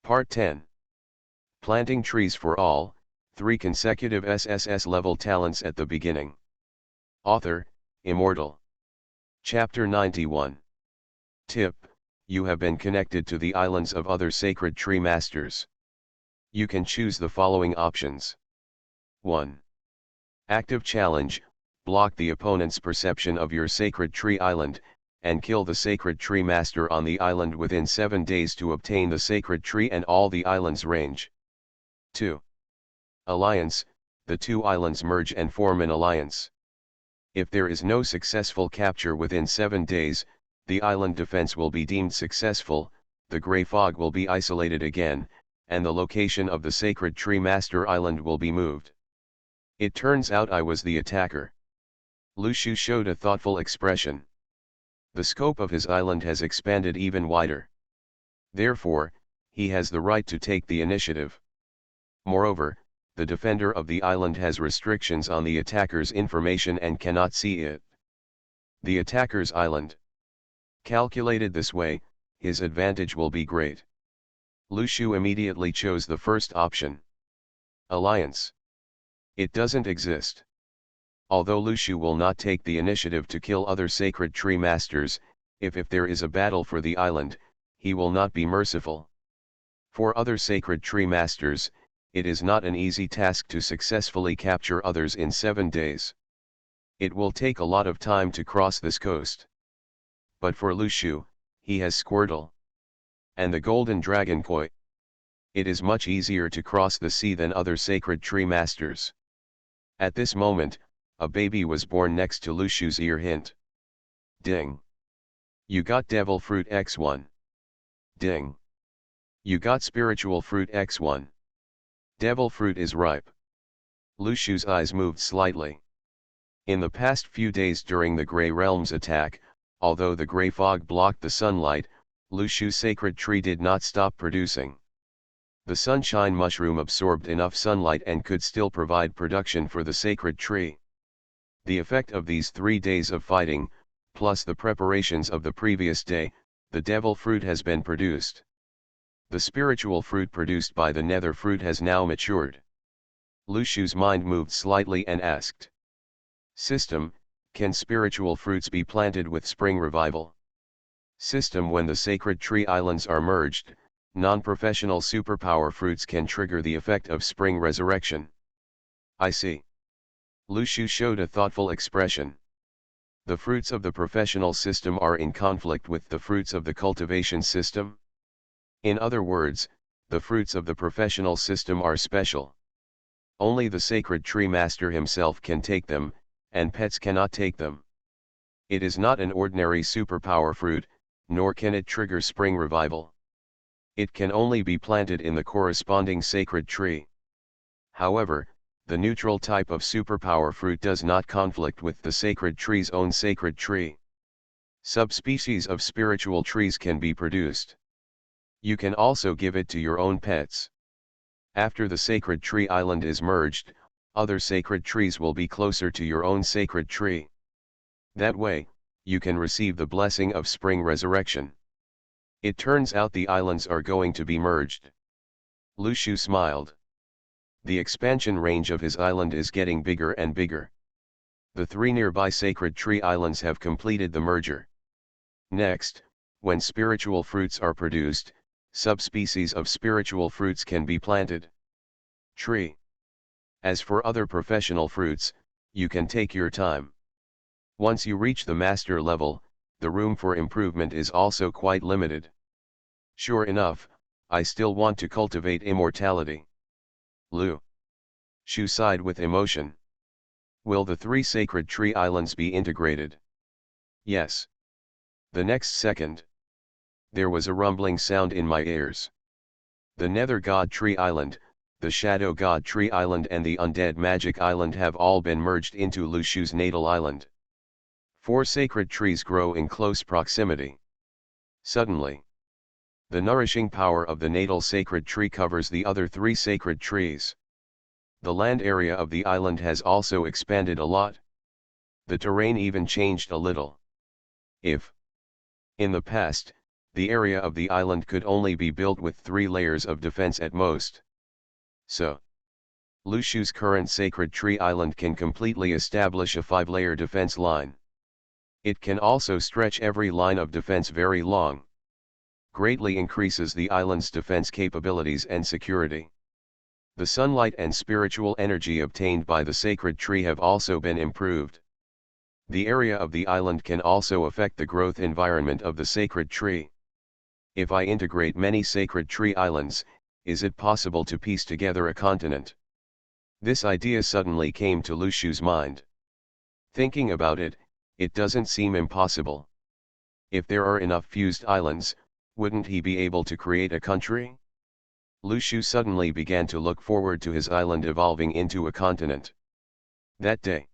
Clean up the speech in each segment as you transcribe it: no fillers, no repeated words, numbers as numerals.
Part 10. Planting trees for all, 3 consecutive SSS-level talents at the beginning. Author, Immortal. Chapter 91. Tip: you have been connected to the islands of other sacred tree masters. You can choose the following options. 1. Active challenge: block the opponent's perception of your sacred tree island, and kill the sacred tree master on the island within 7 days to obtain the sacred tree and all the island's range. 2. Alliance: the 2 islands merge and form an alliance. If there is no successful capture within 7 days, the island defense will be deemed successful, the gray fog will be isolated again, and the location of the sacred tree master island will be moved. It turns out I was the attacker. Lu Shu showed a thoughtful expression. The scope of his island has expanded even wider. Therefore, he has the right to take the initiative. Moreover, the defender of the island has restrictions on the attacker's information and cannot see it. The attacker's island. Calculated this way, his advantage will be great. Lu Shu immediately chose the first option. Alliance. It doesn't exist. Although Lu Shu will not take the initiative to kill other sacred tree masters, if there is a battle for the island, he will not be merciful. For other sacred tree masters, it is not an easy task to successfully capture others in 7 days. It will take a lot of time to cross this coast. But for Lu Shu, he has Squirtle and the golden dragon koi. It is much easier to cross the sea than other sacred tree masters. At this moment, a baby was born next to Lu Shu's ear. Hint. Ding. You got devil fruit X1. Ding. You got spiritual fruit X1. Devil fruit is ripe. Lu Shu's eyes moved slightly. In the past few days during the Grey Realm's attack, although the grey fog blocked the sunlight, Lu Shu's sacred tree did not stop producing. The sunshine mushroom absorbed enough sunlight and could still provide production for the sacred tree. The effect of these 3 days of fighting, plus the preparations of the previous day, the devil fruit has been produced. The spiritual fruit produced by the nether fruit has now matured. Lu Shu's mind moved slightly and asked. System: can spiritual fruits be planted with spring revival? System: when the sacred tree islands are merged, non-professional superpower fruits can trigger the effect of spring resurrection. I see. Lu Shu showed a thoughtful expression. The fruits of the professional system are in conflict with the fruits of the cultivation system? In other words, the fruits of the professional system are special. Only the sacred tree master himself can take them, and pets cannot take them. It is not an ordinary superpower fruit, nor can it trigger spring revival. It can only be planted in the corresponding sacred tree. However, the neutral type of superpower fruit does not conflict with the sacred tree's own sacred tree. Subspecies of spiritual trees can be produced. You can also give it to your own pets. After the sacred tree island is merged, other sacred trees will be closer to your own sacred tree. That way, you can receive the blessing of spring resurrection. It turns out the islands are going to be merged. Lu Shu smiled. The expansion range of his island is getting bigger and bigger. The 3 nearby sacred tree islands have completed the merger. Next, when spiritual fruits are produced, subspecies of spiritual fruits can be planted. Tree. As for other professional fruits, you can take your time. Once you reach the master level, the room for improvement is also quite limited. Sure enough, I still want to cultivate immortality. Lu Shu sighed with emotion. Will the 3 sacred tree islands be integrated? Yes. The next second, there was a rumbling sound in my ears. The Nether God Tree Island, the Shadow God Tree Island and the Undead Magic Island have all been merged into Lu Shu's natal island. 4 sacred trees grow in close proximity. Suddenly, the nourishing power of the natal sacred tree covers the other 3 sacred trees. The land area of the island has also expanded a lot. The terrain even changed a little. If, in the past, the area of the island could only be built with 3 layers of defense at most. So, Lushu's current Sacred Tree Island can completely establish a 5-layer defense line. It can also stretch every line of defense very long. Greatly increases the island's defense capabilities and security. The sunlight and spiritual energy obtained by the sacred tree have also been improved. The area of the island can also affect the growth environment of the sacred tree. If I integrate many sacred tree islands, is it possible to piece together a continent? This idea suddenly came to Lushu's mind. Thinking about it, it doesn't seem impossible. If there are enough fused islands, wouldn't he be able to create a country? Lushu suddenly began to look forward to his island evolving into a continent. That day,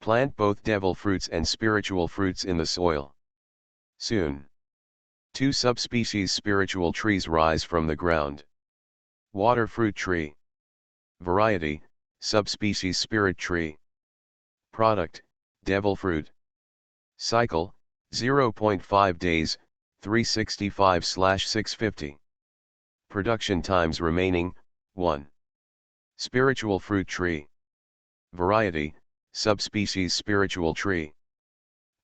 plant both devil fruits and spiritual fruits in the soil. Soon, 2 subspecies spiritual trees rise from the ground. Water fruit tree. Variety, subspecies spirit tree. Product, devil fruit. Cycle, 0.5 days, 365/650. Production times remaining, 1. Spiritual fruit tree. Variety, subspecies spiritual tree.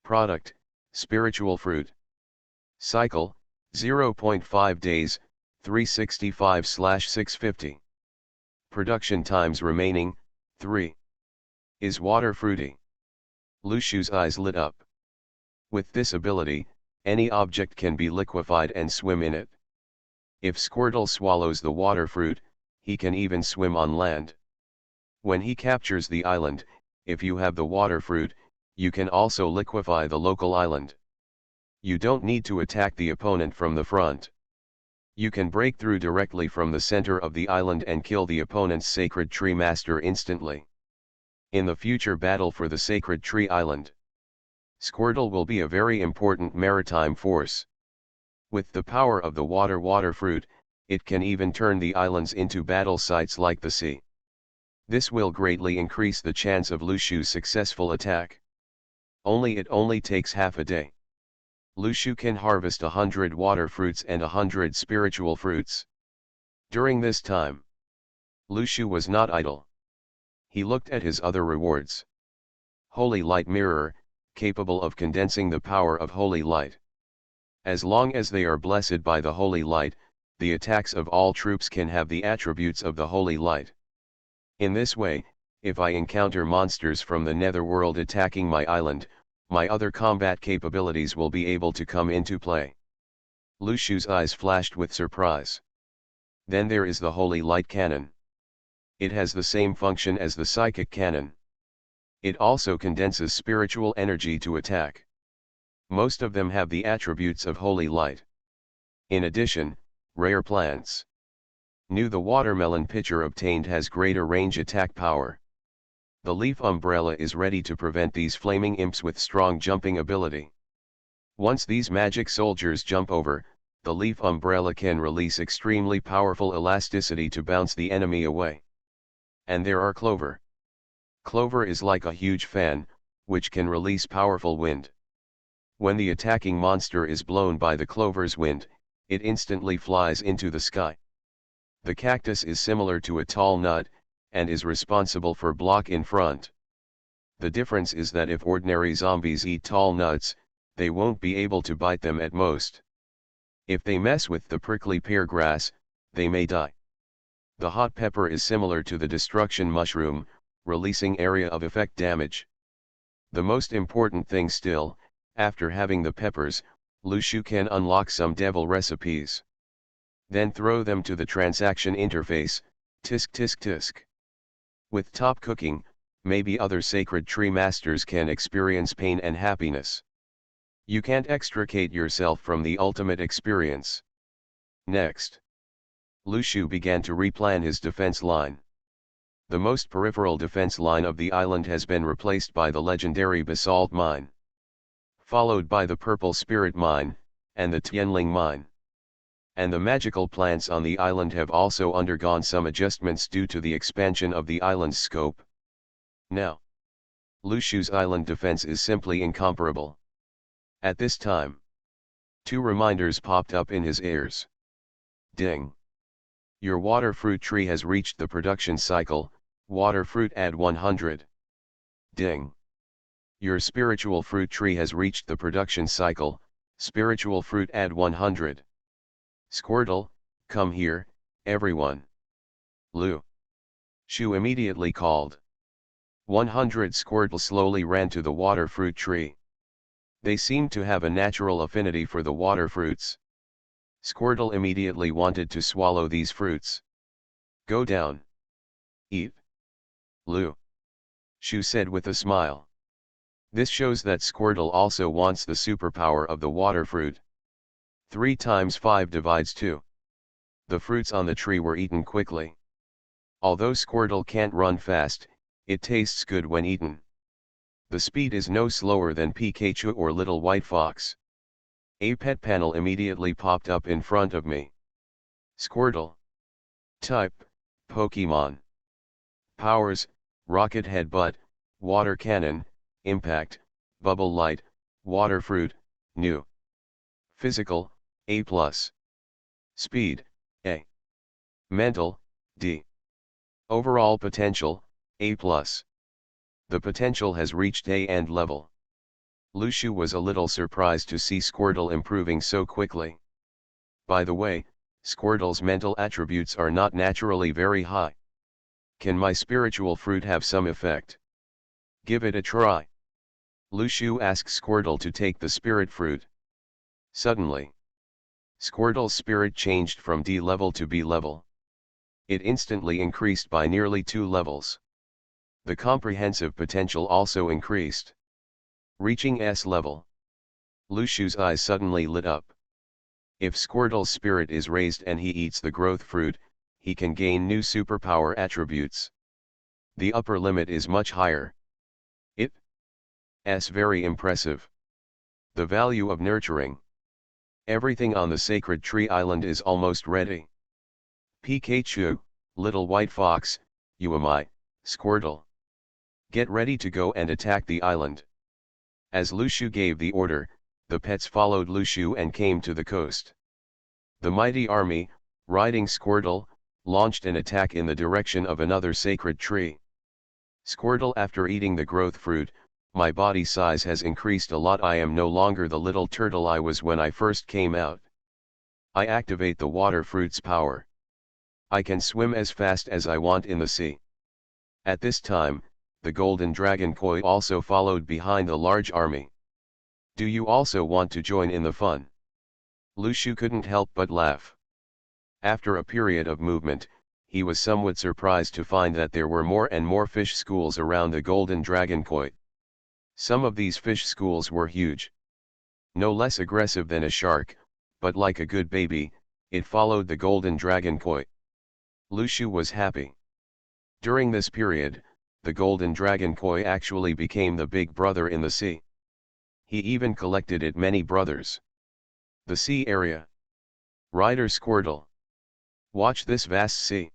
Product, spiritual fruit. Cycle, 0.5 days, 365/650. Production times remaining, 3. Is water fruity? Lushu's eyes lit up. With this ability, any object can be liquefied and swim in it. If Squirtle swallows the water fruit, he can even swim on land. When he captures the island, if you have the water fruit, you can also liquefy the local island. You don't need to attack the opponent from the front. You can break through directly from the center of the island and kill the opponent's Sacred Tree Master instantly. In the future battle for the Sacred Tree Island, Squirtle will be a very important maritime force. With the power of the water fruit, it can even turn the islands into battle sites like the sea. This will greatly increase the chance of Lushu's successful attack. It only takes half a day. Lushu can harvest 100 water fruits and 100 spiritual fruits. During this time, Lushu was not idle. He looked at his other rewards. Holy Light Mirror, capable of condensing the power of holy light. As long as they are blessed by the holy light, the attacks of all troops can have the attributes of the holy light. In this way, if I encounter monsters from the netherworld attacking my island, my other combat capabilities will be able to come into play. Lushu's eyes flashed with surprise. Then there is the Holy Light Cannon. It has the same function as the Psychic Cannon. It also condenses spiritual energy to attack. Most of them have the attributes of Holy Light. In addition, rare plants. The watermelon pitcher obtained has greater range attack power. The leaf umbrella is ready to prevent these flaming imps with strong jumping ability. Once these magic soldiers jump over, the leaf umbrella can release extremely powerful elasticity to bounce the enemy away. And there are clover. Clover is like a huge fan, which can release powerful wind. When the attacking monster is blown by the clover's wind, it instantly flies into the sky. The cactus is similar to a tall nut, and is responsible for block in front. The difference is that if ordinary zombies eat tall nuts, they won't be able to bite them at most. If they mess with the prickly pear grass, they may die. The hot pepper is similar to the destruction mushroom, releasing area of effect damage. The most important thing still, after having the peppers, Lushu can unlock some devil recipes. Then throw them to the transaction interface, tisk tisk tisk. With top cooking, maybe other sacred tree masters can experience pain and happiness. You can't extricate yourself from the ultimate experience. Next, Lushu began to replan his defense line. The most peripheral defense line of the island has been replaced by the legendary basalt mine, followed by the purple spirit mine, and the Tianling mine. And the magical plants on the island have also undergone some adjustments due to the expansion of the island's scope. Now, Lushu's island defense is simply incomparable. At this time, Two reminders popped up in his ears. Ding. Your water fruit tree has reached the production cycle, water fruit add 100. Ding. Your spiritual fruit tree has reached the production cycle, spiritual fruit add 100. Squirtle, come here, everyone. Lu Shu immediately called. 100 Squirtle slowly ran to the water fruit tree. They seemed to have a natural affinity for the water fruits. Squirtle immediately wanted to swallow these fruits. Go down. Eat. Lu Shu said with a smile. This shows that Squirtle also wants the superpower of the water fruit. 3 times 5 divides 2. The fruits on the tree were eaten quickly. Although Squirtle can't run fast, it tastes good when eaten. The speed is no slower than Pikachu or Little White Fox. A pet panel immediately popped up in front of me. Squirtle. Type, Pokemon. Powers, Rocket Headbutt, Water Cannon, Impact, Bubble Light, Water Fruit, New. Physical, A+. Speed, A. Mental, D. Overall potential, A+. The potential has reached A and level. Lu Shu was a little surprised to see Squirtle improving so quickly. By the way, Squirtle's mental attributes are not naturally very high. Can my spiritual fruit have some effect? Give it a try. Lu Shu asks Squirtle to take the spirit fruit. Suddenly, Squirtle's spirit changed from D level to B level. It instantly increased by nearly 2 levels. The comprehensive potential also increased, reaching S level. Lu Shu's eyes suddenly lit up. If Squirtle's spirit is raised and he eats the growth fruit, he can gain new superpower attributes. The upper limit is much higher. It's very impressive. The value of nurturing. Everything on the sacred tree island is almost ready. Pikachu, Little White Fox, Uami, Squirtle. Get ready to go and attack the island. As Lu Shu gave the order, the pets followed Lu Shu and came to the coast. The mighty army, riding Squirtle, launched an attack in the direction of another sacred tree. Squirtle, after eating the growth fruit, my body size has increased a lot. I am no longer the little turtle I was when I first came out. I activate the water fruit's power. I can swim as fast as I want in the sea. At this time, the golden dragon koi also followed behind the large army. Do you also want to join in the fun? Lu Shu couldn't help but laugh. After a period of movement, he was somewhat surprised to find that there were more and more fish schools around the golden dragon koi. Some of these fish schools were huge. No less aggressive than a shark, but like a good baby, it followed the golden dragon koi. Lu Shu was happy. During this period, the golden dragon koi actually became the big brother in the sea. He even collected it many brothers. The sea area. Rider Squirtle. Watch this vast sea.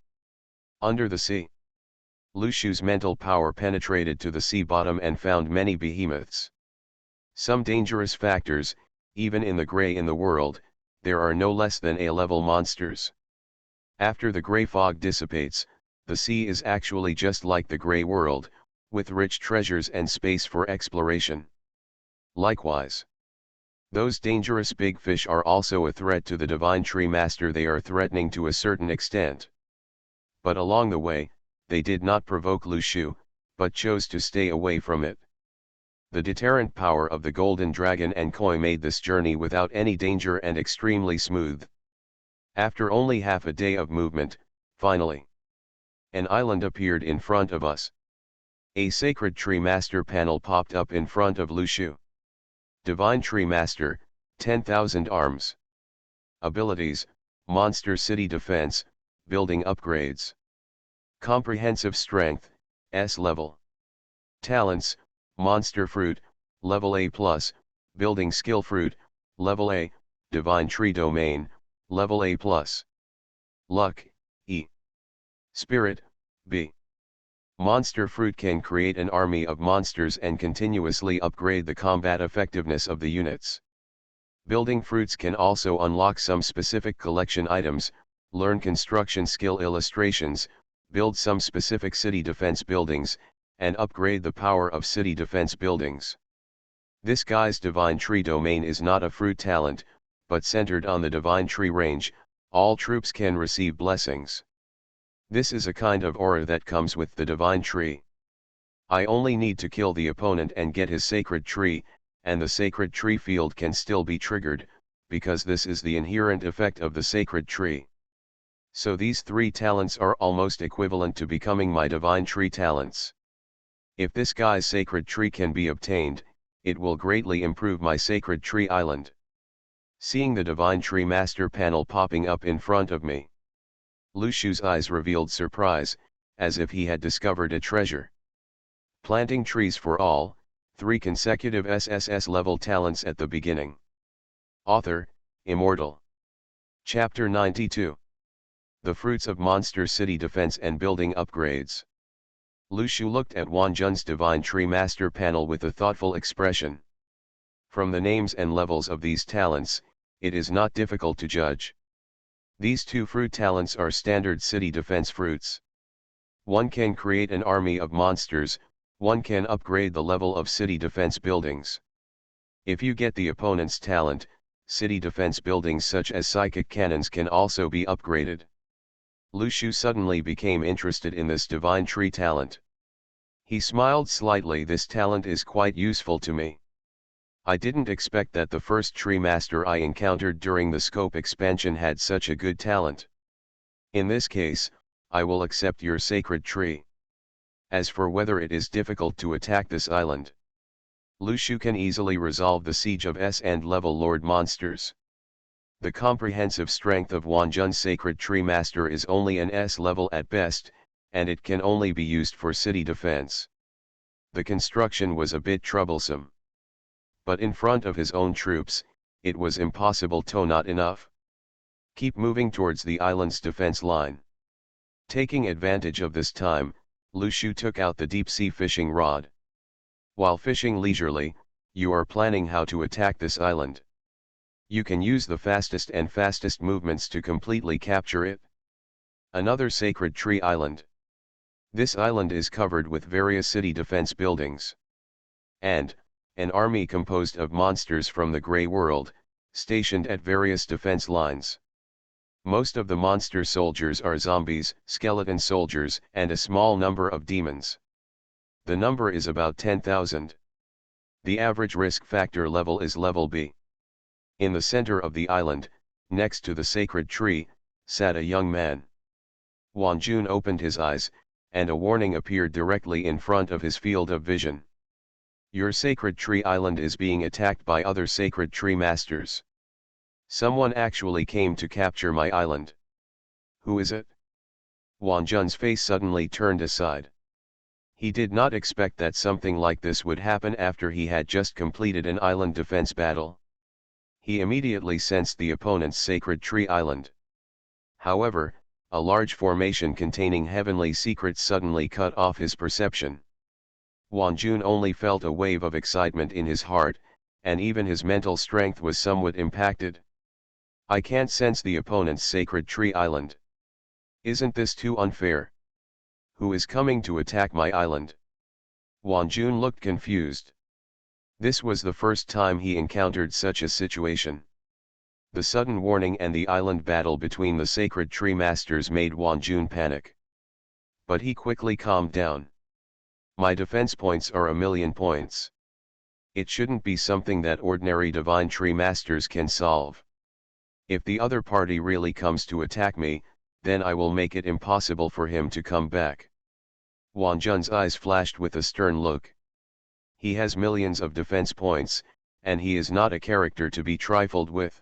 Under the sea. Lu Shu's mental power penetrated to the sea bottom and found many behemoths. Some dangerous factors, even in the gray in the world, there are no less than A-level monsters. After the gray fog dissipates, the sea is actually just like the gray world, with rich treasures and space for exploration. Likewise, those dangerous big fish are also a threat to the Divine Tree Master. They are threatening to a certain extent. But along the way, they did not provoke Lu Shu, but chose to stay away from it. The deterrent power of the golden dragon and koi made this journey without any danger and extremely smooth. After only half a day of movement, finally, an island appeared in front of us. A sacred tree master panel popped up in front of Lu Shu. Divine Tree Master, 10,000 arms. Abilities, Monster City Defense, Building Upgrades. Comprehensive Strength, S level. Talents, Monster Fruit, Level A+, Building Skill Fruit, Level A, Divine Tree Domain, Level A+. Luck, E. Spirit, B. Monster Fruit can create an army of monsters and continuously upgrade the combat effectiveness of the units. Building fruits can also unlock some specific collection items, learn construction skill illustrations, build some specific city defense buildings, and upgrade the power of city defense buildings. This guy's divine tree domain is not a fruit talent, but centered on the divine tree range, all troops can receive blessings. This is a kind of aura that comes with the divine tree. I only need to kill the opponent and get his sacred tree, and the sacred tree field can still be triggered, because this is the inherent effect of the sacred tree. So these three talents are almost equivalent to becoming my divine tree talents. If this guy's sacred tree can be obtained, it will greatly improve my sacred tree island. Seeing the divine tree master panel popping up in front of me, Lu Shu's eyes revealed surprise, as if he had discovered a treasure. Planting trees for all, 3 consecutive SSS-level talents at the beginning. Author, Immortal. Chapter 92. The Fruits of Monster City Defense and Building Upgrades. Lu Shu looked at Wan Jun's Divine Tree Master panel with a thoughtful expression. From the names and levels of these talents, it is not difficult to judge. These 2 fruit talents are standard city defense fruits. One can create an army of monsters, one can upgrade the level of city defense buildings. If you get the opponent's talent, city defense buildings such as psychic cannons can also be upgraded. Lu Shu suddenly became interested in this divine tree talent. He smiled slightly. This talent is quite useful to me. I didn't expect that the first tree master I encountered during the scope expansion had such a good talent. In this case, I will accept your sacred tree. As for whether it is difficult to attack this island, Lu Shu can easily resolve the siege of S-level Lord monsters. The comprehensive strength of Wan Jun's Sacred Tree Master is only an S-level at best, and it can only be used for city defense. The construction was a bit troublesome. But in front of his own troops, it was impossible to not enough. Keep moving towards the island's defense line. Taking advantage of this time, Lu Shu took out the deep-sea fishing rod. While fishing leisurely, you are planning how to attack this island. You can use the fastest movements to completely capture it. Another sacred tree island. This island is covered with various city defense buildings. And, an army composed of monsters from the Grey World, stationed at various defense lines. Most of the monster soldiers are zombies, skeleton soldiers, and a small number of demons. The number is about 10,000. The average risk factor level is level B. In the center of the island, next to the sacred tree, sat a young man. Wan Jun opened his eyes, and a warning appeared directly in front of his field of vision. Your sacred tree island is being attacked by other sacred tree masters. Someone actually came to capture my island. Who is it? Wan Jun's face suddenly turned aside. He did not expect that something like this would happen after he had just completed an island defense battle. He immediately sensed the opponent's sacred tree island. However, a large formation containing heavenly secrets suddenly cut off his perception. Wan Jun only felt a wave of excitement in his heart, and even his mental strength was somewhat impacted. I can't sense the opponent's sacred tree island. Isn't this too unfair? Who is coming to attack my island? Wan Jun looked confused. This was the first time he encountered such a situation. The sudden warning and the island battle between the sacred tree masters made Wan Jun panic. But he quickly calmed down. My defense points are 1,000,000 points. It shouldn't be something that ordinary divine tree masters can solve. If the other party really comes to attack me, then I will make it impossible for him to come back. Wan Jun's eyes flashed with a stern look. He has millions of defense points, and he is not a character to be trifled with.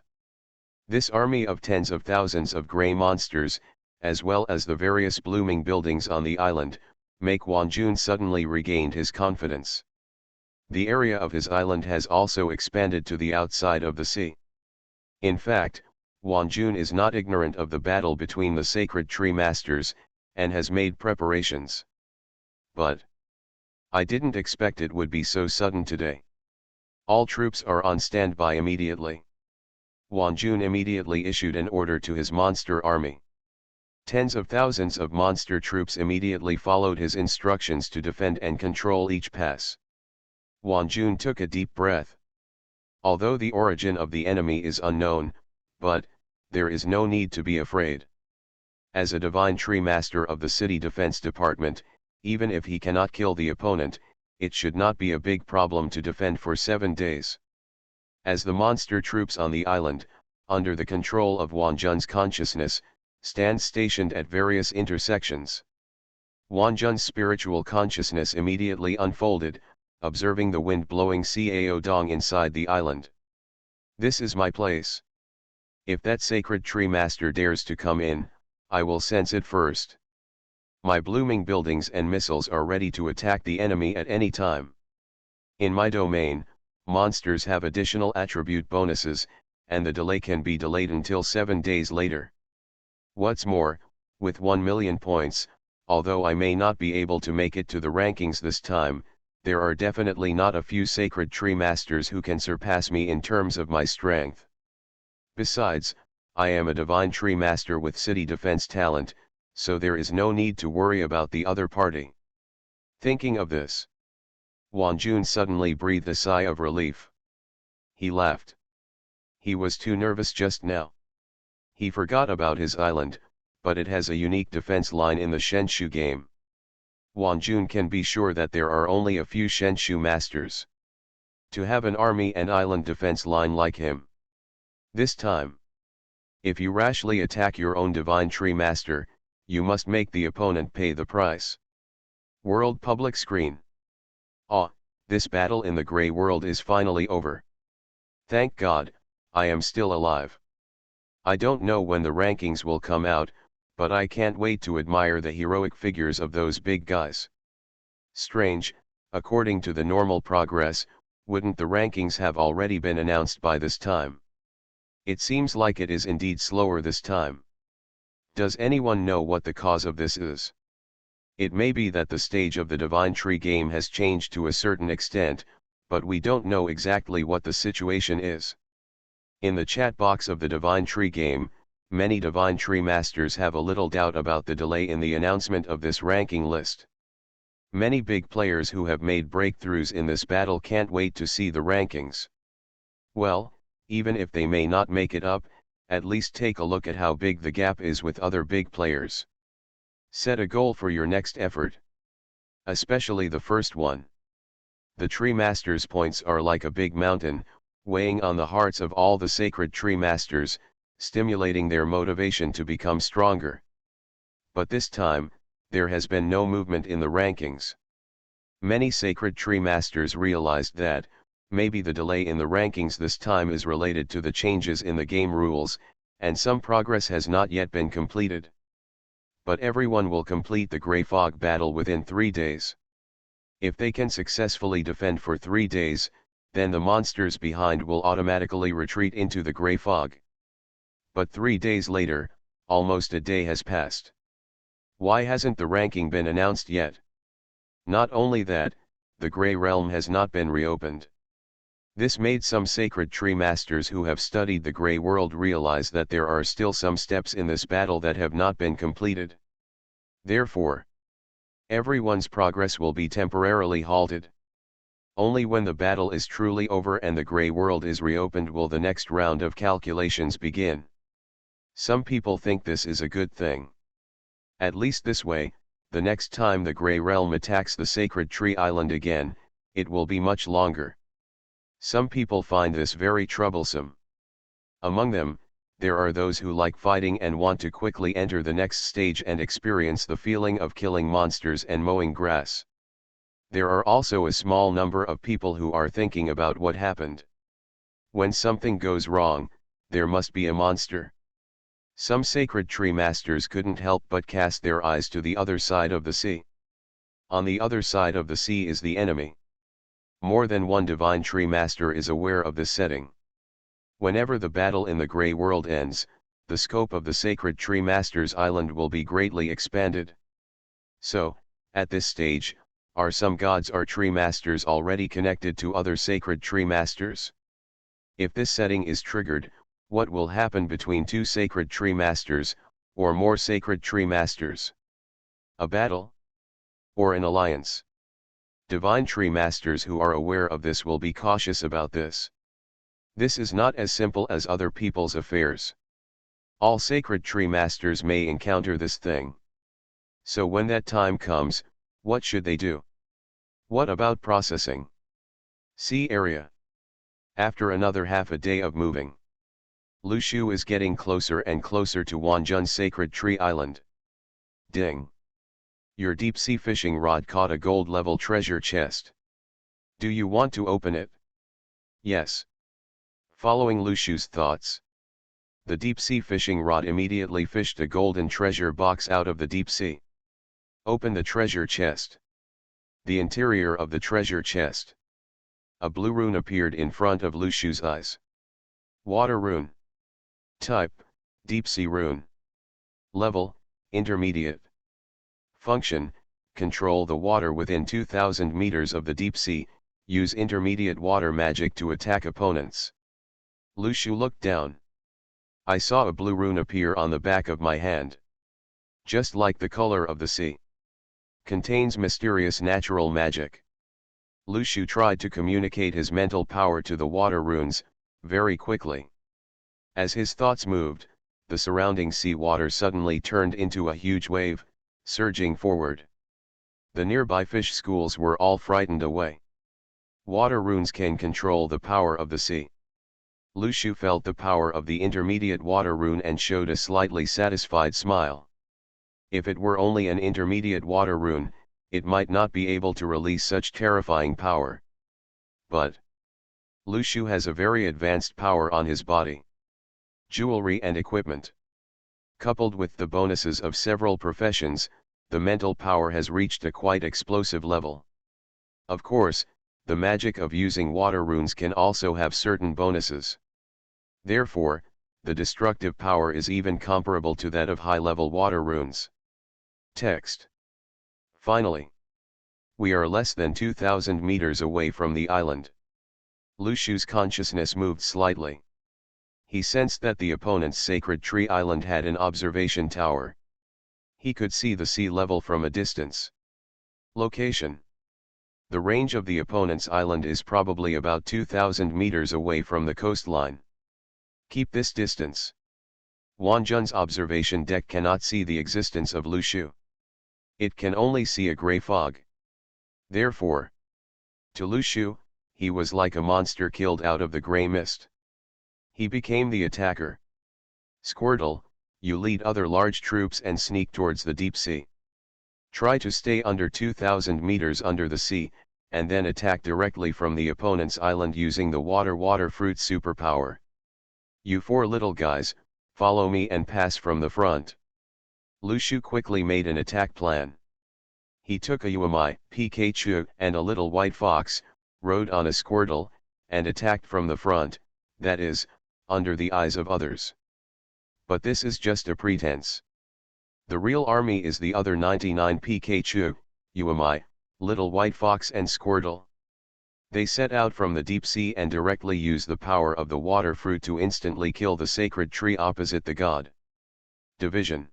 This army of tens of thousands of grey monsters, as well as the various blooming buildings on the island, make Wan Jun suddenly regained his confidence. The area of his island has also expanded to the outside of the sea. In fact, Wan Jun is not ignorant of the battle between the sacred tree masters, and has made preparations. But I didn't expect it would be so sudden today. All troops are on standby immediately. Wang Jun immediately issued an order to his monster army. Tens of thousands of monster troops immediately followed his instructions to defend and control each pass. Wang Jun took a deep breath. Although the origin of the enemy is unknown, but there is no need to be afraid. As a divine tree master of the city defense department, even if he cannot kill the opponent, it should not be a big problem to defend for 7 days. As the monster troops on the island, under the control of Wang Jun's consciousness, stand stationed at various intersections. Wang Jun's spiritual consciousness immediately unfolded, observing the wind blowing Cao Dong inside the island. This is my place. If that sacred tree master dares to come in, I will sense it first. My blooming buildings and missiles are ready to attack the enemy at any time. In my domain, monsters have additional attribute bonuses, and the delay can be delayed until 7 days later. What's more, with 1 million points, although I may not be able to make it to the rankings this time, there are definitely not a few sacred tree masters who can surpass me in terms of my strength. Besides, I am a divine tree master with city defense talent, so there is no need to worry about the other party. Thinking of this, Wang Jun suddenly breathed a sigh of relief. He laughed. He was too nervous just now. He forgot about his island, but it has a unique defense line in the Shenshu game. Wang Jun can be sure that there are only a few Shenshu masters to have an army and island defense line like him. This time, if you rashly attack your own divine tree master, you must make the opponent pay the price. World public screen. This battle in the Grey World is finally over. Thank God, I am still alive. I don't know when the rankings will come out, but I can't wait to admire the heroic figures of those big guys. Strange, according to the normal progress, wouldn't the rankings have already been announced by this time? It seems like it is indeed slower this time. Does anyone know what the cause of this is? It may be that the stage of the Divine Tree game has changed to a certain extent, but we don't know exactly what the situation is. In the chat box of the Divine Tree game, many Divine Tree Masters have a little doubt about the delay in the announcement of this ranking list. Many big players who have made breakthroughs in this battle can't wait to see the rankings. Well, even if they may not make it up, at least take a look at how big the gap is with other big players. Set a goal for your next effort. Especially the first one. The Tree Masters' points are like a big mountain, weighing on the hearts of all the sacred Tree Masters, stimulating their motivation to become stronger. But this time, there has been no movement in the rankings. Many sacred Tree Masters realized that, maybe the delay in the rankings this time is related to the changes in the game rules, and some progress has not yet been completed. But everyone will complete the Grey Fog battle within 3 days. If they can successfully defend for 3 days, then the monsters behind will automatically retreat into the Grey Fog. But 3 days later, almost a day has passed. Why hasn't the ranking been announced yet? Not only that, the Grey Realm has not been reopened. This made some sacred tree masters who have studied the Grey World realize that there are still some steps in this battle that have not been completed. Therefore, everyone's progress will be temporarily halted. Only when the battle is truly over and the Grey World is reopened will the next round of calculations begin. Some people think this is a good thing. At least this way, the next time the Grey Realm attacks the Sacred Tree Island again, it will be much longer. Some people find this very troublesome. Among them, there are those who like fighting and want to quickly enter the next stage and experience the feeling of killing monsters and mowing grass. There are also a small number of people who are thinking about what happened. When something goes wrong, there must be a monster. Some sacred tree masters couldn't help but cast their eyes to the other side of the sea. On the other side of the sea is the enemy. More than one divine tree master is aware of this setting. Whenever the battle in the Grey World ends, the scope of the Sacred Tree Master's island will be greatly expanded. So, at this stage, are some gods or tree masters already connected to other sacred tree masters? If this setting is triggered, What will happen between two sacred tree masters, or more sacred tree masters? A battle? Or an alliance? Divine tree masters who are aware of this will be cautious about this. This is not as simple as other people's affairs. All sacred tree masters may encounter this thing. So when that time comes, what should they do? What about processing? Sea area. After another half a day of moving, Lu Shu is getting closer and closer to Wanjun's sacred tree island. Ding! Your deep-sea fishing rod caught a gold-level treasure chest. Do you want to open it? Yes. Following Lu Shu's thoughts, the deep-sea fishing rod immediately fished a golden treasure box out of the deep sea. Open the treasure chest. The interior of the treasure chest. A blue rune appeared in front of Lu Shu's eyes. Water rune. Type, deep-sea rune. Level, intermediate. Function, control the water within 2,000 meters of the deep sea, use intermediate water magic to attack opponents. Lu Shu looked down. I saw a blue rune appear on the back of my hand. Just like the color of the sea. Contains mysterious natural magic. Lu Shu tried to communicate his mental power to the water runes, very quickly. As his thoughts moved, the surrounding sea water suddenly turned into a huge wave, surging forward. The nearby fish schools were all frightened away. Water runes can control the power of the sea. Lu Shu felt the power of the intermediate water rune and showed a slightly satisfied smile. If it were only an intermediate water rune, it might not be able to release such terrifying power. But Lu Shu has a very advanced power on his body. Jewelry and equipment. Coupled with the bonuses of several professions, the mental power has reached a quite explosive level. Of course, the magic of using water runes can also have certain bonuses. Therefore, the destructive power is even comparable to that of high-level water runes. Text. Finally, we are less than 2,000 meters away from the island. Lu Shu's consciousness moved slightly. He sensed that the opponent's sacred tree island had an observation tower. He could see the sea level from a distance. Location. The range of the opponent's island is probably about 2,000 meters away from the coastline. Keep this distance. Wanjun's observation deck cannot see the existence of Lu Shu. It can only see a gray fog. Therefore, to Lu Shu, he was like a monster killed out of the gray mist. He became the attacker. Squirtle, you lead other large troops and sneak towards the deep sea. Try to stay under 2,000 meters under the sea, and then attack directly from the opponent's island using the water fruit superpower. You four little guys, follow me and pass from the front. Lu Shu quickly made an attack plan. He took a Uami, Pikachu, and a little white fox, rode on a Squirtle, and attacked from the front, that is, under the eyes of others. But this is just a pretense. The real army is the other 99 Pikachu, Uami, little white fox and Squirtle. They set out from the deep sea and directly use the power of the water fruit to instantly kill the sacred tree opposite the god. Division.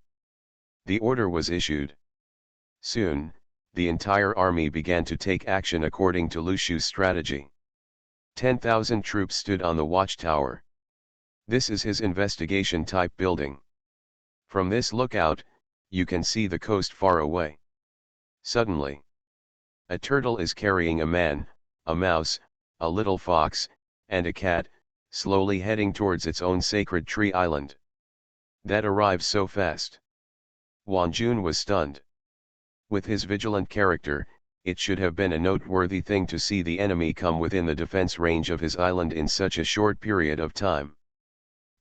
The order was issued. Soon, the entire army began to take action according to Lu Shu's strategy. 10,000 troops stood on the watchtower. This is his investigation type building. From this lookout, you can see the coast far away. Suddenly, a turtle is carrying a man, a mouse, a little fox, and a cat, slowly heading towards its own sacred tree island. That arrived so fast. Wanjun was stunned. With his vigilant character, it should have been a noteworthy thing to see the enemy come within the defense range of his island in such a short period of time.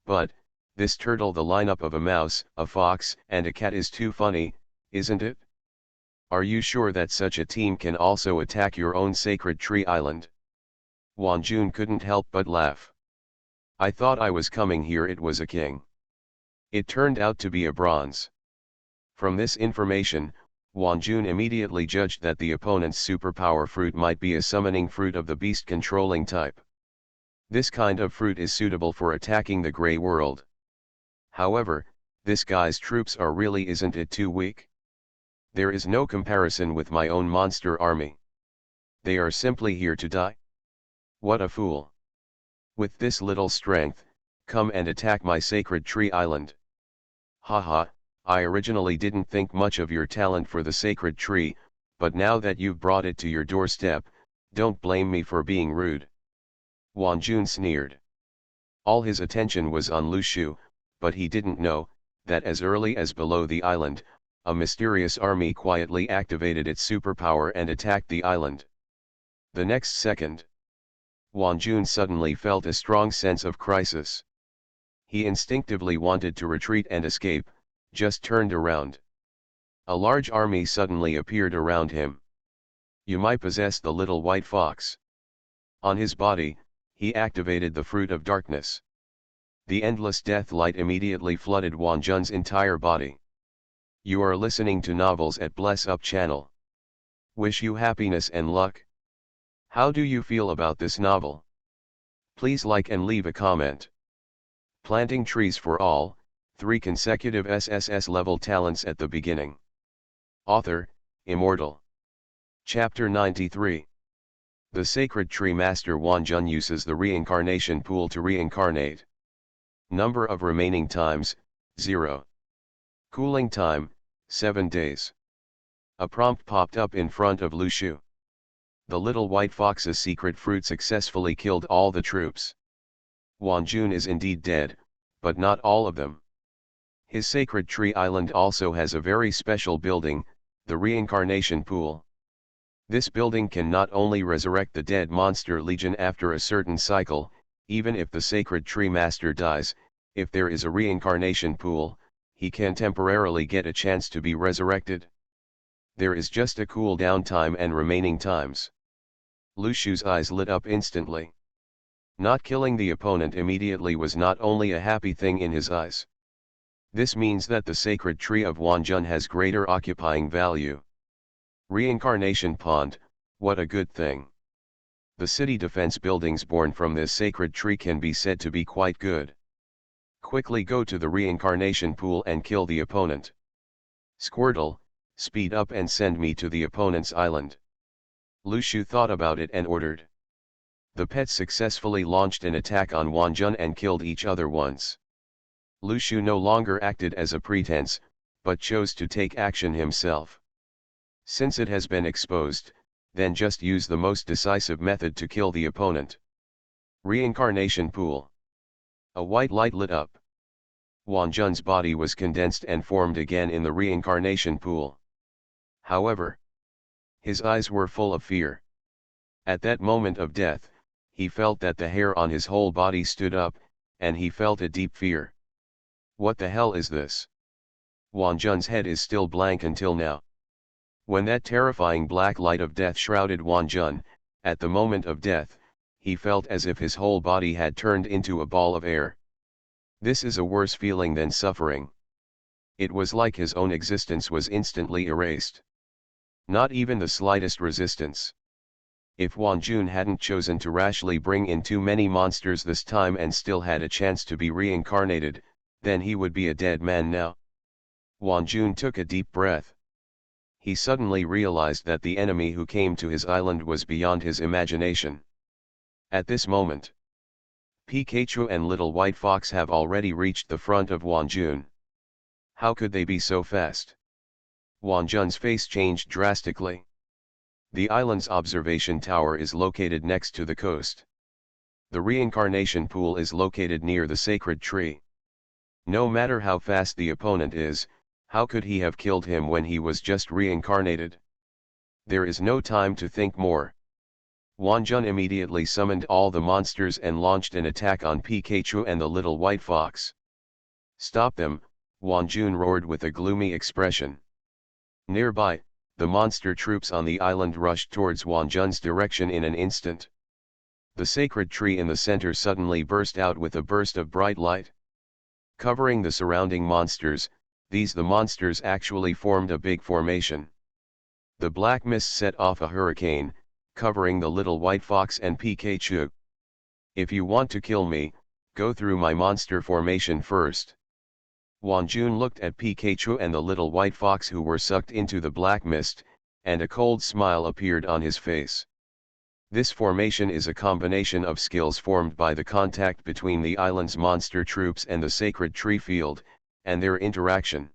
But, this turtle, the lineup of a mouse, a fox, and a cat is too funny, isn't it? Are you sure that such a team can also attack your own sacred tree island? Wanjun couldn't help but laugh. I thought I was coming here it was a king. It turned out to be a bronze. From this information, Wanjun immediately judged that the opponent's superpower fruit might be a summoning fruit of the beast controlling type. This kind of fruit is suitable for attacking the gray world. However, this guy's troops are really, isn't it too weak? There is no comparison with my own monster army. They are simply here to die. What a fool. With this little strength, come and attack my sacred tree island. Haha, I originally didn't think much of your talent for the sacred tree, but now that you've brought it to your doorstep, don't blame me for being rude. Wan Jun sneered. All his attention was on Lu Shu, but he didn't know that as early as below the island, a mysterious army quietly activated its superpower and attacked the island. The next second, Wan Jun suddenly felt a strong sense of crisis. He instinctively wanted to retreat and escape, just turned around. A large army suddenly appeared around him. You might possess the little white fox. On his body, he activated the fruit of darkness. The endless death light immediately flooded Wan Jun's entire body. You are listening to novels at Bless Up channel. Wish you happiness and luck. How do you feel about this novel? Please like and leave a comment. Planting trees for all, 3 consecutive SSS-level talents at the beginning. Author, Immortal. Chapter 93. The Sacred Tree Master Wan Jun uses the reincarnation pool to reincarnate. Number of remaining times, 0. Cooling time, 7 days. A prompt popped up in front of Lu Shu. The little white fox's secret fruit successfully killed all the troops. Wan Jun is indeed dead, but not all of them. His sacred tree island also has a very special building, the reincarnation pool. This building can not only resurrect the dead monster legion after a certain cycle, even if the sacred tree master dies, if there is a reincarnation pool, he can temporarily get a chance to be resurrected. There is just a cool-down time and remaining times. Lu Shu's eyes lit up instantly. Not killing the opponent immediately was not only a happy thing in his eyes. This means that the sacred tree of Wan Jun has greater occupying value. Reincarnation pond, what a good thing. The city defense buildings born from this sacred tree can be said to be quite good. Quickly go to the reincarnation pool and kill the opponent. Squirtle, speed up and send me to the opponent's island. Lu Shu thought about it and ordered. The pets successfully launched an attack on Wan Jun and killed each other once. Lu Shu no longer acted as a pretense, but chose to take action himself. Since it has been exposed, then just use the most decisive method to kill the opponent. Reincarnation pool. A white light lit up. Wan Jun's body was condensed and formed again in the reincarnation pool. However, his eyes were full of fear. At that moment of death, he felt that the hair on his whole body stood up, and he felt a deep fear. What the hell is this? Wan Jun's head is still blank until now. When that terrifying black light of death shrouded Wan Jun, at the moment of death, he felt as if his whole body had turned into a ball of air. This is a worse feeling than suffering. It was like his own existence was instantly erased. Not even the slightest resistance. If Wan Jun hadn't chosen to rashly bring in too many monsters this time and still had a chance to be reincarnated, then he would be a dead man now. Wan Jun took a deep breath. He suddenly realized that the enemy who came to his island was beyond his imagination. At this moment, Pikachu and Little White Fox have already reached the front of Wan Jun. How could they be so fast? Wan Jun's face changed drastically. The island's observation tower is located next to the coast. The reincarnation pool is located near the sacred tree. No matter how fast the opponent is, how could he have killed him when he was just reincarnated? There is no time to think more. Wan Jun immediately summoned all the monsters and launched an attack on Pikachu and the little white fox. Stop them, Wan Jun roared with a gloomy expression. Nearby, the monster troops on the island rushed towards Wan Jun's direction in an instant. The sacred tree in the center suddenly burst out with a burst of bright light. Covering the surrounding monsters, the monsters actually formed a big formation. The black mist set off a hurricane, covering the little white fox and Pikachu. If you want to kill me, go through my monster formation first. Wanjun looked at Pikachu and the little white fox who were sucked into the black mist, and a cold smile appeared on his face. This formation is a combination of skills formed by the contact between the island's monster troops and the sacred tree field, and their interaction.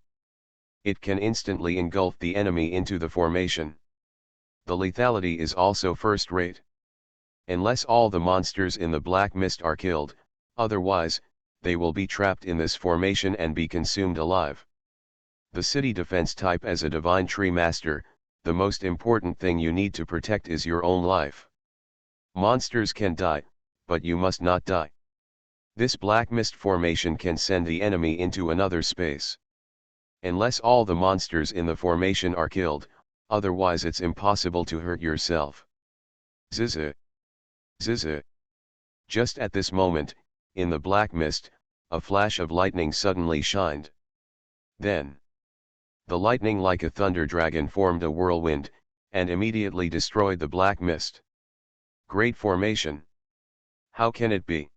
It can instantly engulf the enemy into the formation. The lethality is also first-rate. Unless all the monsters in the black mist are killed, otherwise, they will be trapped in this formation and be consumed alive. The city defense type as a divine tree master, the most important thing you need to protect is your own life. Monsters can die, but you must not die. This black mist formation can send the enemy into another space. Unless all the monsters in the formation are killed, otherwise it's impossible to hurt yourself. Zzz. Zzz. Just at this moment, in the black mist, a flash of lightning suddenly shined. Then, the lightning like a thunder dragon formed a whirlwind, and immediately destroyed the black mist. Great formation. How can it be?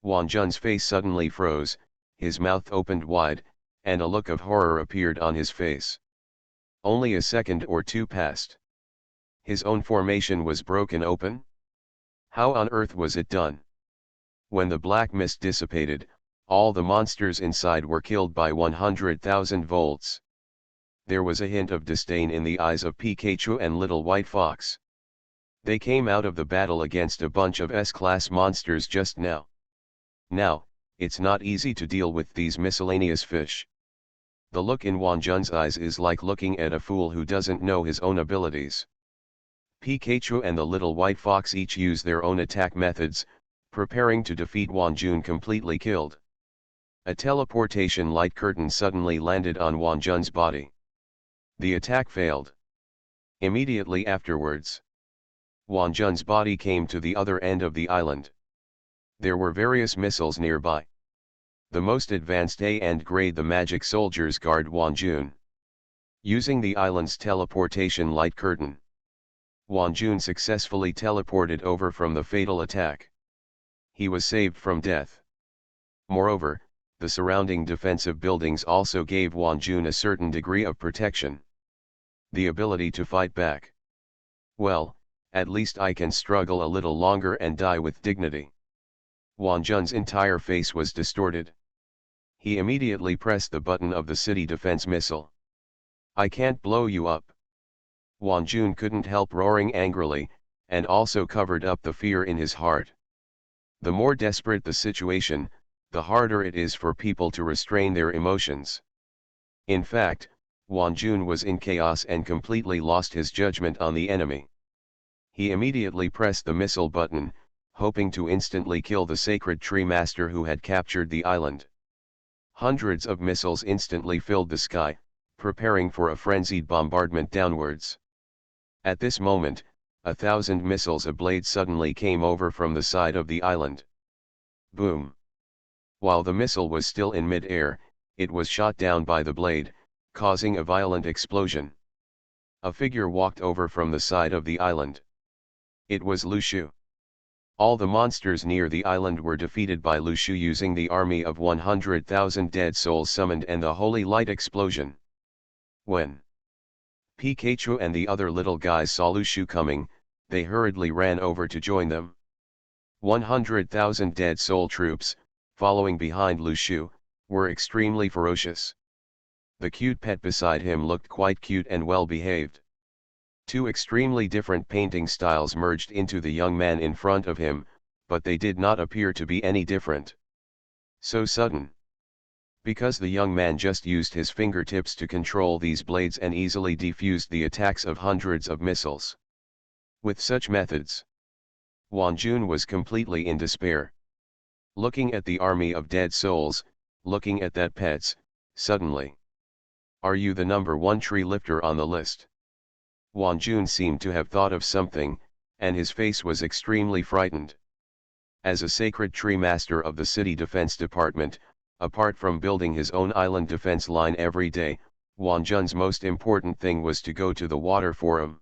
Wanjun's face suddenly froze, his mouth opened wide, and a look of horror appeared on his face. Only a second or two passed. His own formation was broken open? How on earth was it done? When the black mist dissipated, all the monsters inside were killed by 100,000 volts. There was a hint of disdain in the eyes of Pikachu and Little White Fox. They came out of the battle against a bunch of S-class monsters just now. Now, it's not easy to deal with these miscellaneous fish. The look in Wanjun's eyes is like looking at a fool who doesn't know his own abilities. Pikachu and the Little White Fox each use their own attack methods, preparing to defeat Wanjun completely killed. A teleportation light curtain suddenly landed on Wanjun's body. The attack failed. Immediately afterwards, Wanjun's body came to the other end of the island. There were various missiles nearby. The most advanced A and grade the magic soldiers guard Wanjun. Using the island's teleportation light curtain, Wanjun successfully teleported over from the fatal attack. He was saved from death. Moreover, the surrounding defensive buildings also gave Wanjun a certain degree of protection. The ability to fight back. Well, at least I can struggle a little longer and die with dignity. Wanjun's entire face was distorted. He immediately pressed the button of the city defense missile. I can't blow you up. Wanjun couldn't help roaring angrily, and also covered up the fear in his heart. The more desperate the situation, the harder it is for people to restrain their emotions. In fact, Wanjun was in chaos and completely lost his judgment on the enemy. He immediately pressed the missile button, hoping to instantly kill the sacred tree master who had captured the island. Hundreds of missiles instantly filled the sky, preparing for a frenzied bombardment downwards. At this moment, 1,000 missiles ablaze suddenly came over from the side of the island. Boom! While the missile was still in mid-air, it was shot down by the blade, causing a violent explosion. A figure walked over from the side of the island. It was Lu Shu. All the monsters near the island were defeated by Lu Shu using the army of 100,000 dead souls summoned and the holy light explosion. When Pikachu and the other little guys saw Lu Shu coming, they hurriedly ran over to join them. 100,000 dead soul troops, following behind Lu Shu, were extremely ferocious. The cute pet beside him looked quite cute and well behaved. Two extremely different painting styles merged into the young man in front of him, but they did not appear to be any different. So sudden. Because the young man just used his fingertips to control these blades and easily defused the attacks of hundreds of missiles. With such methods, Wanjun was completely in despair. Looking at the army of dead souls, looking at that pets, suddenly. Are you the number one tree lifter on the list? Wanjun seemed to have thought of something, and his face was extremely frightened. As a sacred tree master of the city defense department, apart from building his own island defense line every day, Wanjun's most important thing was to go to the water forum.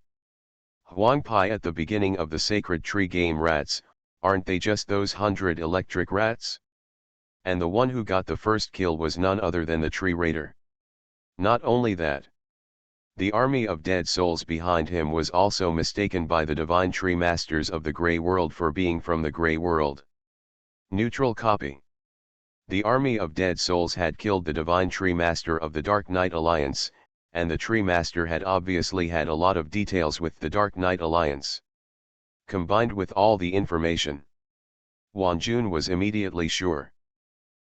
Huang Pai at the beginning of the sacred tree game rats, Aren't they just those 100 electric rats? And the one who got the first kill was none other than the tree raider. Not only that, the army of dead souls behind him was also mistaken by the divine tree masters of the Grey World for being from the Grey World. Neutral copy. The army of dead souls had killed the divine tree master of the Dark Knight Alliance, and the tree master had obviously had a lot of details with the Dark Knight Alliance. Combined with all the information, Wan Jun was immediately sure.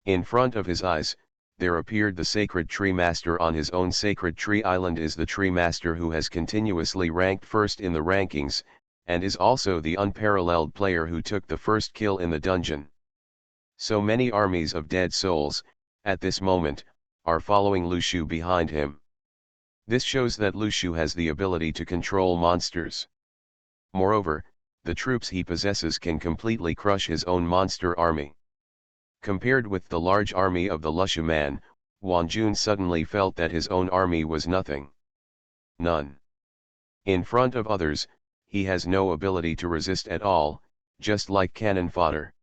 In front of his eyes, there appeared the sacred tree master on his own sacred tree island, is the tree master who has continuously ranked first in the rankings, and is also the unparalleled player who took the first kill in the dungeon. So many armies of dead souls, at this moment, are following Lu Shu behind him. This shows that Lu Shu has the ability to control monsters. Moreover, the troops he possesses can completely crush his own monster army. Compared with the large army of the Lushu man, Wan Jun suddenly felt that his own army was nothing. None. In front of others, he has no ability to resist at all, just like cannon fodder.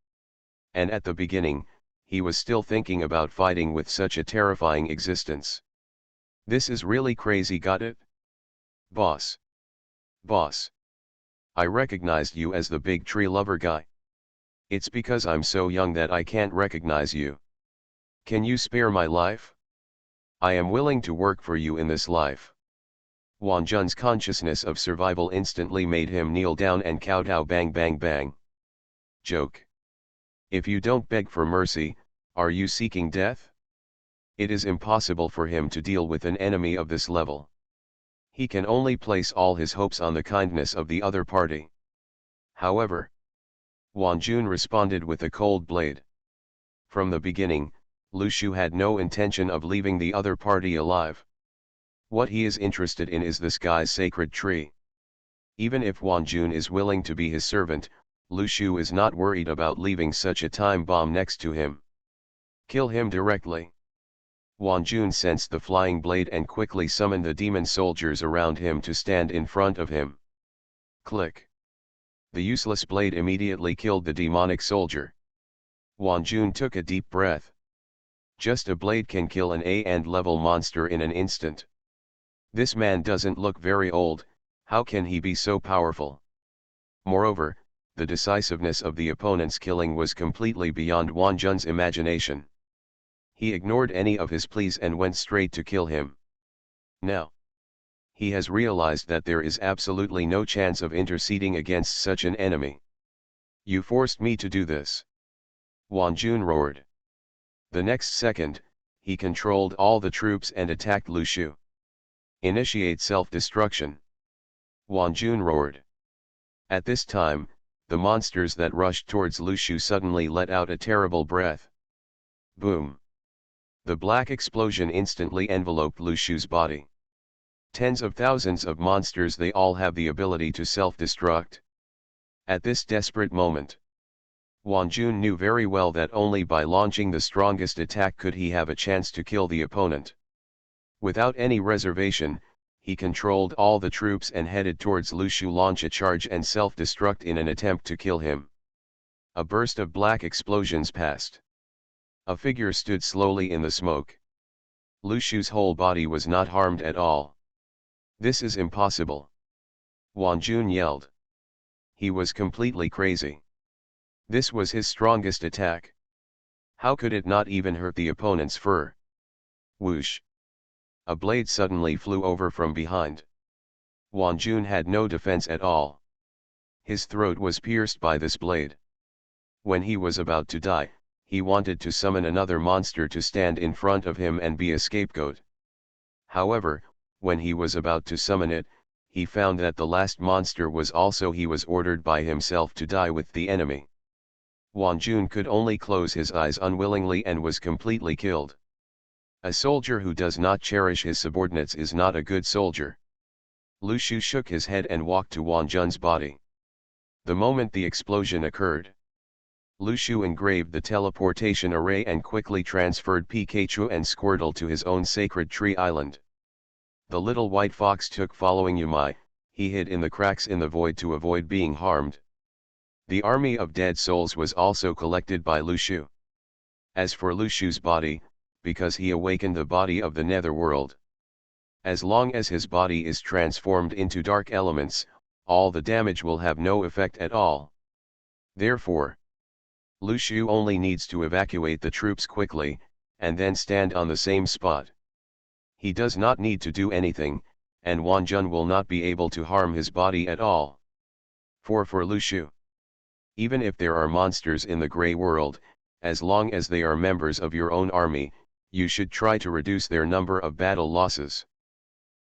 And at the beginning, he was still thinking about fighting with such a terrifying existence. This is really crazy, got it? Boss. Boss. I recognized you as the big tree lover guy. It's because I'm so young that I can't recognize you. Can you spare my life? I am willing to work for you in this life. Wan Jun's consciousness of survival instantly made him kneel down and kowtow. Bang bang bang. Joke. If you don't beg for mercy, are you seeking death? It is impossible for him to deal with an enemy of this level. He can only place all his hopes on the kindness of the other party. However, Wan Jun responded with a cold blade. From the beginning, Lu Shu had no intention of leaving the other party alive. What he is interested in is this guy's sacred tree. Even if Wan Jun is willing to be his servant, Lu Shu is not worried about leaving such a time bomb next to him. Kill him directly. Wan Jun sensed the flying blade and quickly summoned the demon soldiers around him to stand in front of him. Click. The useless blade immediately killed the demonic soldier. Wan Jun took a deep breath. Just a blade can kill an A-end level monster in an instant. This man doesn't look very old, how can he be so powerful? Moreover, the decisiveness of the opponent's killing was completely beyond Wan Jun's imagination. He ignored any of his pleas and went straight to kill him. Now, he has realized that there is absolutely no chance of interceding against such an enemy. You forced me to do this. Wan Jun roared. The next second, he controlled all the troops and attacked Lu Shu. Initiate self-destruction. Wan Jun roared. At this time, the monsters that rushed towards Lu Shu suddenly let out a terrible breath. Boom. The black explosion instantly enveloped Lu Shu's body. Tens of thousands of monsters, they all have the ability to self-destruct. At this desperate moment, Wan Jun knew very well that only by launching the strongest attack could he have a chance to kill the opponent. Without any reservation, he controlled all the troops and headed towards Lu Shu, launch a charge and self-destruct in an attempt to kill him. A burst of black explosions passed. A figure stood slowly in the smoke. Lu Shu's whole body was not harmed at all. This is impossible. Wan Jun yelled. He was completely crazy. This was his strongest attack. How could it not even hurt the opponent's fur? Whoosh. A blade suddenly flew over from behind. Wan Jun had no defense at all. His throat was pierced by this blade. When he was about to die, he wanted to summon another monster to stand in front of him and be a scapegoat. However, when he was about to summon it, he found that the last monster was also he was ordered by himself to die with the enemy. Wan Jun could only close his eyes unwillingly and was completely killed. A soldier who does not cherish his subordinates is not a good soldier. Lu Shu shook his head and walked to Wan Jun's body. The moment the explosion occurred, Lu Shu engraved the teleportation array and quickly transferred Pikachu and Squirtle to his own sacred tree island. The little white fox took following Yumai, he hid in the cracks in the void to avoid being harmed. The army of dead souls was also collected by Lu Shu. As for Lu Shu's body, because he awakened the body of the netherworld. As long as his body is transformed into dark elements, all the damage will have no effect at all. Therefore, Lu Shu only needs to evacuate the troops quickly, and then stand on the same spot. He does not need to do anything, and Wan Jun will not be able to harm his body at all. For Lu Shu, even if there are monsters in the grey world, as long as they are members of your own army, you should try to reduce their number of battle losses.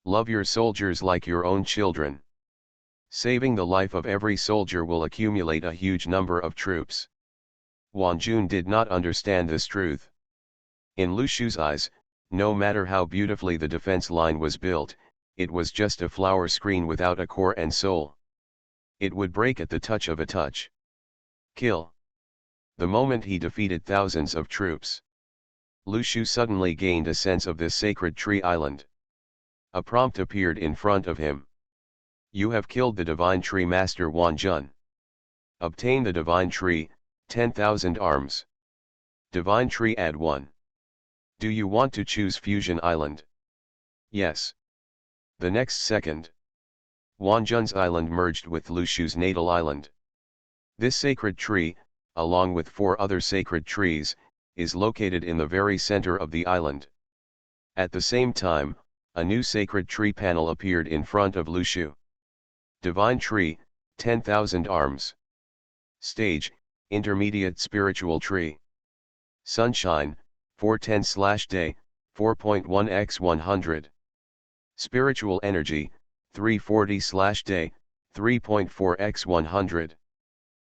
Love your soldiers like your own children. Saving the life of every soldier will accumulate a huge number of troops. Wan Jun did not understand this truth. In Lu Shu's eyes, no matter how beautifully the defense line was built, it was just a flower screen without a core and soul. It would break at the touch of a touch. Kill. The moment he defeated thousands of troops, Lu Shu suddenly gained a sense of this sacred tree island. A prompt appeared in front of him. You have killed the divine tree master Wan Jun. Obtain the divine tree, 10,000 arms. Divine tree add 1. Do you want to choose Fusion Island? Yes. The next second, Wan Jun's island merged with Lu Shu's natal island. This sacred tree, along with 4 other sacred trees, is located in the very center of the island. At the same time, a new sacred tree panel appeared in front of Lu Shu. Divine tree, 10,000 arms. Stage, intermediate spiritual tree. Sunshine, 410/day, 4.1x100. Spiritual energy, 340/day, 3.4x100.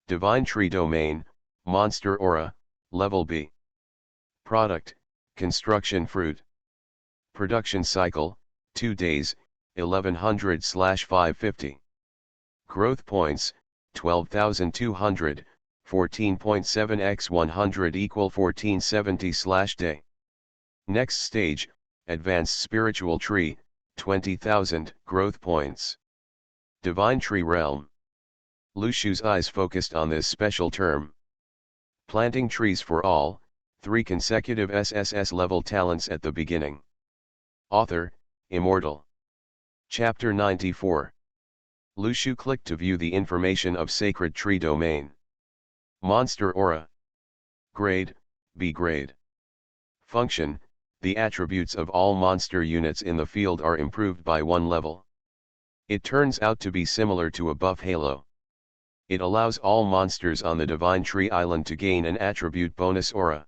Divine tree domain, monster aura, level B. Product, construction fruit. Production cycle, 2 days, 1100/550. Growth points, 12,200, 14.7x100 equal 1470/day. Next stage, advanced spiritual tree, 20,000 growth points. Divine tree realm. Lu Shu's eyes focused on this special term. Planting trees for all, 3 consecutive SSS-level talents at the beginning. Author, Immortal. Chapter 94. Lu Shu clicked to view the information of Sacred Tree Domain. Monster Aura. Grade, B grade. Function, the attributes of all monster units in the field are improved by 1 level. It turns out to be similar to a buff halo. It allows all monsters on the Divine Tree Island to gain an attribute bonus aura.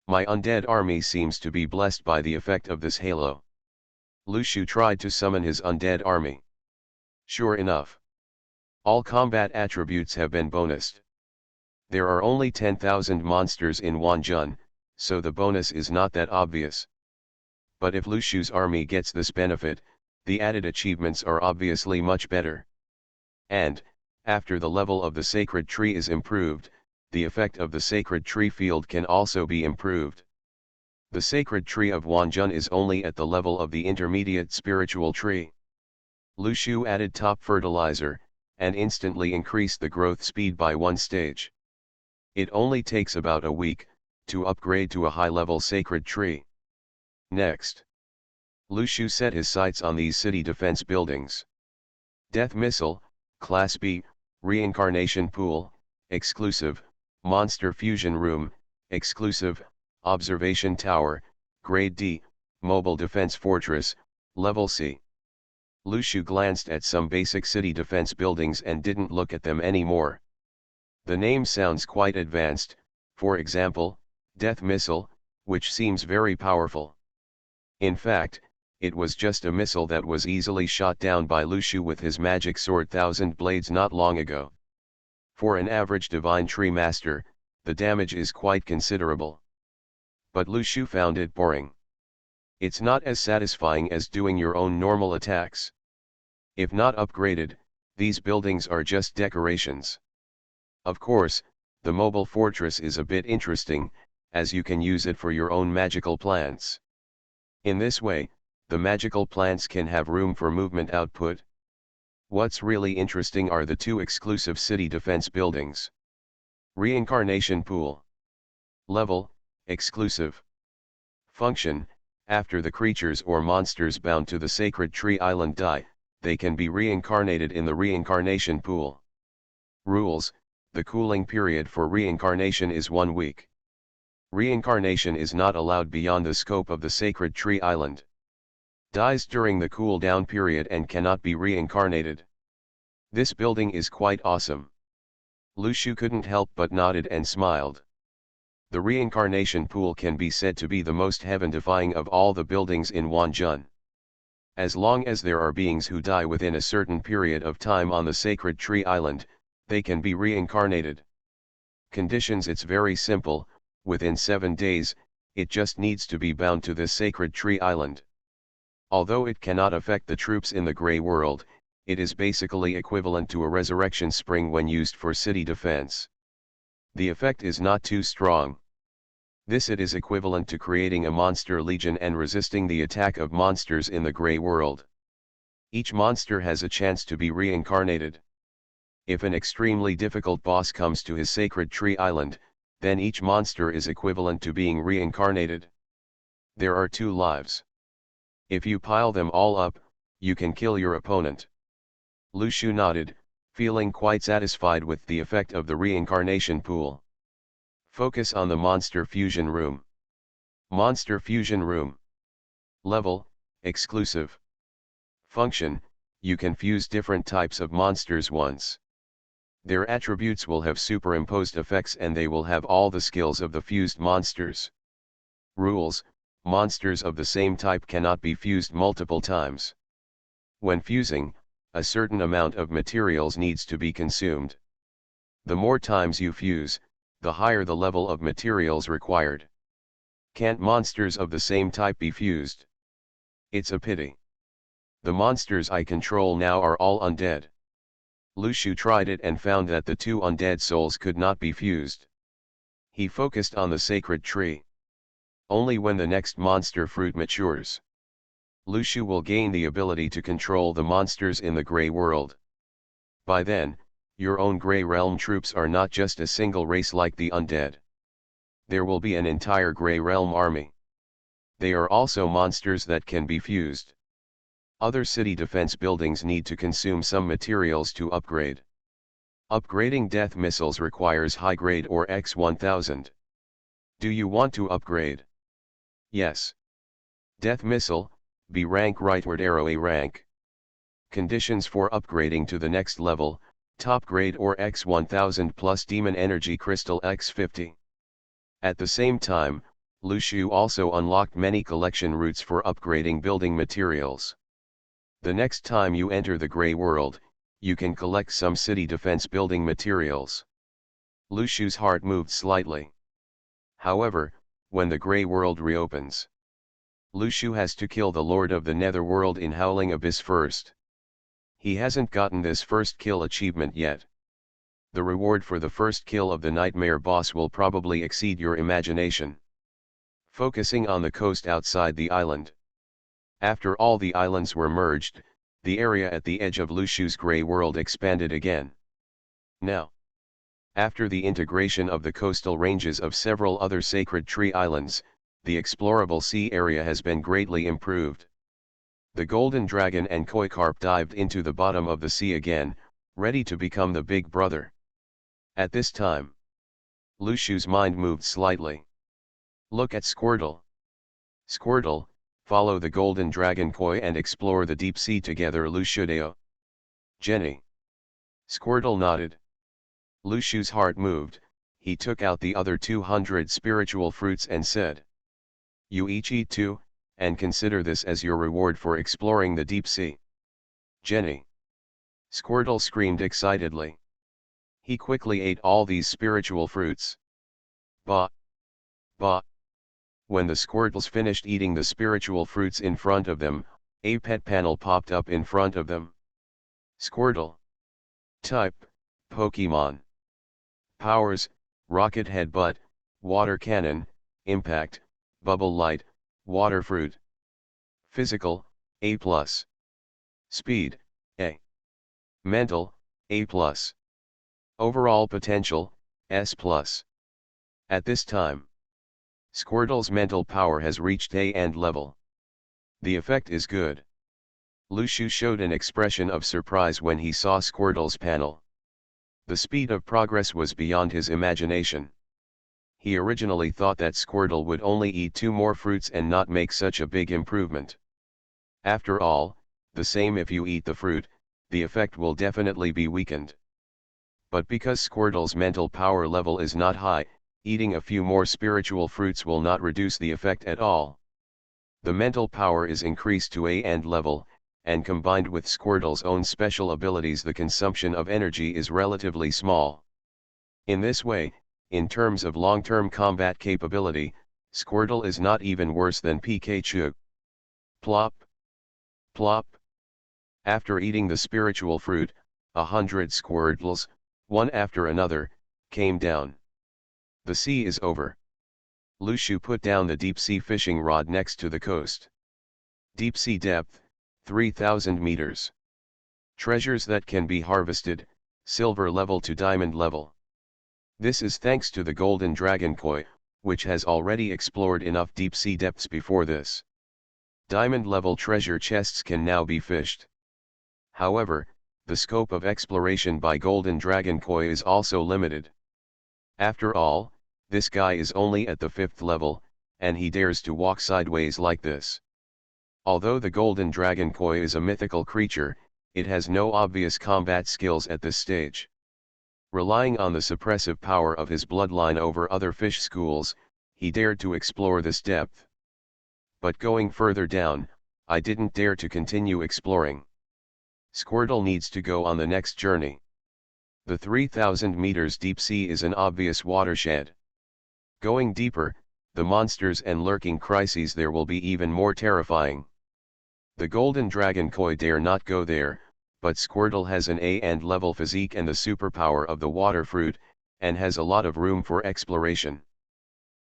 My undead army seems to be blessed by the effect of this halo. Lu Shu tried to summon his undead army. Sure enough, all combat attributes have been bonused. There are only 10,000 monsters in Wan Jun, so the bonus is not that obvious. But if Lu Shu's army gets this benefit, the added achievements are obviously much better. And, after the level of the sacred tree is improved, the effect of the sacred tree field can also be improved. The sacred tree of Wan Jun is only at the level of the intermediate spiritual tree. Lu Shu added top fertilizer, and instantly increased the growth speed by 1 stage. It only takes about a week to upgrade to a high-level sacred tree. Next, Lu Shu set his sights on these city defense buildings. Death Missile, Class B, Reincarnation Pool, exclusive, Monster Fusion Room, exclusive, Observation Tower, Grade D, Mobile Defense Fortress, Level C. Lu Shu glanced at some basic city defense buildings and didn't look at them anymore. The name sounds quite advanced, for example, Death Missile, which seems very powerful. In fact, it was just a missile that was easily shot down by Lu Shu with his magic sword Thousand Blades not long ago. For an average Divine Tree Master, the damage is quite considerable. But Lu Shu found it boring. It's not as satisfying as doing your own normal attacks. If not upgraded, these buildings are just decorations. Of course, the mobile fortress is a bit interesting, as you can use it for your own magical plants. In this way, the magical plants can have room for movement output. What's really interesting are the two exclusive city defense buildings. Reincarnation Pool. Level, exclusive. Function, after the creatures or monsters bound to the Sacred Tree Island die, they can be reincarnated in the Reincarnation Pool. Rules, the cooling period for reincarnation is 1 week. Reincarnation is not allowed beyond the scope of the Sacred Tree Island. Dies during the cool down period and cannot be reincarnated. This building is quite awesome. Lushu couldn't help but nodded and smiled. The reincarnation pool can be said to be the most heaven-defying of all the buildings in Wanjun. As long as there are beings who die within a certain period of time on the Sacred Tree Island, they can be reincarnated. Conditions: it's very simple, within 7 days, it just needs to be bound to this Sacred Tree Island. Although it cannot affect the troops in the Grey World, it is basically equivalent to a resurrection spring when used for city defense. The effect is not too strong. It is equivalent to creating a monster legion and resisting the attack of monsters in the Grey World. Each monster has a chance to be reincarnated. If an extremely difficult boss comes to his Sacred Tree Island, then each monster is equivalent to being reincarnated. There are 2 lives. If you pile them all up, you can kill your opponent. Lushu nodded, feeling quite satisfied with the effect of the reincarnation pool. Focus on the Monster Fusion Room. Monster Fusion Room. Level, exclusive. Function, you can fuse different types of monsters once. Their attributes will have superimposed effects and they will have all the skills of the fused monsters. Rules, monsters of the same type cannot be fused multiple times. When fusing, a certain amount of materials needs to be consumed. The more times you fuse, the higher the level of materials required. Can't monsters of the same type be fused? It's a pity. The monsters I control now are all undead. Lushu tried it and found that the 2 undead souls could not be fused. He focused on the sacred tree. Only when the next monster fruit matures, Lushu will gain the ability to control the monsters in the Grey World. By then, your own Grey Realm troops are not just a single race like the undead. There will be an entire Grey Realm army. They are also monsters that can be fused. Other city defense buildings need to consume some materials to upgrade. Upgrading death missiles requires high grade or X1000. Do you want to upgrade? Yes. Death missile, B rank, rightward arrow A rank. Conditions for upgrading to the next level: top grade or X1000 plus demon energy crystal X50. At the same time, Lushu also unlocked many collection routes for upgrading building materials. The next time you enter the Grey World, you can collect some city defense building materials. Lushu's heart moved slightly. However, when the Grey World reopens, Lushu has to kill the Lord of the Netherworld in Howling Abyss first. He hasn't gotten this first kill achievement yet. The reward for the first kill of the Nightmare boss will probably exceed your imagination. Focusing on the coast outside the island. After all the islands were merged, the area at the edge of Lushu's Grey World expanded again. Now, after the integration of the coastal ranges of several other Sacred Tree Islands, the explorable sea area has been greatly improved. The golden dragon and koi carp dived into the bottom of the sea again, ready to become the big brother. At this time, Lushu's mind moved slightly. Look at Squirtle. Squirtle, follow the golden dragon koi and explore the deep sea together, Lushudeo. Jenny. Squirtle nodded. Lushu's heart moved. He took out the other 200 spiritual fruits and said, "You each eat 2, and consider this as your reward for exploring the deep sea." Jenny. Squirtle screamed excitedly. He quickly ate all these spiritual fruits. Bah! Bah! When the Squirtles finished eating the spiritual fruits in front of them, a pet panel popped up in front of them. Squirtle. Type, Pokemon. Powers, Rocket Headbutt, Water Cannon, Impact, Bubble Light, Water Fruit. Physical, A+. Speed, A. Mental, A+. Overall potential, S+. At this time, Squirtle's mental power has reached A and level. The effect is good. Lushu showed an expression of surprise when he saw Squirtle's panel. The speed of progress was beyond his imagination. He originally thought that Squirtle would only eat 2 more fruits and not make such a big improvement. After all, the same if you eat the fruit, the effect will definitely be weakened. But because Squirtle's mental power level is not high, eating a few more spiritual fruits will not reduce the effect at all. The mental power is increased to A and level, and combined with Squirtle's own special abilities, the consumption of energy is relatively small. In this way, in terms of long-term combat capability, Squirtle is not even worse than Pikachu. Plop! Plop! After eating the spiritual fruit, 100 Squirtles, one after another, came down. The sea is over. Lushu put down the deep-sea fishing rod next to the coast. Deep-sea depth, 3,000 meters. Treasures that can be harvested, silver level to diamond level. This is thanks to the golden dragon koi, which has already explored enough deep-sea depths before this. Diamond level treasure chests can now be fished. However, the scope of exploration by golden dragon koi is also limited. After all, this guy is only at the 5th level, and he dares to walk sideways like this. Although the golden dragon koi is a mythical creature, it has no obvious combat skills at this stage. Relying on the suppressive power of his bloodline over other fish schools, he dared to explore this depth. But going further down, I didn't dare to continue exploring. Squirtle needs to go on the next journey. The 3,000 meters deep sea is an obvious watershed. Going deeper, the monsters and lurking crises there will be even more terrifying. The golden dragon koi dare not go there, but Squirtle has an A and level physique and the superpower of the water fruit, and has a lot of room for exploration.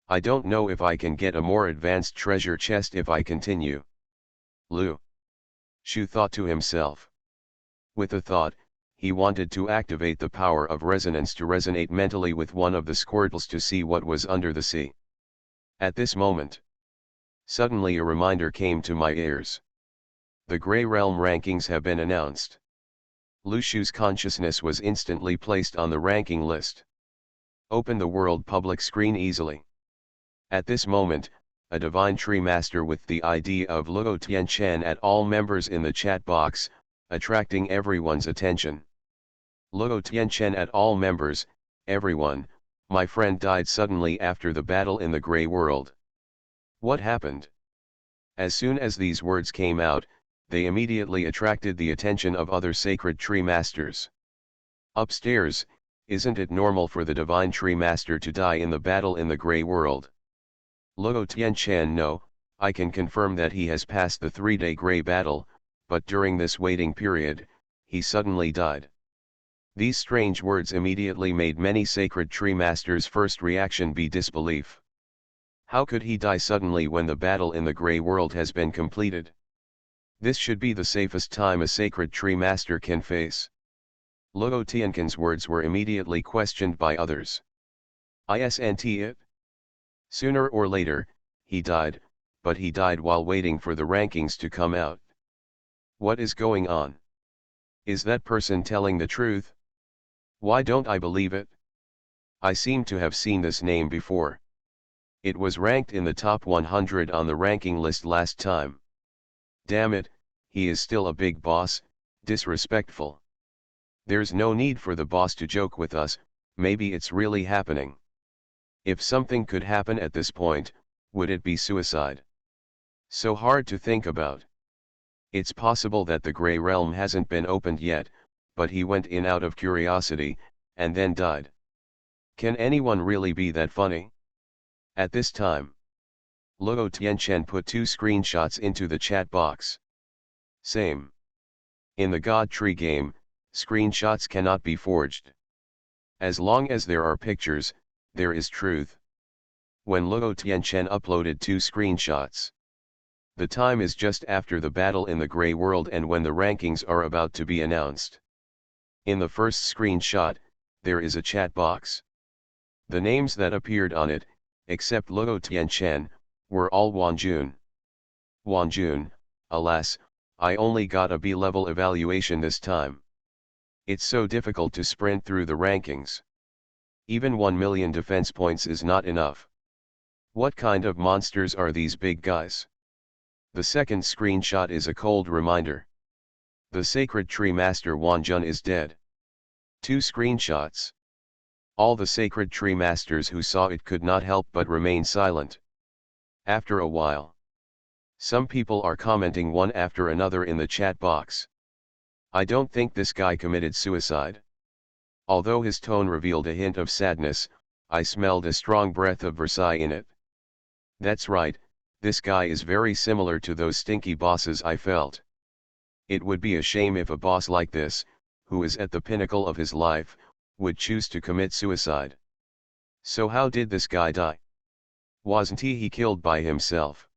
I don't know if I can get a more advanced treasure chest if I continue. Shu thought to himself. With a thought, he wanted to activate the power of resonance to resonate mentally with one of the Squirtles to see what was under the sea. At this moment, suddenly a reminder came to my ears. The Grey Realm rankings have been announced. Lushu's consciousness was instantly placed on the ranking list. Open the world public screen easily. At this moment, a Divine Tree Master with the ID of Luo Tianchen at all members in the chat box, attracting everyone's attention. Luo Tianchen at all members, everyone, my friend died suddenly after the battle in the Grey World. What happened? As soon as these words came out, they immediately attracted the attention of other sacred tree masters. Upstairs, isn't it normal for the Divine Tree Master to die in the battle in the Grey World? Luo Tianchen, no, I can confirm that he has passed the 3-day Grey battle, but during this waiting period, he suddenly died. These strange words immediately made many sacred tree masters' first reaction be disbelief. How could he die suddenly when the battle in the Grey World has been completed? This should be the safest time a sacred tree master can face. Luo Tianchen's words were immediately questioned by others. Isn't it? Sooner or later, he died, but he died while waiting for the rankings to come out. What is going on? Is that person telling the truth? Why don't I believe it? I seem to have seen this name before. It was ranked in the top 100 on the ranking list last time. Damn it, he is still a big boss, disrespectful. There's no need for the boss to joke with us, maybe it's really happening. If something could happen at this point, would it be suicide? So hard to think about. It's possible that the Grey Realm hasn't been opened yet, but he went in out of curiosity, and then died. Can anyone really be that funny? At this time, Luo Tianchen put 2 screenshots into the chat box. Same. In the God Tree game, screenshots cannot be forged. As long as there are pictures, there is truth. When Luo Tianchen uploaded 2 screenshots, the time is just after the battle in the Grey World and when the rankings are about to be announced. In the first screenshot, there is a chat box. The names that appeared on it, except Luo Tianchen, were all Wanjun. Wanjun, alas, I only got a B-level evaluation this time. It's so difficult to sprint through the rankings. Even 1 million defense points is not enough. What kind of monsters are these big guys? The second screenshot is a cold reminder. The Sacred Tree Master Wanjun is dead. 2 screenshots. All the Sacred Tree Masters who saw it could not help but remain silent. After a while, some people are commenting one after another in the chat box. I don't think this guy committed suicide. Although his tone revealed a hint of sadness, I smelled a strong breath of Versailles in it. That's right, this guy is very similar to those stinky bosses I felt. It would be a shame if a boss like this, who is at the pinnacle of his life, would choose to commit suicide. So how did this guy die? Wasn't he killed by himself?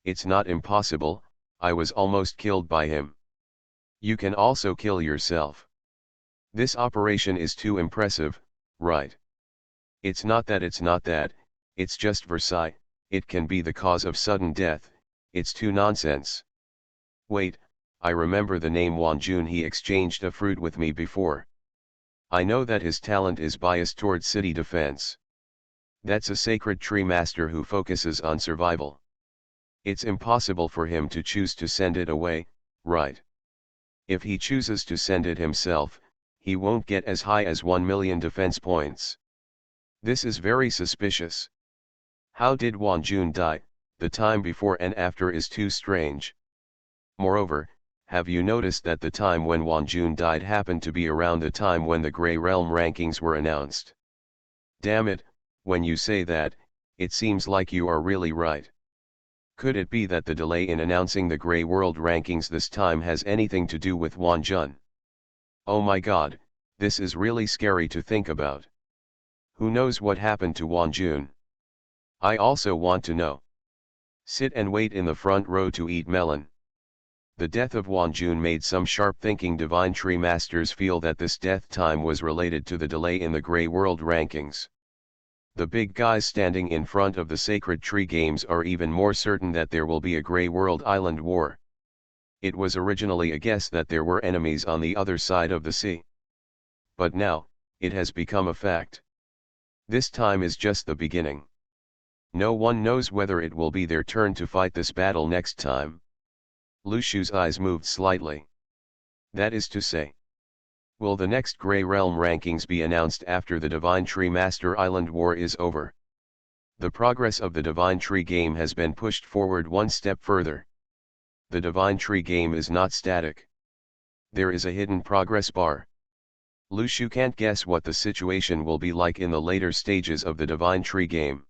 It's not impossible, I was almost killed by him. You can also kill yourself. This operation is too impressive, right? It's not that, it's just Versailles, it can be the cause of sudden death, it's too nonsense. Wait, I remember the name Wanjun, he exchanged a fruit with me before. I know that his talent is biased towards city defense. That's a Sacred Tree Master who focuses on survival. It's impossible for him to choose to send it away, right? If he chooses to send it himself, he won't get as high as 1 million defense points. This is very suspicious. How did Wanjun die? The time before and after is too strange. Moreover, have you noticed that the time when Wanjun died happened to be around the time when the Grey Realm rankings were announced? Damn it, when you say that, it seems like you are really right. Could it be that the delay in announcing the Grey World rankings this time has anything to do with Wanjun? Oh my god, this is really scary to think about. Who knows what happened to Wanjun? I also want to know. Sit and wait in the front row to eat melon. The death of Wanjun made some sharp-thinking Divine Tree Masters feel that this death time was related to the delay in the Grey World rankings. The big guys standing in front of the Sacred Tree Games are even more certain that there will be a Grey World Island War. It was originally a guess that there were enemies on the other side of the sea. But now, it has become a fact. This time is just the beginning. No one knows whether it will be their turn to fight this battle next time. Lu Shu's eyes moved slightly. That is to say, will the next Grey Realm rankings be announced after the Divine Tree Master Island War is over? The progress of the Divine Tree game has been pushed forward one step further. The Divine Tree game is not static. There is a hidden progress bar. Lu Shu can't guess what the situation will be like in the later stages of the Divine Tree game.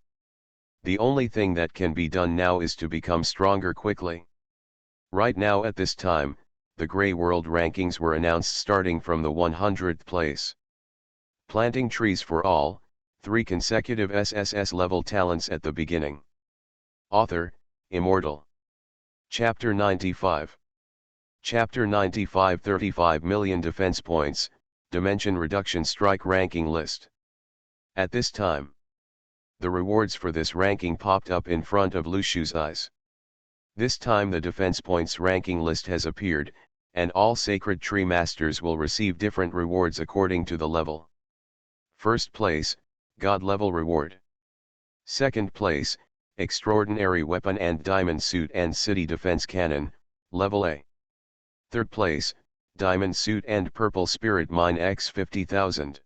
The only thing that can be done now is to become stronger quickly. Right now at this time, the Grey World rankings were announced starting from the 100th place. Planting trees for all, 3 consecutive SSS-level talents at the beginning. Author, Immortal. Chapter 95. Chapter 95, 35 million defense points, Dimension Reduction Strike Ranking List. At this time, the rewards for this ranking popped up in front of Lu Shu's eyes. This time the defense points ranking list has appeared, and all Sacred Tree Masters will receive different rewards according to the level. First place, God level reward. Second place, Extraordinary Weapon and Diamond Suit and City Defense Cannon, level A. Third place, Diamond Suit and Purple Spirit Mine X 50,000.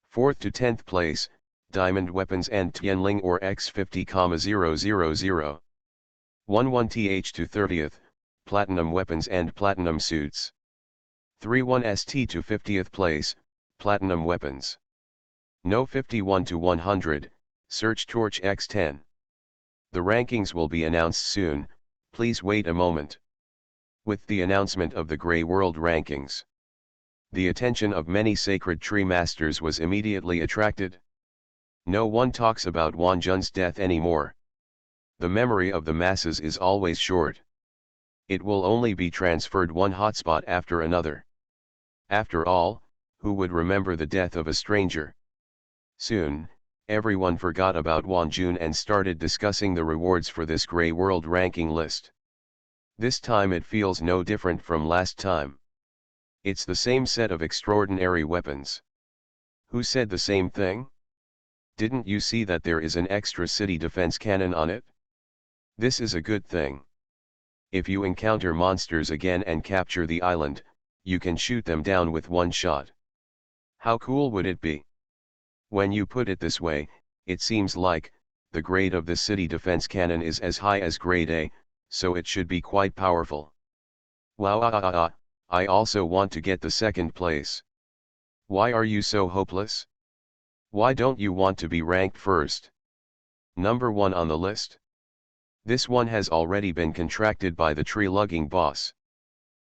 Fourth to 10th place, Diamond Weapons and Tianling or X 50,000. 11th to 30th, Platinum Weapons and Platinum Suits. 31st to 50th place, Platinum Weapons. No 51 to 100, Search Torch X10. The rankings will be announced soon, please wait a moment. With the announcement of the Grey World rankings, the attention of many Sacred Tree Masters was immediately attracted. No one talks about Wanjun's death anymore. The memory of the masses is always short. It will only be transferred one hotspot after another. After all, who would remember the death of a stranger? Soon, everyone forgot about Wanjun and started discussing the rewards for this grey world ranking list. This time it feels no different from last time. It's the same set of extraordinary weapons. Who said the same thing? Didn't you see that there is an extra city defense cannon on it? This is a good thing. If you encounter monsters again and capture the island, you can shoot them down with one shot. How cool would it be? When you put it this way, it seems like, the grade of the city defense cannon is as high as grade A, so it should be quite powerful. Wow, I also want to get the second place. Why are you so hopeless? Why don't you want to be ranked first? Number 1 on the list? This one has already been contracted by the tree-lugging boss.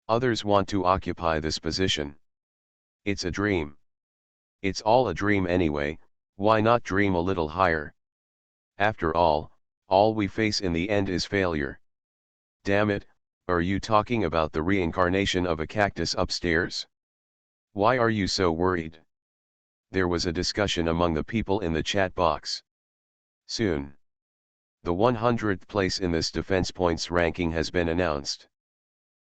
Others want to occupy this position. It's a dream. It's all a dream anyway, why not dream a little higher? After all we face in the end is failure. Damn it, are you talking about the reincarnation of a cactus upstairs? Why are you so worried? There was a discussion among the people in the chat box. Soon, the 100th place in this defense points ranking has been announced.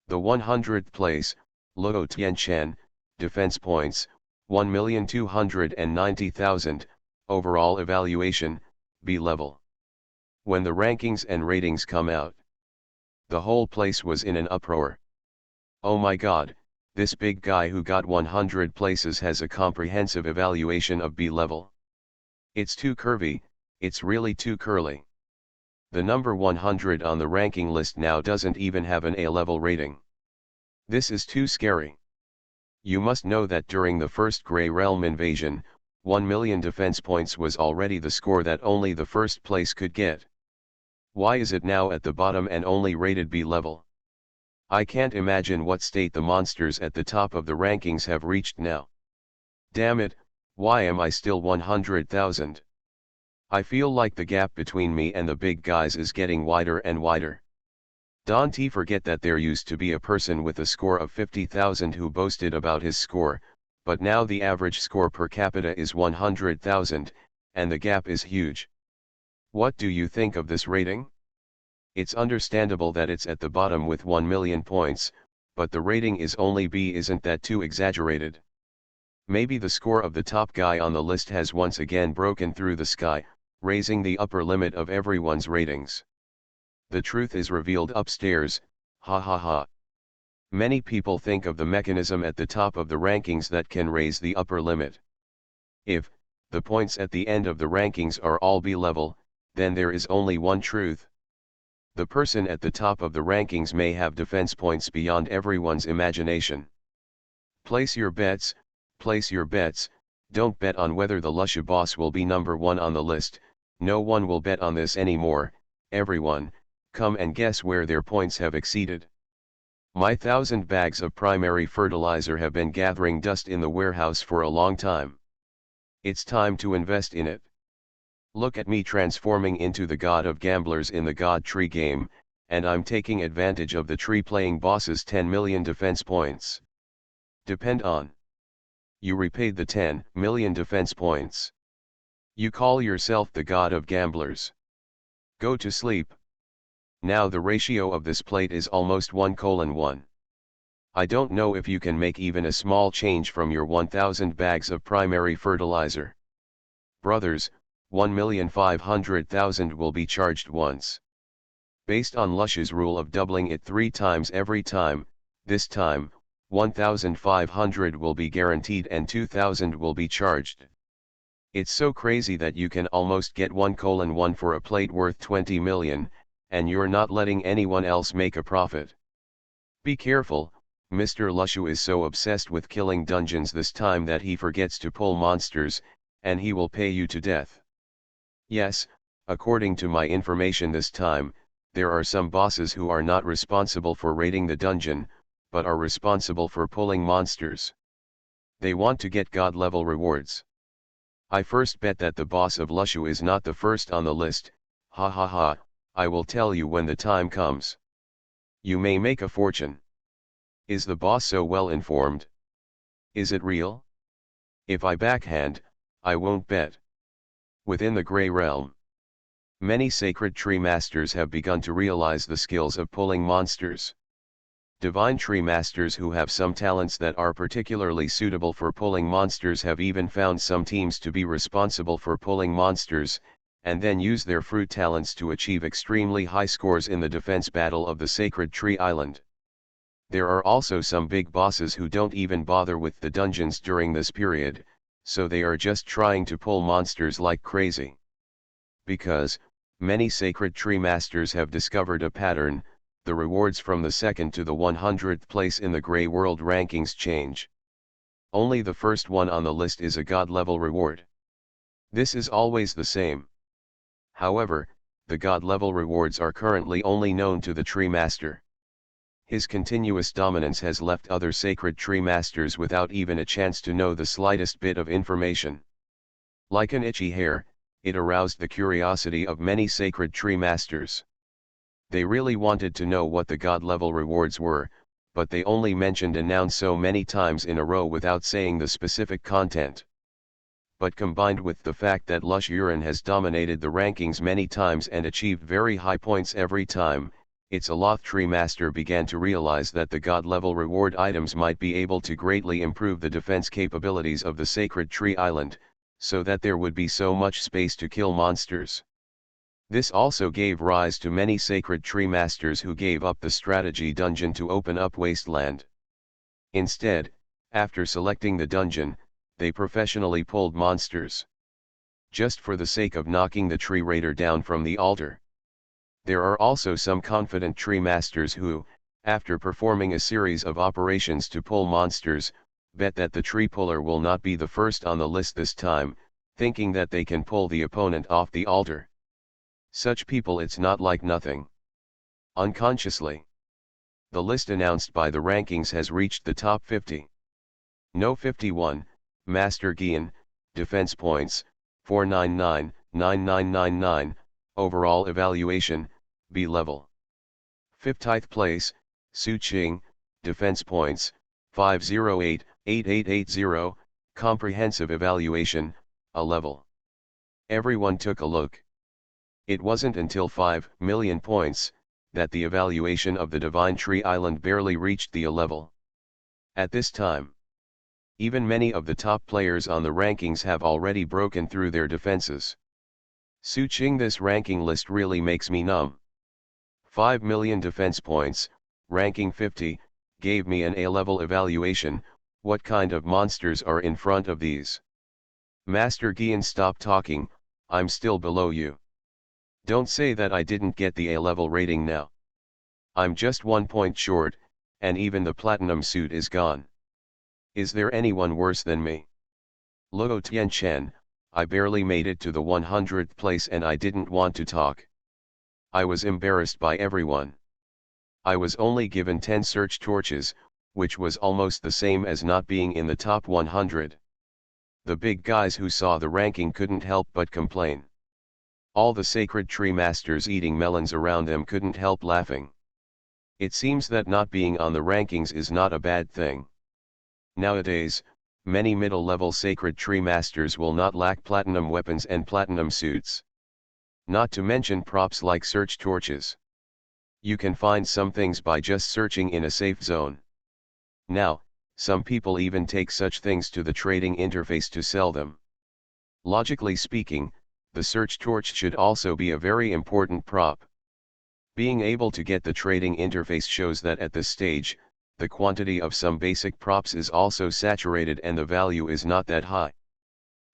The 100th place, Luo Tianchen, defense points, 1,290,000, overall evaluation, B level. When the rankings and ratings come out, the whole place was in an uproar. Oh my god, this big guy who got 100 places has a comprehensive evaluation of B level. It's too curvy, it's really too curly. The number 100 on the ranking list now doesn't even have an A-level rating. This is too scary. You must know that during the first Grey Realm invasion, 1 million defense points was already the score that only the first place could get. Why is it now at the bottom and only rated B level? I can't imagine what state the monsters at the top of the rankings have reached now. Damn it, why am I still 100,000? I feel like the gap between me and the big guys is getting wider and wider. Don't forget that there used to be a person with a score of 50,000 who boasted about his score, but now the average score per capita is 100,000, and the gap is huge. What do you think of this rating? It's understandable that it's at the bottom with 1 million points, but the rating is only B. Isn't that too exaggerated? Maybe the score of the top guy on the list has once again broken through the sky, raising the upper limit of everyone's ratings. The truth is revealed upstairs, ha ha ha. Many people think of the mechanism at the top of the rankings that can raise the upper limit. If the points at the end of the rankings are all B level, then there is only one truth. The person at the top of the rankings may have defense points beyond everyone's imagination. Place your bets, don't bet on whether the Lusha boss will be number 1 on the list, no one will bet on this anymore. Everyone, come and guess where their points have exceeded. My 1,000 bags of primary fertilizer have been gathering dust in the warehouse for a long time. It's time to invest in it. Look at me transforming into the god of gamblers in the god tree game, and I'm taking advantage of the tree playing boss's 10 million defense points. Depend on. You repaid the 10 million defense points. You call yourself the god of gamblers. Go to sleep. Now the ratio of this plate is almost 1:1. I don't know if you can make even a small change from your 1,000 bags of primary fertilizer. Brothers, 1,500,000 will be charged once. Based on Lusha's rule of doubling it 3 times every time, this time, 1,500 will be guaranteed and 2,000 will be charged. It's so crazy that you can almost get 1:1 for a plate worth 20 million, and you're not letting anyone else make a profit. Be careful, Mr. Lushu is so obsessed with killing dungeons this time that he forgets to pull monsters, and he will pay you to death. Yes, according to my information this time, there are some bosses who are not responsible for raiding the dungeon, but are responsible for pulling monsters. They want to get god-level rewards. I first bet that the boss of Lushu is not the first on the list, ha ha ha, I will tell you when the time comes. You may make a fortune. Is the boss so well informed? Is it real? If I backhand, I won't bet. Within the Grey Realm, many sacred tree masters have begun to realize the skills of pulling monsters. Divine tree masters who have some talents that are particularly suitable for pulling monsters have even found some teams to be responsible for pulling monsters, and then use their fruit talents to achieve extremely high scores in the defense battle of the Sacred Tree Island. There are also some big bosses who don't even bother with the dungeons during this period, so they are just trying to pull monsters like crazy. Because, many Sacred Tree Masters have discovered a pattern, the rewards from the 2nd to the 100th place in the Grey World rankings change. Only the first one on the list is a God-level reward. This is always the same. However, the God-level rewards are currently only known to the Tree Master. His continuous dominance has left other Sacred Tree Masters without even a chance to know the slightest bit of information. Like an itchy hair, it aroused the curiosity of many Sacred Tree Masters. They really wanted to know what the God-level rewards were, but they only mentioned a noun so many times in a row without saying the specific content. But combined with the fact that Lush Urine has dominated the rankings many times and achieved very high points every time, its Aloth Tree Master began to realize that the God-level reward items might be able to greatly improve the defense capabilities of the Sacred Tree Island, so that there would be so much space to kill monsters. This also gave rise to many Sacred Tree Masters who gave up the strategy dungeon to open up Wasteland. Instead, after selecting the dungeon, they professionally pulled monsters. Just for the sake of knocking the Tree Raider down from the altar. There are also some confident Tree Masters who, after performing a series of operations to pull monsters, bet that the Tree Puller will not be the first on the list this time, thinking that they can pull the opponent off the altar. Such people, it's not like nothing. Unconsciously, the list announced by the rankings has reached the top 50. No 51, Master Gian, defense points, 499,9999, overall evaluation, B level. 50th place, Su Qing, defense points, 508,8880, comprehensive evaluation, A level. Everyone took a look. It wasn't until 5 million points, that the evaluation of the Divine Tree Island barely reached the A level. At this time, even many of the top players on the rankings have already broken through their defenses. Su Qing, this ranking list really makes me numb. 5 million defense points, ranking 50, gave me an A-level evaluation. What kind of monsters are in front of these? Master Gian, stop talking, I'm still below you. Don't say that I didn't get the A-level rating now. I'm just 1 point short, and even the platinum suit is gone. Is there anyone worse than me? Luo Tianchen, I barely made it to the 100th place and I didn't want to talk. I was embarrassed by everyone. I was only given 10 search torches, which was almost the same as not being in the top 100. The big guys who saw the ranking couldn't help but complain. All the Sacred Tree Masters eating melons around them couldn't help laughing. It seems that not being on the rankings is not a bad thing. Nowadays, many middle-level Sacred Tree Masters will not lack platinum weapons and platinum suits. Not to mention props like search torches. You can find some things by just searching in a safe zone. Now, some people even take such things to the trading interface to sell them. Logically speaking, the search torch should also be a very important prop. Being able to get the trading interface shows that at this stage, the quantity of some basic props is also saturated and the value is not that high.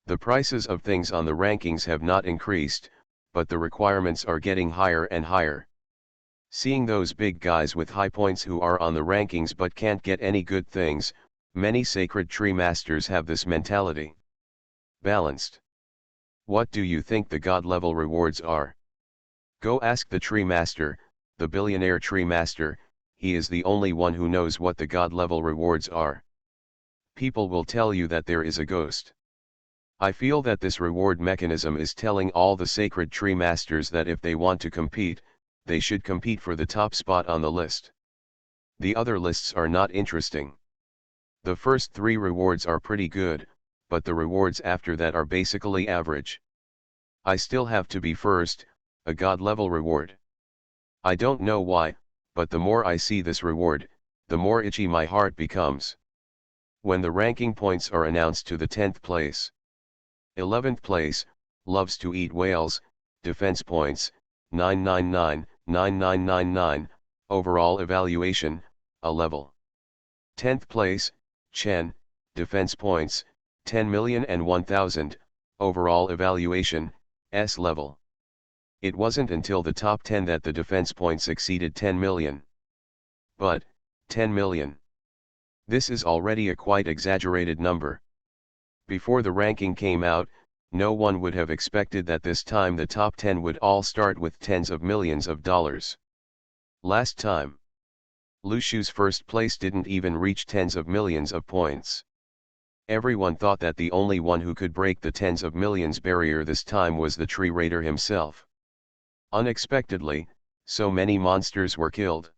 The prices of things on the rankings have not increased, but the requirements are getting higher and higher. Seeing those big guys with high points who are on the rankings but can't get any good things, many Sacred Tree Masters have this mentality. Balanced. What do you think the God-level rewards are? Go ask the Tree Master, the billionaire Tree Master, he is the only one who knows what the God-level rewards are. People will tell you that there is a ghost. I feel that this reward mechanism is telling all the Sacred Tree Masters that if they want to compete, they should compete for the top spot on the list. The other lists are not interesting. The first 3 rewards are pretty good, but the rewards after that are basically average. I still have to be first, a god level reward. I don't know why, but the more I see this reward, the more itchy my heart becomes. When the ranking points are announced to the 10th place. 11th place, loves to eat whales, defense points, 999, 9999, overall evaluation, a level. 10th place, Chen, defense points, 10,000,000 and 1,000, overall evaluation, S level. It wasn't until the top 10 that the defense points exceeded 10 million. But, 10 million. This is already a quite exaggerated number. Before the ranking came out, no one would have expected that this time the top 10 would all start with tens of millions of dollars. Last time, Lushu's first place didn't even reach tens of millions of points. Everyone thought that the only one who could break the tens of millions barrier this time was the tree raider himself. Unexpectedly, so many monsters were killed.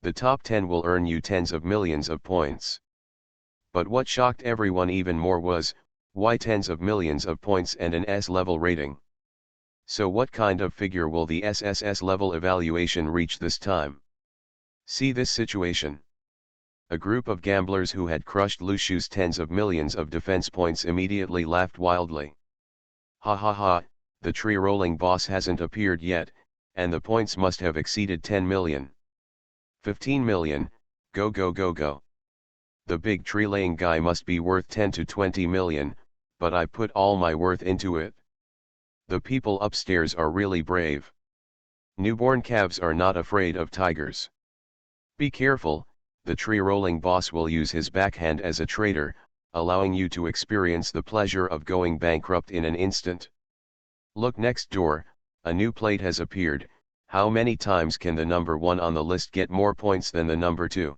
The top 10 will earn you tens of millions of points. But what shocked everyone even more was, why tens of millions of points and an S-level rating? So what kind of figure will the SSS-level evaluation reach this time? See this situation. A group of gamblers who had crushed Lushu's tens of millions of defense points immediately laughed wildly. Ha ha ha, the tree-rolling boss hasn't appeared yet, and the points must have exceeded 10 million. 15 million, go go go go. The big tree-laying guy must be worth 10 to 20 million, but I put all my worth into it. The people upstairs are really brave. Newborn calves are not afraid of tigers. Be careful, the tree-rolling boss will use his backhand as a traitor, allowing you to experience the pleasure of going bankrupt in an instant. Look next door, a new plate has appeared. How many times can the number 1 on the list get more points than the number 2?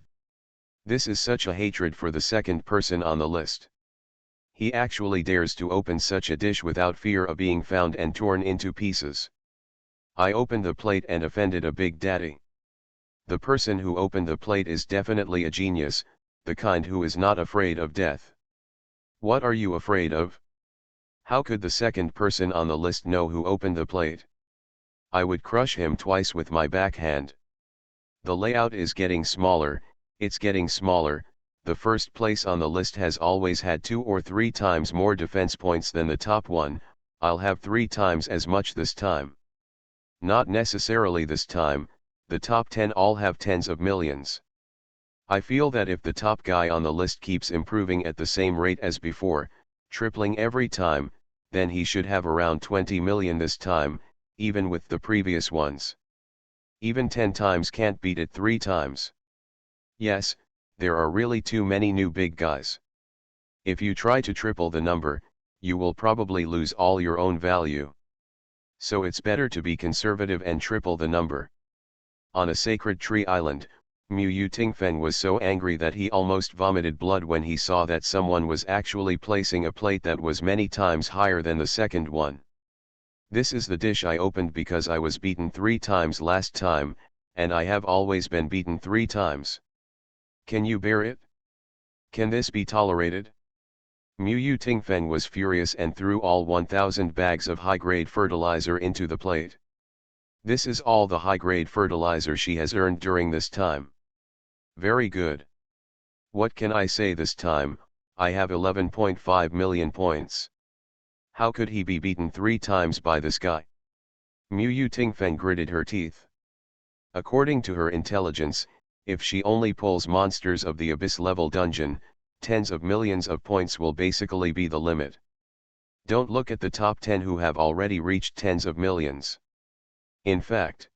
This is such a hatred for the second person on the list. He actually dares to open such a dish without fear of being found and torn into pieces. I opened the plate and offended a big daddy. The person who opened the plate is definitely a genius, the kind who is not afraid of death. What are you afraid of? How could the second person on the list know who opened the plate? I would crush him twice with my backhand. The layout is getting smaller, it's getting smaller. The first place on the list has always had 2 or 3 times more defense points than the top one. I'll have 3 times as much this time. Not necessarily this time, the top 10 all have tens of millions. I feel that if the top guy on the list keeps improving at the same rate as before, tripling every time, then he should have around 20 million this time, even with the previous ones. Even 10 times can't beat it 3 times. Yes, there are really too many new big guys. If you try to triple the number, you will probably lose all your own value. So it's better to be conservative and triple the number. On a sacred tree island, Mu Tingfeng was so angry that he almost vomited blood when he saw that someone was actually placing a plate that was many times higher than the second one. This is the dish I opened because I was beaten 3 times last time, and I have always been beaten 3 times. Can you bear it? Can this be tolerated? Mu Tingfeng was furious and threw all 1,000 bags of high-grade fertilizer into the plate. This is all the high-grade fertilizer she has earned during this time. Very good. What can I say this time? I have 11.5 million points. How could he be beaten 3 times by this guy? Mu Tingfeng gritted her teeth. According to her intelligence, if she only pulls monsters of the abyss level dungeon, tens of millions of points will basically be the limit. Don't look at the top 10 who have already reached tens of millions. In fact,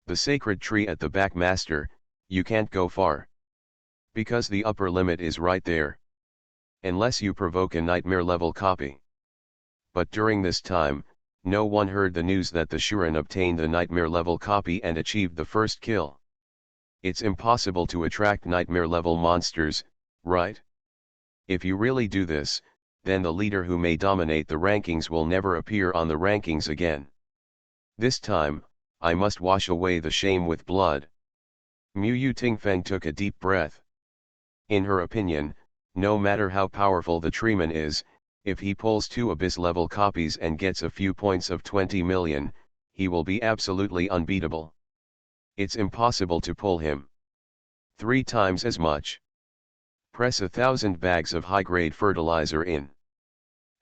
the sacred tree at the back, master, you can't go far. Because the upper limit is right there. Unless you provoke a nightmare level copy. But during this time, no one heard the news that the Shuren obtained the nightmare level copy and achieved the first kill. It's impossible to attract nightmare level monsters, right? If you really do this, then the leader who may dominate the rankings will never appear on the rankings again. This time, I must wash away the shame with blood. Mu Tingfeng took a deep breath. In her opinion, no matter how powerful the treeman is, if he pulls 2 abyss-level copies and gets a few points of 20 million, he will be absolutely unbeatable. It's impossible to pull him. 3 times as much. Press 1,000 bags of high-grade fertilizer in.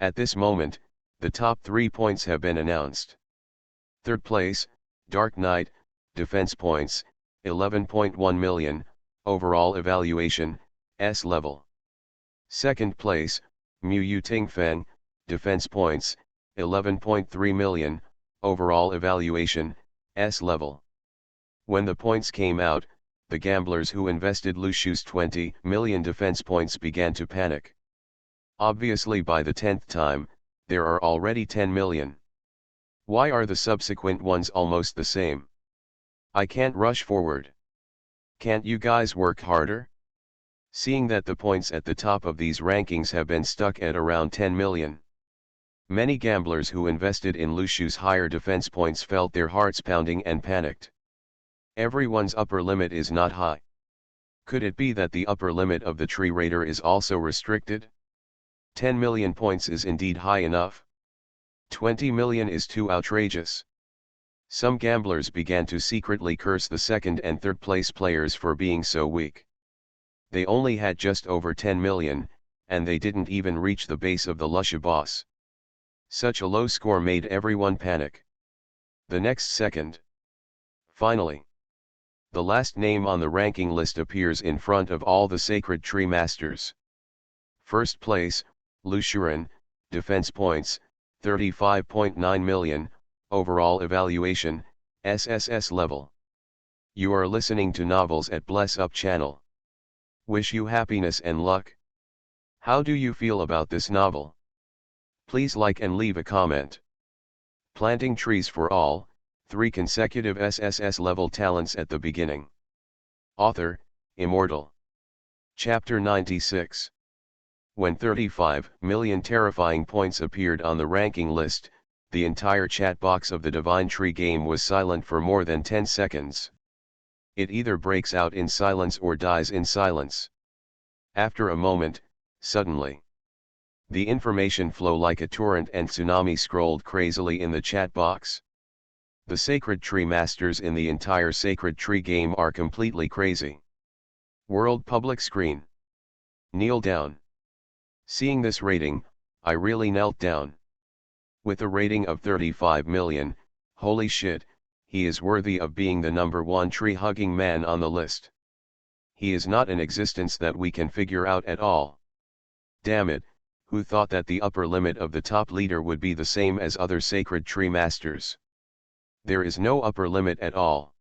At this moment, the top 3 points have been announced. Third place, Dark Knight, defense points, 11.1 million, overall evaluation, S-level. Second place, Mu Yu Tingfeng, defense points, 11.3 million, overall evaluation, S-level. When the points came out, the gamblers who invested Lu Shu's 20 million defense points began to panic. Obviously by the 10th time, there are already 10 million. Why are the subsequent ones almost the same? I can't rush forward. Can't you guys work harder? Seeing that the points at the top of these rankings have been stuck at around 10 million. Many gamblers who invested in Lu Shu's higher defense points felt their hearts pounding and panicked. Everyone's upper limit is not high. Could it be that the upper limit of the tree raider is also restricted? 10 million points is indeed high enough. 20 million is too outrageous. Some gamblers began to secretly curse the second and third place players for being so weak. They only had just over 10 million, and they didn't even reach the base of the Lu Shu boss. Such a low score made everyone panic. The next second. Finally, the last name on the ranking list appears in front of all the Sacred Tree Masters. First place, Lu Shuren, defense points, 35.9 million, overall evaluation, SSS-level. You are listening to Novels at Bless Up channel. Wish you happiness and luck. How do you feel about this novel? Please like and leave a comment. Planting Trees for All, 3 consecutive SSS-level talents at the beginning. Author, Immortal. Chapter 96. When 35 million terrifying points appeared on the ranking list, the entire chat box of the Divine Tree game was silent for more than 10 seconds. It either breaks out in silence or dies in silence. After a moment, suddenly, the information flow like a torrent and tsunami scrolled crazily in the chat box. The Sacred Tree Masters in the entire Sacred Tree game are completely crazy. World public screen. Kneel down. Seeing this rating, I really knelt down. With a rating of 35 million, holy shit, he is worthy of being the #1 tree-hugging man on the list. He is not an existence that we can figure out at all. Damn it, who thought that the upper limit of the top leader would be the same as other Sacred Tree Masters? There is no upper limit at all.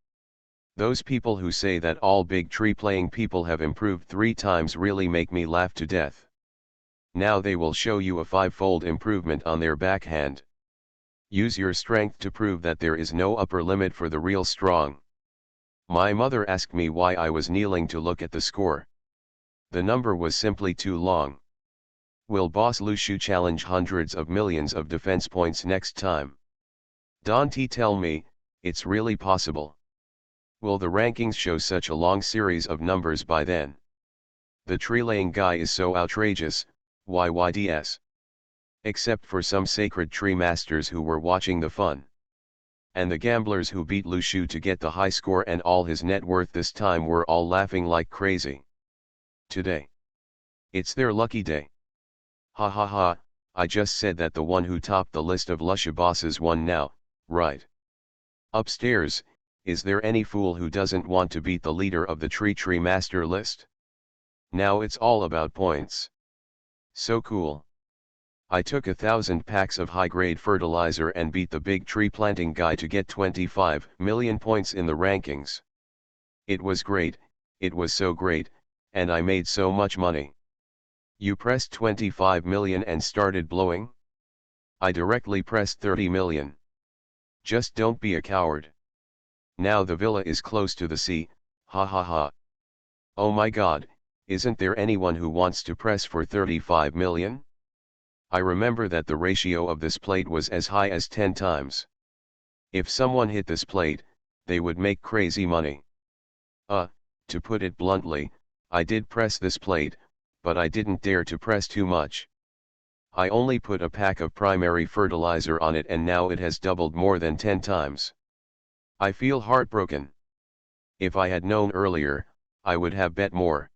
Those people who say that all big tree playing people have improved 3 times really make me laugh to death. Now they will show you a 5-fold improvement on their backhand. Use your strength to prove that there is no upper limit for the real strong. My mother asked me why I was kneeling to look at the score. The number was simply too long. Will Boss Lu Shu challenge hundreds of millions of defense points next time? Dante, tell me, it's really possible. Will the rankings show such a long series of numbers by then? The tree-laying guy is so outrageous, YYDS. Except for some Sacred Tree Masters who were watching the fun. And the gamblers who beat Lu Shu to get the high score and all his net worth this time were all laughing like crazy. Today, it's their lucky day. Ha ha ha, I just said that the one who topped the list of Lu Shu bosses won now, right? Upstairs, is there any fool who doesn't want to beat the leader of the Tree Master list? Now it's all about points. So cool. I took 1,000 packs of high-grade fertilizer and beat the big tree planting guy to get 25 million points in the rankings. It was great, it was so great, and I made so much money. You pressed 25 million and started blowing? I directly pressed 30 million. Just don't be a coward. Now the villa is close to the sea, ha ha ha. Oh my god, isn't there anyone who wants to press for 35 million? I remember that the ratio of this plate was as high as 10 times. If someone hit this plate, they would make crazy money. To put it bluntly, I did press this plate, but I didn't dare to press too much. I only put a pack of primary fertilizer on it and now it has doubled more than 10 times. I feel heartbroken. If I had known earlier, I would have bet more.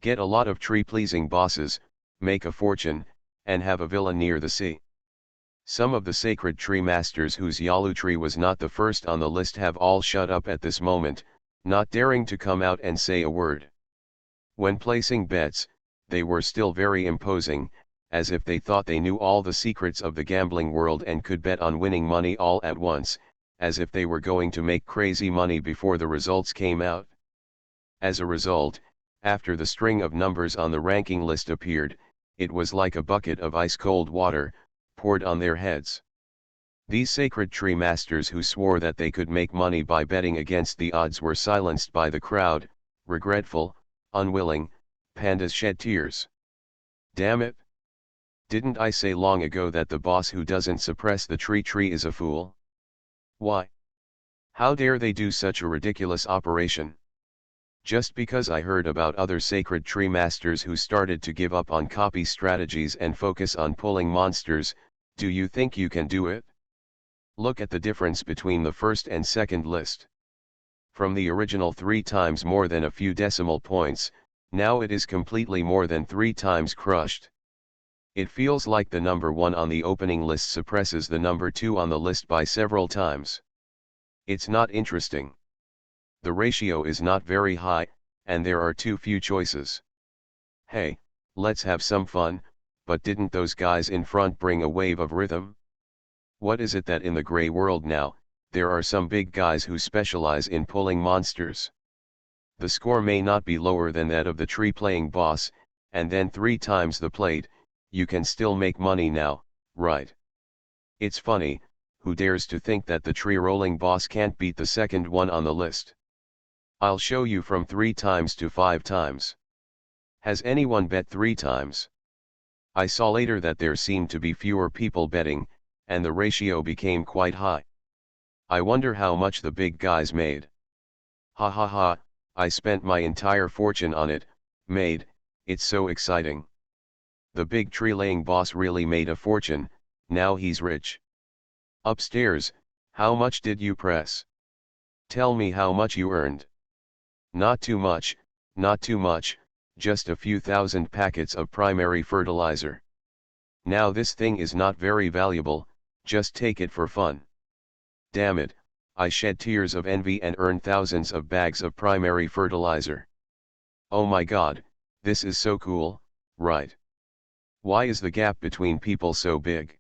Get a lot of tree-pleasing bosses, make a fortune, and have a villa near the sea. Some of the sacred tree masters whose Yalu tree was not the first on the list have all shut up at this moment, not daring to come out and say a word. When placing bets, they were still very imposing, as if they thought they knew all the secrets of the gambling world and could bet on winning money all at once, as if they were going to make crazy money before the results came out. As a result, after the string of numbers on the ranking list appeared, it was like a bucket of ice-cold water, poured on their heads. These sacred tree masters who swore that they could make money by betting against the odds were silenced by the crowd, regretful, unwilling. Pandas shed tears. Damn it! Didn't I say long ago that the boss who doesn't suppress the tree is a fool? Why? How dare they do such a ridiculous operation? Just because I heard about other sacred tree masters who started to give up on copy strategies and focus on pulling monsters, do you think you can do it? Look at the difference between the first and second list. From the original 3 times more than a few decimal points, now it is completely more than 3 times crushed. It feels like the number 1 on the opening list suppresses the number 2 on the list by several times. It's not interesting. The ratio is not very high, and there are too few choices. Hey, let's have some fun, but didn't those guys in front bring a wave of rhythm? What is it that in the gray world now, there are some big guys who specialize in pulling monsters? The score may not be lower than that of the tree-playing boss, and then 3 times the plate, you can still make money now, right? It's funny, who dares to think that the tree-rolling boss can't beat the second one on the list? I'll show you from 3 times to 5 times. Has anyone bet 3 times? I saw later that there seemed to be fewer people betting, and the ratio became quite high. I wonder how much the big guys made. Ha ha ha, I spent my entire fortune on it, it's so exciting. The big tree-laying boss really made a fortune, now he's rich. Upstairs, how much did you press? Tell me how much you earned. Not too much, just a few thousand packets of primary fertilizer. Now this thing is not very valuable, just take it for fun. Damn it, I shed tears of envy and earned thousands of bags of primary fertilizer. Oh my god, this is so cool, right? Why is the gap between people so big?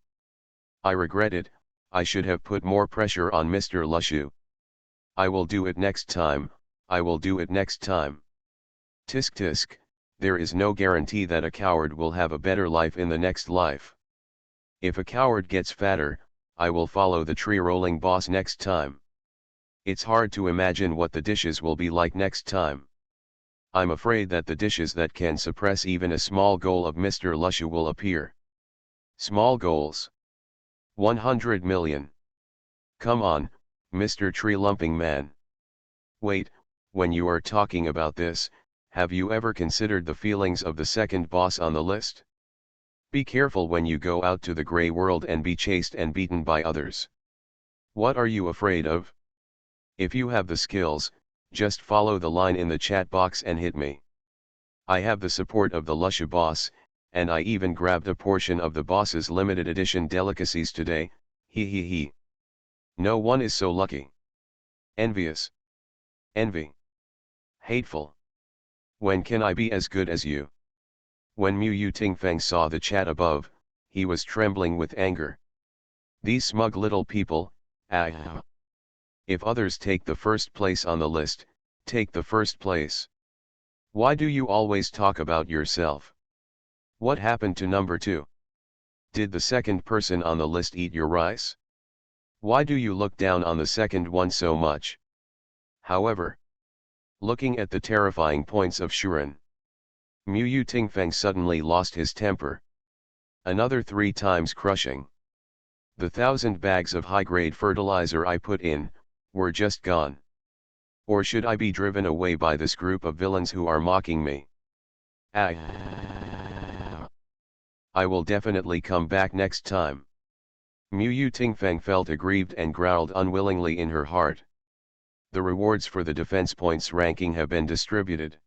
I regret it, I should have put more pressure on Mr. Lushu. I will do it next time, I will do it next time. Tisk tisk, there is no guarantee that a coward will have a better life in the next life. If a coward gets fatter, I will follow the tree-rolling boss next time. It's hard to imagine what the dishes will be like next time. I'm afraid that the dishes that can suppress even a small goal of Mr. Lushu will appear. Small goals. 100 million. Come on, Mr. Tree Lumping Man. Wait, when you are talking about this, have you ever considered the feelings of the second boss on the list? Be careful when you go out to the gray world and be chased and beaten by others. What are you afraid of? If you have the skills, just follow the line in the chat box and hit me. I have the support of the Lushu boss, and I even grabbed a portion of the boss's limited edition delicacies today, he he he. No one is so lucky. Envious. Envy. Hateful. When can I be as good as you? When Mu Yu Tingfeng saw the chat above, he was trembling with anger. These smug little people, ah. If others take the first place on the list, take the first place. Why do you always talk about yourself? What happened to number 2? Did the second person on the list eat your rice? Why do you look down on the second one so much? However, looking at the terrifying points of Shuren, Mu Yu Tingfeng suddenly lost his temper. Another 3 times crushing. The 1,000 bags of high-grade fertilizer I put in, were just gone. Or should I be driven away by this group of villains who are mocking me? Ah, I will definitely come back next time. Mu Tingfeng felt aggrieved and growled unwillingly in her heart. The rewards for the defense points ranking have been distributed.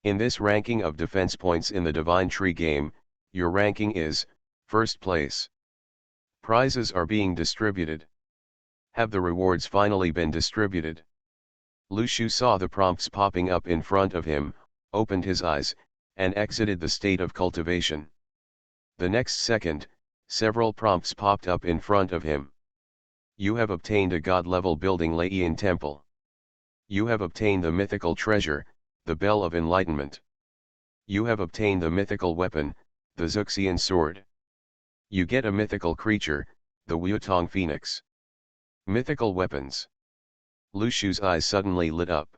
In this ranking of defense points in the Divine Tree game, your ranking is first place. Prizes are being distributed. Have the rewards finally been distributed? Lu Shu saw the prompts popping up in front of him, opened his eyes, and exited the state of cultivation. The next second, several prompts popped up in front of him. You have obtained a god-level building Laiyan Temple. You have obtained the mythical treasure, the Bell of Enlightenment. You have obtained the mythical weapon, the Zuxian sword. You get a mythical creature, the Wutong Phoenix. Mythical weapons. Lu Shu's eyes suddenly lit up.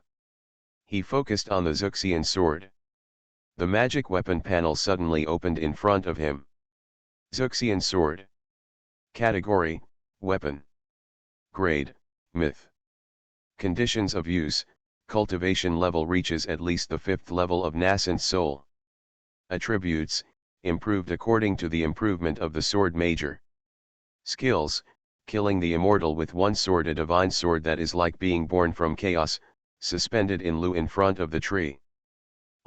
He focused on the Zuxian sword. The magic weapon panel suddenly opened in front of him. Zuxian sword. Category, weapon. Grade, myth. Conditions of use, cultivation level reaches at least the 5th level of nascent soul. Attributes, improved according to the improvement of the sword major. Skills, killing the immortal with one sword, a divine sword that is like being born from chaos, suspended in lieu in front of the tree.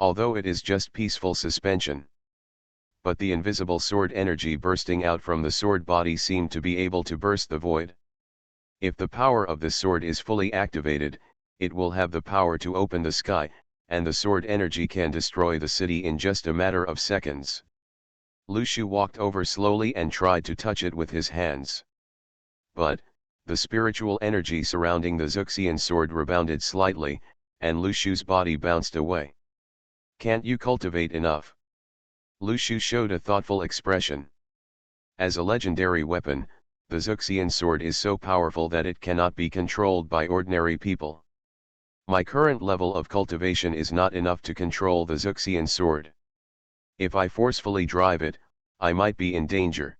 Although it is just peaceful suspension. But the invisible sword energy bursting out from the sword body seemed to be able to burst the void. If the power of the sword is fully activated, it will have the power to open the sky, and the sword energy can destroy the city in just a matter of seconds. Lu Shu walked over slowly and tried to touch it with his hands. But, the spiritual energy surrounding the Zuxian sword rebounded slightly, and Lu Shu's body bounced away. Can't you cultivate enough? Lu Shu showed a thoughtful expression. As a legendary weapon, the Zuxian sword is so powerful that it cannot be controlled by ordinary people. My current level of cultivation is not enough to control the Zuxian sword. If I forcefully drive it, I might be in danger.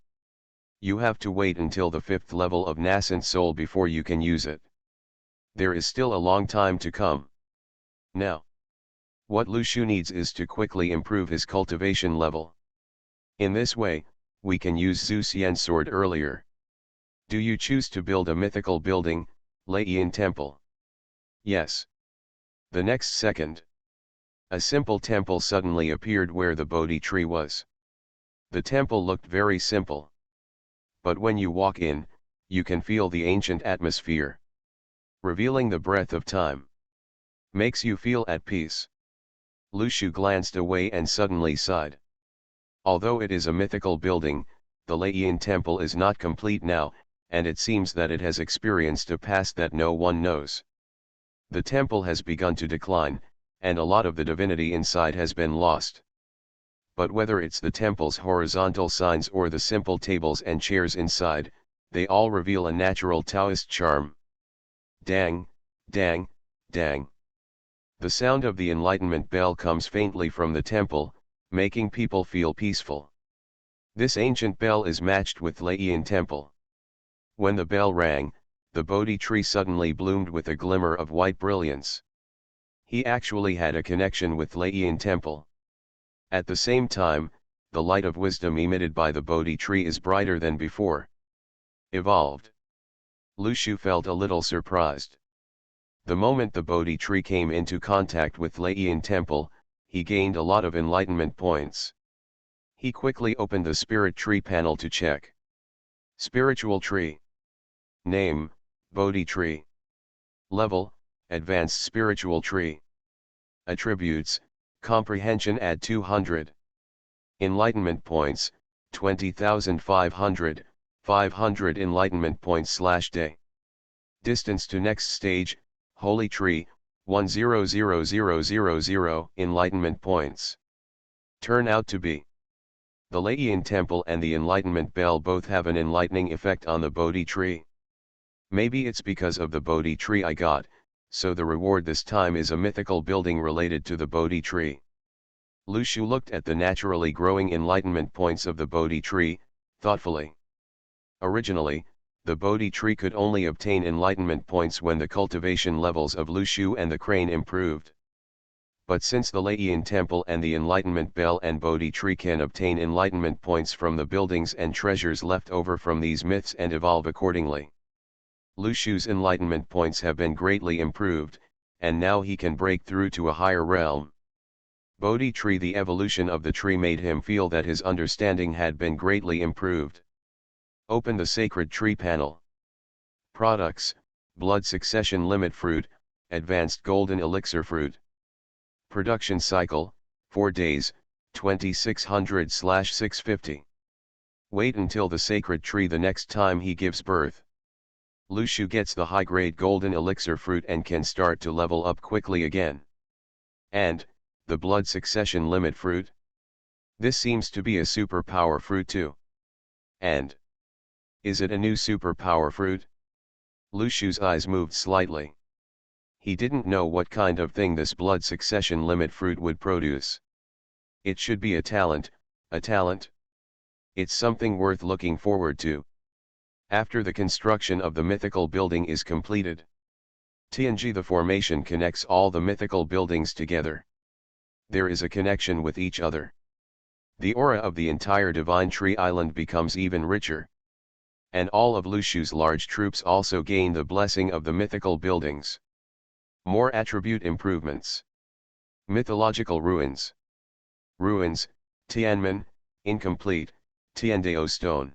You have to wait until the 5th level of nascent soul before you can use it. There is still a long time to come. Now, what Lu Shu needs is to quickly improve his cultivation level. In this way, we can use Zuxian sword earlier. Do you choose to build a mythical building, Laiyan Temple? Yes. The next second, a simple temple suddenly appeared where the Bodhi tree was. The temple looked very simple. But when you walk in, you can feel the ancient atmosphere. Revealing the breath of time. Makes you feel at peace. Lu Shu glanced away and suddenly sighed. Although it is a mythical building, the Laiyan Temple is not complete now, and it seems that it has experienced a past that no one knows. The temple has begun to decline, and a lot of the divinity inside has been lost. But whether it's the temple's horizontal signs or the simple tables and chairs inside, they all reveal a natural Taoist charm. Dang, dang, dang. The sound of the enlightenment bell comes faintly from the temple, making people feel peaceful. This ancient bell is matched with Laiyan Temple. When the bell rang, the Bodhi tree suddenly bloomed with a glimmer of white brilliance. He actually had a connection with Laiyan Temple. At the same time, the light of wisdom emitted by the Bodhi tree is brighter than before. Evolved. Lu Shu felt a little surprised. The moment the Bodhi tree came into contact with Laiyan Temple, he gained a lot of enlightenment points. He quickly opened the spirit tree panel to check. Spiritual tree. Name, Bodhi tree. Level, Advanced spiritual tree. Attributes, Comprehension add 200. Enlightenment points, 20,500, 500 enlightenment points / day. Distance to next stage, Holy Tree, 100000 enlightenment points. Turn out to be. The Laiyan Temple and the Enlightenment Bell both have an enlightening effect on the Bodhi tree. Maybe it's because of the Bodhi tree I got, so the reward this time is a mythical building related to the Bodhi tree. Lu Shu looked at the naturally growing enlightenment points of the Bodhi tree, thoughtfully. Originally, the Bodhi tree could only obtain enlightenment points when the cultivation levels of Lushu and the crane improved. But since the Laiyan temple and the enlightenment bell and Bodhi tree can obtain enlightenment points from the buildings and treasures left over from these myths and evolve accordingly. Lushu's enlightenment points have been greatly improved, and now he can break through to a higher realm. Bodhi tree. The evolution of the tree made him feel that his understanding had been greatly improved. Open the sacred tree panel. Products: blood succession limit fruit, advanced golden elixir fruit. Production cycle, 4 days, 2600/650. Wait until the sacred tree the next time he gives birth. Lushu gets the high-grade golden elixir fruit and can start to level up quickly again. And, the blood succession limit fruit? This seems to be a superpower fruit too. And, is it a new superpower fruit? Lushu's eyes moved slightly. He didn't know what kind of thing this blood succession limit fruit would produce. It should be a talent, a talent. It's something worth looking forward to. After the construction of the mythical building is completed, Tianji, the formation connects all the mythical buildings together. There is a connection with each other. The aura of the entire Divine Tree Island becomes even richer. And all of Lushu's large troops also gain the blessing of the mythical buildings. More attribute improvements. Mythological ruins. Ruins, Tianmen, incomplete, Tiandao stone.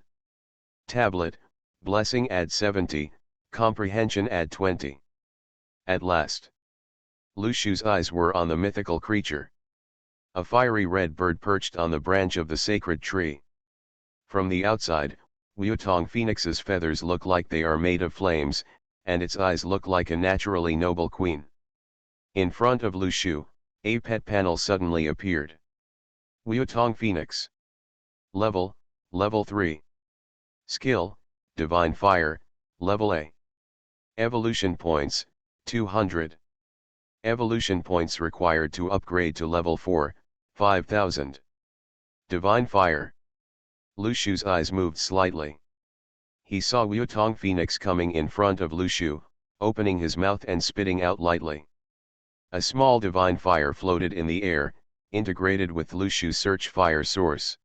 Tablet, blessing add 70, comprehension add 20. At last. Lushu's eyes were on the mythical creature. A fiery red bird perched on the branch of the sacred tree. From the outside, Wuotong Phoenix's feathers look like they are made of flames, and its eyes look like a naturally noble queen. In front of Lushu, a pet panel suddenly appeared. Wuotong Phoenix. Level 3. Skill, Divine Fire, Level A. Evolution points, 200. Evolution points required to upgrade to Level 4, 5000. Divine Fire. Lushu's eyes moved slightly. He saw Wuotong Phoenix coming in front of Lushu, opening his mouth and spitting out lightly. A small divine fire floated in the air, integrated with Lushu's search fire source.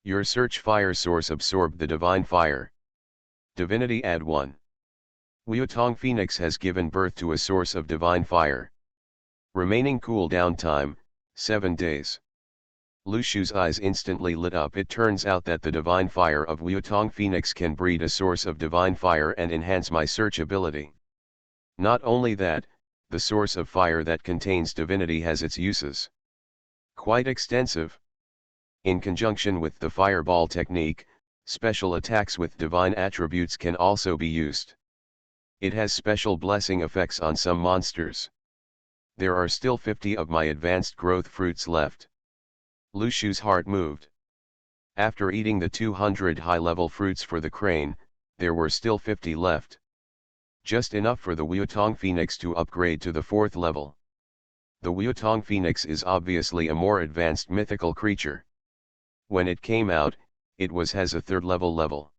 Your search fire source absorbed the divine fire. Divinity add 1. Wuotong Phoenix has given birth to a source of divine fire. Remaining cooldown time, 7 days. Lushu's eyes instantly lit up. It turns out that the divine fire of Wuotong Phoenix can breed a source of divine fire and enhance my search ability. Not only that, the source of fire that contains divinity has its uses. Quite extensive. In conjunction with the fireball technique, special attacks with divine attributes can also be used. It has special blessing effects on some monsters. There are still 50 of my advanced growth fruits left. Lushu's heart moved. After eating the 200 high-level fruits for the crane, there were still 50 left. Just enough for the Wuotong Phoenix to upgrade to the 4th level. The Wuotong Phoenix is obviously a more advanced mythical creature. When it came out, it has a 3rd level.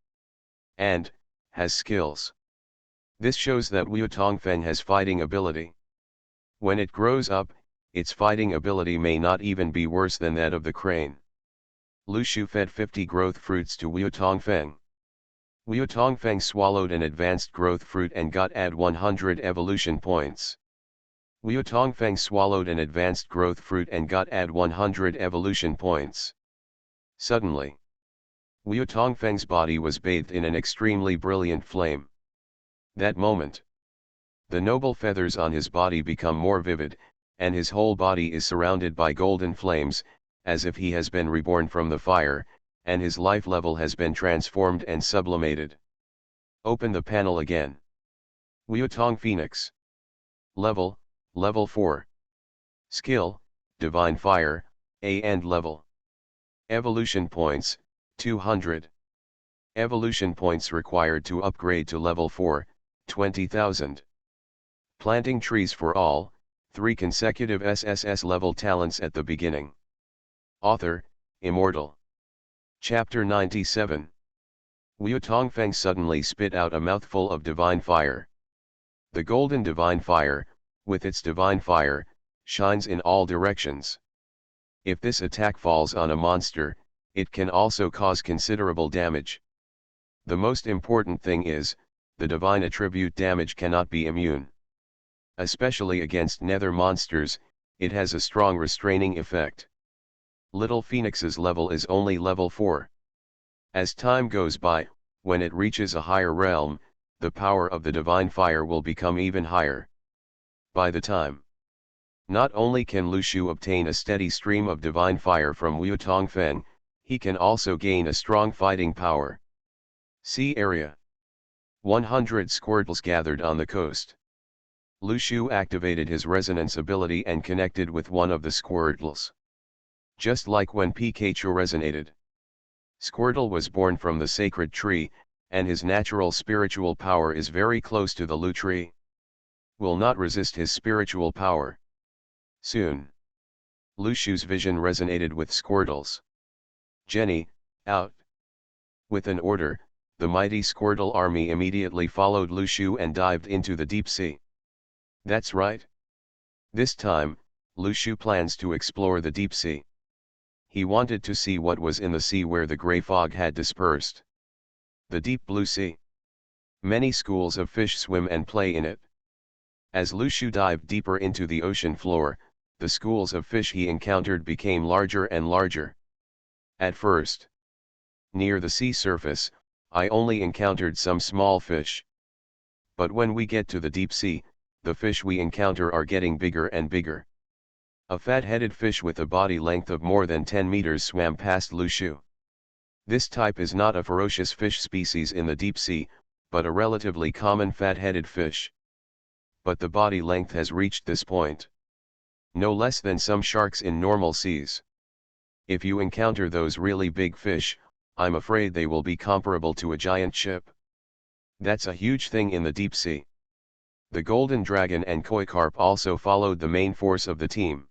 And, has skills. This shows that Wuotong Feng has fighting ability. When it grows up, its fighting ability may not even be worse than that of the crane. Lushu fed 50 growth fruits to Wuotong Feng. Wuotong Feng swallowed an advanced growth fruit and got add 100 evolution points. Wuotong Feng swallowed an advanced growth fruit and got add 100 evolution points. Suddenly, Wuotong Feng's body was bathed in an extremely brilliant flame. That moment, the noble feathers on his body become more vivid, and his whole body is surrounded by golden flames, as if he has been reborn from the fire, and his life level has been transformed and sublimated. Open the panel again. Wuotong Phoenix. Level 4. Skill, Divine Fire, A and level. Evolution points, 200. Evolution points required to upgrade to level 4, 20,000. Planting trees for all, 3 consecutive SSS-level talents at the beginning. Author, Immortal. Chapter 97. Wu Tongfeng suddenly spit out a mouthful of divine fire. The golden divine fire, with its divine fire, shines in all directions. If this attack falls on a monster, it can also cause considerable damage. The most important thing is, the divine attribute damage cannot be immune. Especially against nether monsters, it has a strong restraining effect. Little Phoenix's level is only level 4. As time goes by, when it reaches a higher realm, the power of the divine fire will become even higher. By the time, not only can Lu Shu obtain a steady stream of divine fire from Wu Tongfeng, he can also gain a strong fighting power. Sea area. 100 Squirtles gathered on the coast. Lu Shu activated his resonance ability and connected with one of the Squirtles. Just like when Pikachu resonated. Squirtle was born from the sacred tree, and his natural spiritual power is very close to the Lu tree. Will not resist his spiritual power. Soon, Lu Shu's vision resonated with Squirtle's. Jenny, out. With an order, the mighty Squirtle army immediately followed Lu Shu and dived into the deep sea. That's right. This time, Lu Shu plans to explore the deep sea. He wanted to see what was in the sea where the gray fog had dispersed. The deep blue sea. Many schools of fish swim and play in it. As Lu Shu dived deeper into the ocean floor, the schools of fish he encountered became larger and larger. At first, near the sea surface, I only encountered some small fish. But when we get to the deep sea, the fish we encounter are getting bigger and bigger. A fat-headed fish with a body length of more than 10 meters swam past Lu Shu. This type is not a ferocious fish species in the deep sea, but a relatively common fat-headed fish. But the body length has reached this point. No less than some sharks in normal seas. If you encounter those really big fish, I'm afraid they will be comparable to a giant ship. That's a huge thing in the deep sea. The golden dragon and koi carp also followed the main force of the team.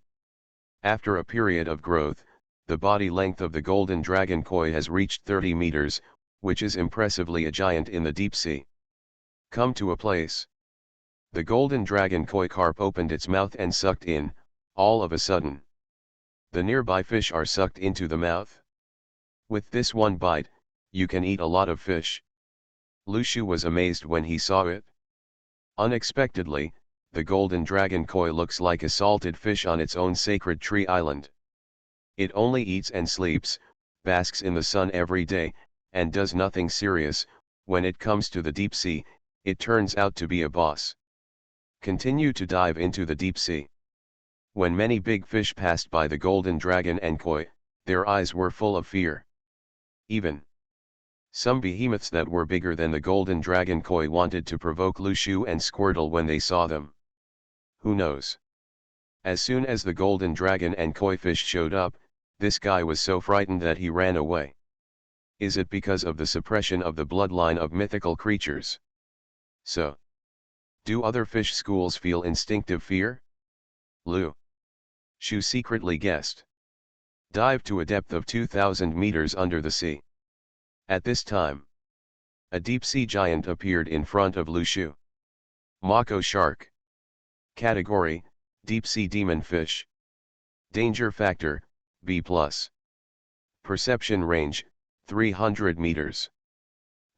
After a period of growth, the body length of the golden dragon koi has reached 30 meters, which is impressively a giant in the deep sea. Come to a place. The golden dragon koi carp opened its mouth and sucked in, all of a sudden. The nearby fish are sucked into the mouth. With this one bite, you can eat a lot of fish. Lu Shu was amazed when he saw it. Unexpectedly, the golden dragon koi looks like a salted fish on its own sacred tree island. It only eats and sleeps, basks in the sun every day, and does nothing serious. When it comes to the deep sea, it turns out to be a boss. Continue to dive into the deep sea. When many big fish passed by the golden dragon and koi, their eyes were full of fear. Even some behemoths that were bigger than the golden dragon koi wanted to provoke Lu Shu and Squirtle when they saw them. Who knows? As soon as the golden dragon and koi fish showed up, this guy was so frightened that he ran away. Is it because of the suppression of the bloodline of mythical creatures? So, do other fish schools feel instinctive fear? Lu Shu secretly guessed. Dive to a depth of 2,000 meters under the sea. At this time, a deep-sea giant appeared in front of Lu Shu. Mako shark. Category, deep-sea demon fish. Danger factor, B+. Perception range, 300 meters.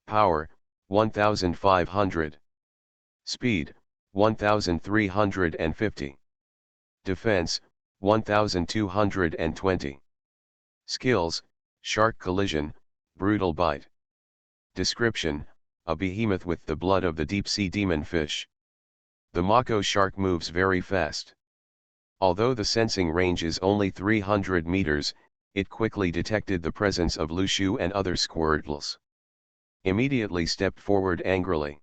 Power, 1,500. Speed, 1,350. Defense, 1,220. Skills, shark collision, brutal bite. Description, a behemoth with the blood of the deep-sea demon fish. The Mako shark moves very fast. Although the sensing range is only 300 meters, it quickly detected the presence of Lu Shu and other Squirtles. Immediately stepped forward angrily.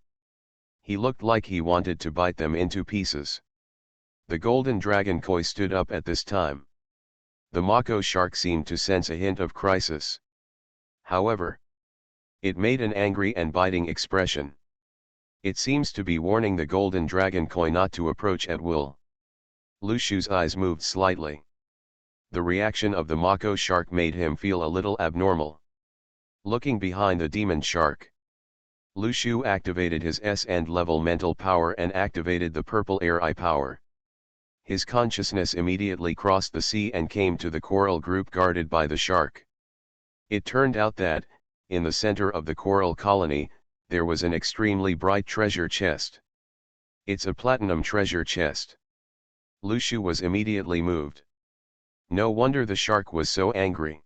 He looked like he wanted to bite them into pieces. The golden dragon koi stood up at this time. The Mako shark seemed to sense a hint of crisis. However, it made an angry and biting expression. It seems to be warning the golden dragon koi not to approach at will. Lu Shu's eyes moved slightly. The reaction of the Mako shark made him feel a little abnormal. Looking behind the demon shark, Lu Shu activated his SSS-level mental power and activated the purple air eye power. His consciousness immediately crossed the sea and came to the coral group guarded by the shark. It turned out that, in the center of the coral colony, there was an extremely bright treasure chest. It's a platinum treasure chest. Lu Shu was immediately moved. No wonder the shark was so angry.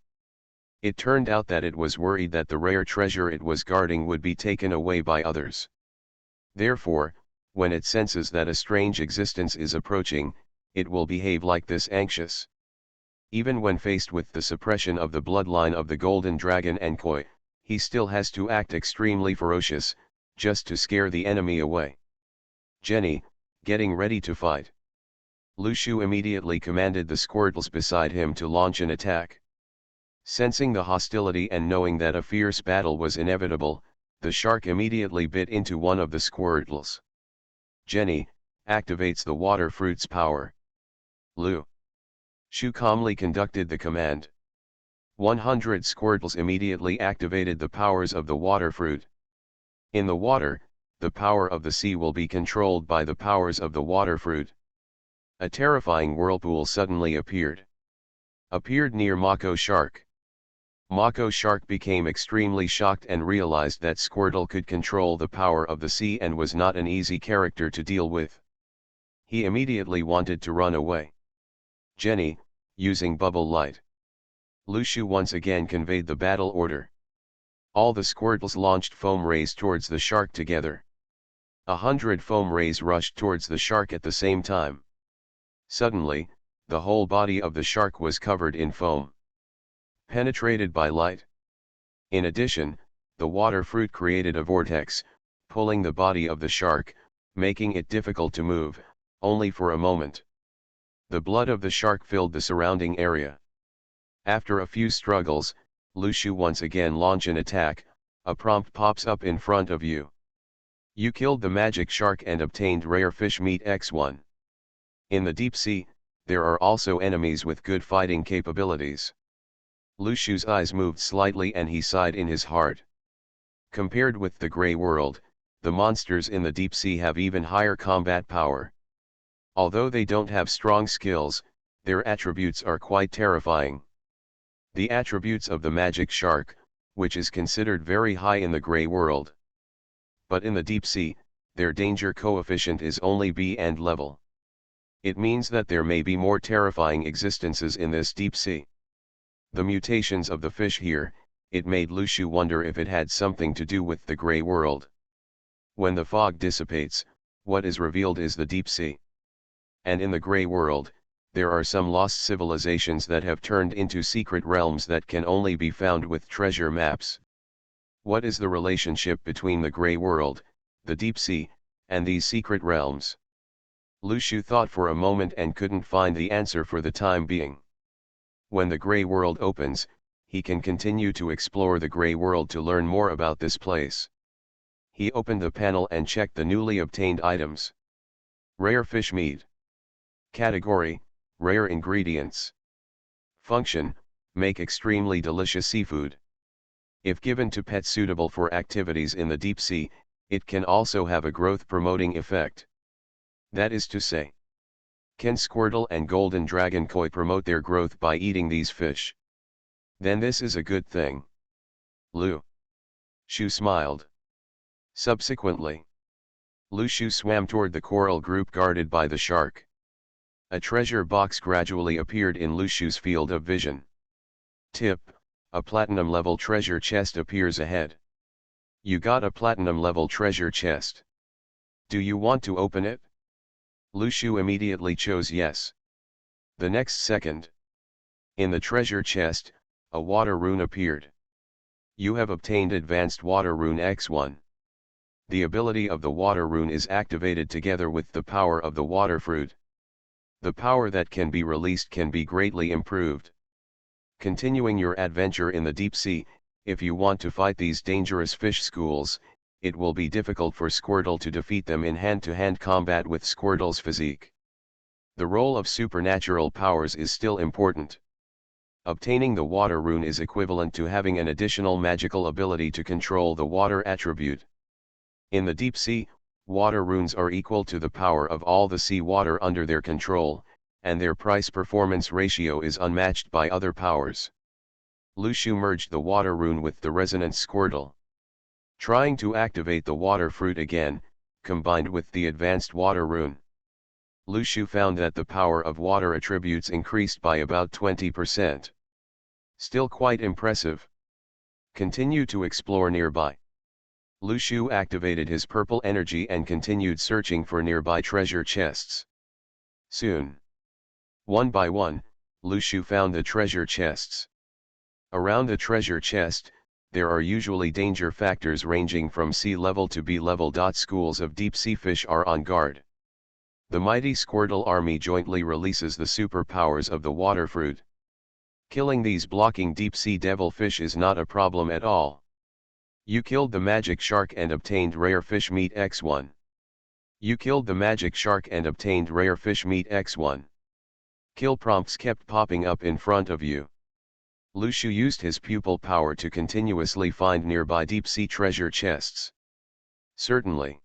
It turned out that it was worried that the rare treasure it was guarding would be taken away by others. Therefore, when it senses that a strange existence is approaching, it will behave like this, anxious. Even when faced with the suppression of the bloodline of the golden dragon and koi, he still has to act extremely ferocious, just to scare the enemy away. Jenny, getting ready to fight. Lu Shu immediately commanded the Squirtles beside him to launch an attack. Sensing the hostility and knowing that a fierce battle was inevitable, the shark immediately bit into one of the Squirtles. Jenny activates the water fruit's power. Lu Shu calmly conducted the command. 100 Squirtles immediately activated the powers of the water fruit. In the water, the power of the sea will be controlled by the powers of the water fruit. A terrifying whirlpool suddenly appeared near Mako Shark. Mako Shark became extremely shocked and realized that Squirtle could control the power of the sea and was not an easy character to deal with. He immediately wanted to run away. Jenny, using bubble light. Lu Shu once again conveyed the battle order. All the Squirtles launched foam rays towards the shark together. 100 foam rays rushed towards the shark at the same time. Suddenly, the whole body of the shark was covered in foam, penetrated by light. In addition, the water fruit created a vortex, pulling the body of the shark, making it difficult to move, only for a moment. The blood of the shark filled the surrounding area. After a few struggles, Lu Shu once again launch an attack. A prompt pops up in front of you. You killed the magic shark and obtained rare fish meat X1. In the deep sea, there are also enemies with good fighting capabilities. Lu Shu's eyes moved slightly and he sighed in his heart. Compared with the Grey World, the monsters in the deep sea have even higher combat power. Although they don't have strong skills, their attributes are quite terrifying. The attributes of the magic shark, which is considered very high in the Grey World. But in the deep sea, their danger coefficient is only B and level. It means that there may be more terrifying existences in this deep sea. The mutations of the fish here, it made Lu Shu wonder if it had something to do with the Grey World. When the fog dissipates, what is revealed is the deep sea. And in the Grey World, there are some lost civilizations that have turned into secret realms that can only be found with treasure maps. What is the relationship between the Grey World, the deep sea, and these secret realms? Lu Shu thought for a moment and couldn't find the answer for the time being. When the Grey World opens, he can continue to explore the Grey World to learn more about this place. He opened the panel and checked the newly obtained items. Rare fish meat. Category: rare ingredients. Function: make extremely delicious seafood. If given to pets suitable for activities in the deep sea, it can also have a growth-promoting effect. That is to say, can Squirtle and Golden Dragon Koi promote their growth by eating these fish? Then this is a good thing. Lu Shu smiled. Subsequently, Lu Shu swam toward the coral group guarded by the shark. A treasure box gradually appeared in Lu Shu's field of vision. Tip: a platinum-level treasure chest appears ahead. You got a platinum-level treasure chest. Do you want to open it? Lu Shu immediately chose yes. The next second, in the treasure chest, a water rune appeared. You have obtained advanced water rune X1. The ability of the water rune is activated together with the power of the water fruit. The power that can be released can be greatly improved. Continuing your adventure in the deep sea, if you want to fight these dangerous fish schools, it will be difficult for Squirtle to defeat them in hand-to-hand combat with Squirtle's physique. The role of supernatural powers is still important. Obtaining the water rune is equivalent to having an additional magical ability to control the water attribute. In the deep sea, water runes are equal to the power of all the sea water under their control, and their price-performance ratio is unmatched by other powers. Lushu merged the water rune with the resonant Squirtle. Trying to activate the water fruit again, combined with the advanced water rune. Lushu found that the power of water attributes increased by about 20%. Still quite impressive. Continue to explore nearby. Lushu activated his purple energy and continued searching for nearby treasure chests. Soon, one by one, Lushu found the treasure chests. Around the treasure chest, there are usually danger factors ranging from sea level to B level. Schools of deep sea fish are on guard. The mighty Squirtle army jointly releases the superpowers of the water fruit. Killing these blocking deep sea devil fish is not a problem at all. You killed the magic shark and obtained rare fish meat X1. You killed the magic shark and obtained rare fish meat X1. Kill prompts kept popping up in front of you. Lushu used his pupil power to continuously find nearby deep sea treasure chests. Certainly.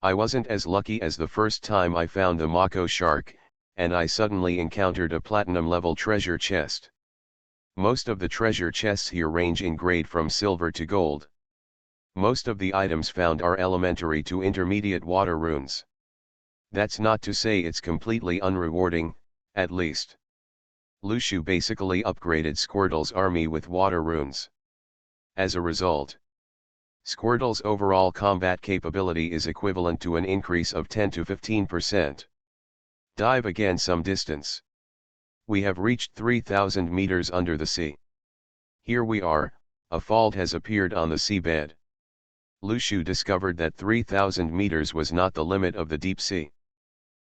I wasn't as lucky as the first time I found the Mako shark, and I suddenly encountered a platinum level treasure chest. Most of the treasure chests here range in grade from silver to gold. Most of the items found are elementary to intermediate water runes. That's not to say it's completely unrewarding, at least. Lushu basically upgraded Squirtle's army with water runes. As a result, Squirtle's overall combat capability is equivalent to an increase of 10 to 15%. Dive again some distance. We have reached 3,000 meters under the sea. Here we are, a fault has appeared on the seabed. Lushu discovered that 3,000 meters was not the limit of the deep sea.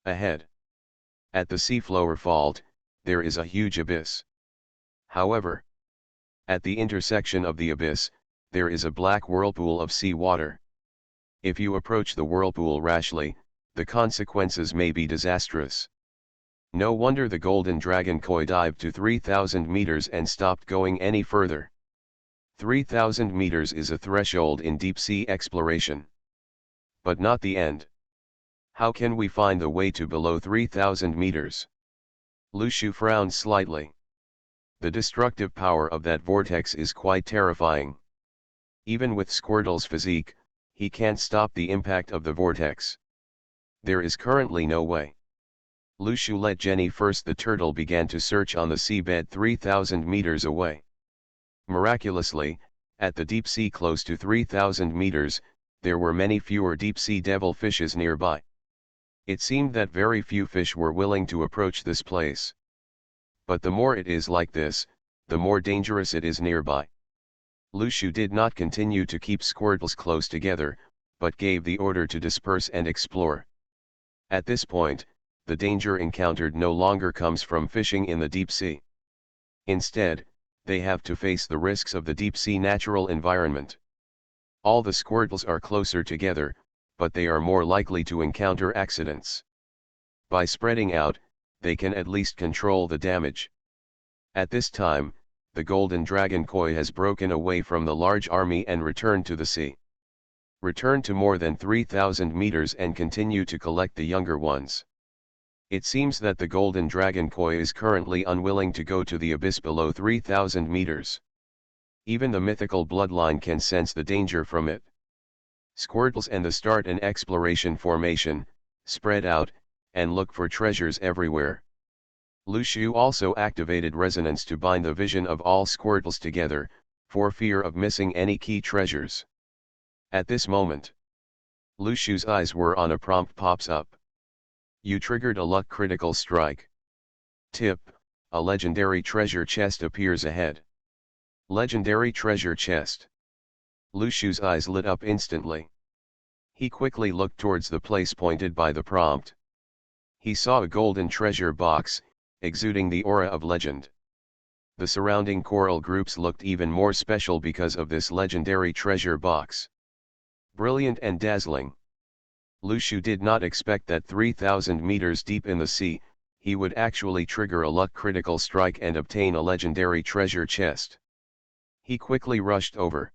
Ahead, at the seafloor fault, there is a huge abyss. However, at the intersection of the abyss, there is a black whirlpool of sea water. If you approach the whirlpool rashly, the consequences may be disastrous. No wonder the golden dragon koi dived to 3,000 meters and stopped going any further. 3,000 meters is a threshold in deep sea exploration. But not the end. How can we find the way to below 3,000 meters? Lushu frowned slightly. The destructive power of that vortex is quite terrifying. Even with Squirtle's physique, he can't stop the impact of the vortex. There is currently no way. Lushu let Jenny first. The turtle began to search on the seabed 3,000 meters away. Miraculously, at the deep sea close to 3,000 meters, there were many fewer deep sea devil fishes nearby. It seemed that very few fish were willing to approach this place. But the more it is like this, the more dangerous it is nearby. Lushu did not continue to keep Squirtles close together, but gave the order to disperse and explore. At this point, the danger encountered no longer comes from fishing in the deep sea. Instead, they have to face the risks of the deep sea natural environment. All the Squirtles are closer together, but they are more likely to encounter accidents. By spreading out, they can at least control the damage. At this time, the golden dragon koi has broken away from the large army and returned to the sea. Return to more than 3,000 meters and continue to collect the younger ones. It seems that the golden dragon koi is currently unwilling to go to the abyss below 3,000 meters. Even the mythical bloodline can sense the danger from it. Squirtles and the start an exploration formation, spread out, and look for treasures everywhere. Lushu also activated resonance to bind the vision of all Squirtles together, for fear of missing any key treasures. At this moment, Lushu's eyes were on a prompt pops up. You triggered a luck critical strike. Tip, a legendary treasure chest appears ahead. Legendary treasure chest. Lushu's eyes lit up instantly. He quickly looked towards the place pointed by the prompt. He saw a golden treasure box, exuding the aura of legend. The surrounding coral groups looked even more special because of this legendary treasure box. Brilliant and dazzling. Lushu did not expect that 3,000 meters deep in the sea, he would actually trigger a luck critical strike and obtain a legendary treasure chest. He quickly rushed over.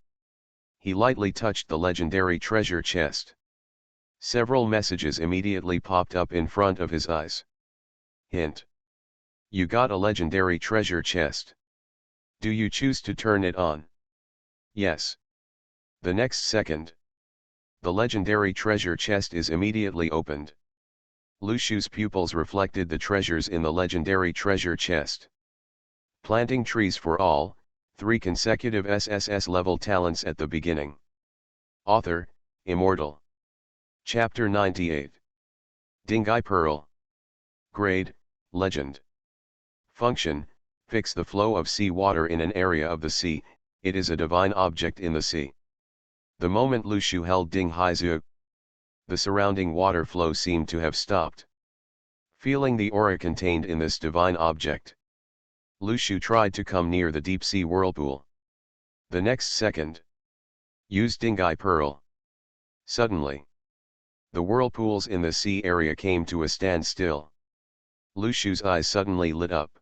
He lightly touched the legendary treasure chest. Several messages immediately popped up in front of his eyes. Hint: you got a legendary treasure chest. Do you choose to turn it on? Yes. The next second, the legendary treasure chest is immediately opened. Lu Shu's pupils reflected the treasures in the legendary treasure chest. Planting trees for all, 3 consecutive SSS-level talents at the beginning. Author, Immortal. Chapter 98. Dingai Pearl. Grade, Legend. Function: fix the flow of sea water in an area of the sea. It is a divine object in the sea. The moment Lu Shu held Dinghai Zhu, the surrounding water flow seemed to have stopped. Feeling the aura contained in this divine object, Lu Shu tried to come near the deep sea whirlpool. The next second, use Dingai Pearl. Suddenly, the whirlpools in the sea area came to a standstill. Lu Shu's eyes suddenly lit up.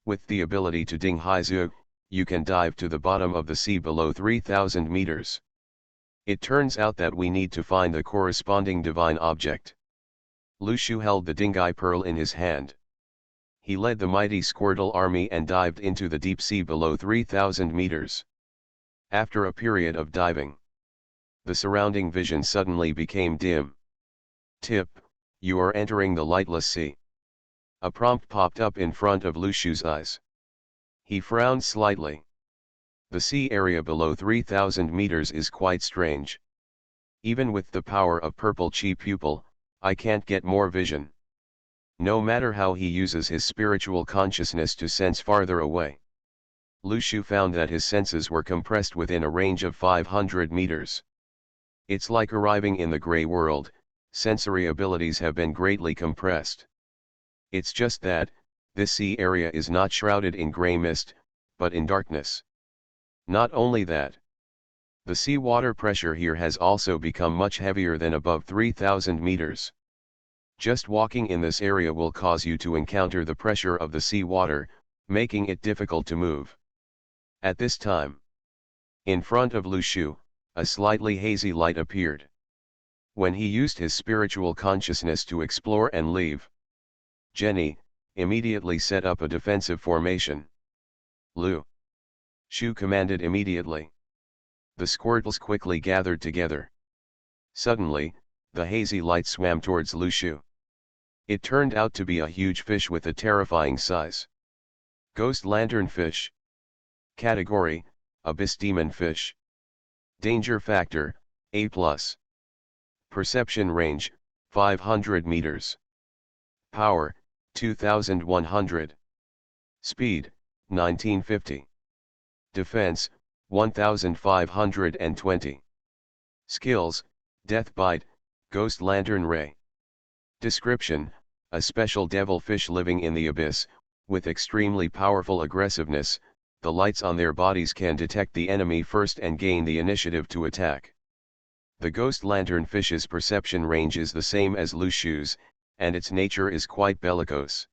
With the ability to Dinghai Zhu, you can dive to the bottom of the sea below 3,000 meters. It turns out that we need to find the corresponding divine object. Lu Shu held the Dingai Pearl in his hand. He led the mighty Squirtle army and dived into the deep sea below 3,000 meters. After a period of diving, the surrounding vision suddenly became dim. Tip: you are entering the lightless sea. A prompt popped up in front of Lu Shu's eyes. He frowned slightly. The sea area below 3,000 meters is quite strange. Even with the power of Purple Chi Pupil, I can't get more vision. No matter how he uses his spiritual consciousness to sense farther away, Lu Shu found that his senses were compressed within a range of 500 meters. It's like arriving in the gray world. Sensory abilities have been greatly compressed. It's just that, this sea area is not shrouded in gray mist, but in darkness. Not only that, the sea water pressure here has also become much heavier than above 3,000 meters. Just walking in this area will cause you to encounter the pressure of the sea water, making it difficult to move. At this time, in front of Lu Shu, a slightly hazy light appeared. When he used his spiritual consciousness to explore and leave, Jenny immediately set up a defensive formation. Lu Shu commanded immediately. The Squirtles quickly gathered together. Suddenly, the hazy light swam towards Lu Shu. It turned out to be a huge fish with a terrifying size. Ghost Lantern Fish. Category: Abyss Demon Fish. Danger Factor: A+. Perception Range: 500 meters. Power: 2100. Speed: 1950. Defense: 1520. Skills: Death Bite, Ghost Lantern Ray. Description: a special devil fish living in the abyss, with extremely powerful aggressiveness. The lights on their bodies can detect the enemy first and gain the initiative to attack. The Ghost Lantern Fish's perception range is the same as Lu Shu's, and its nature is quite bellicose.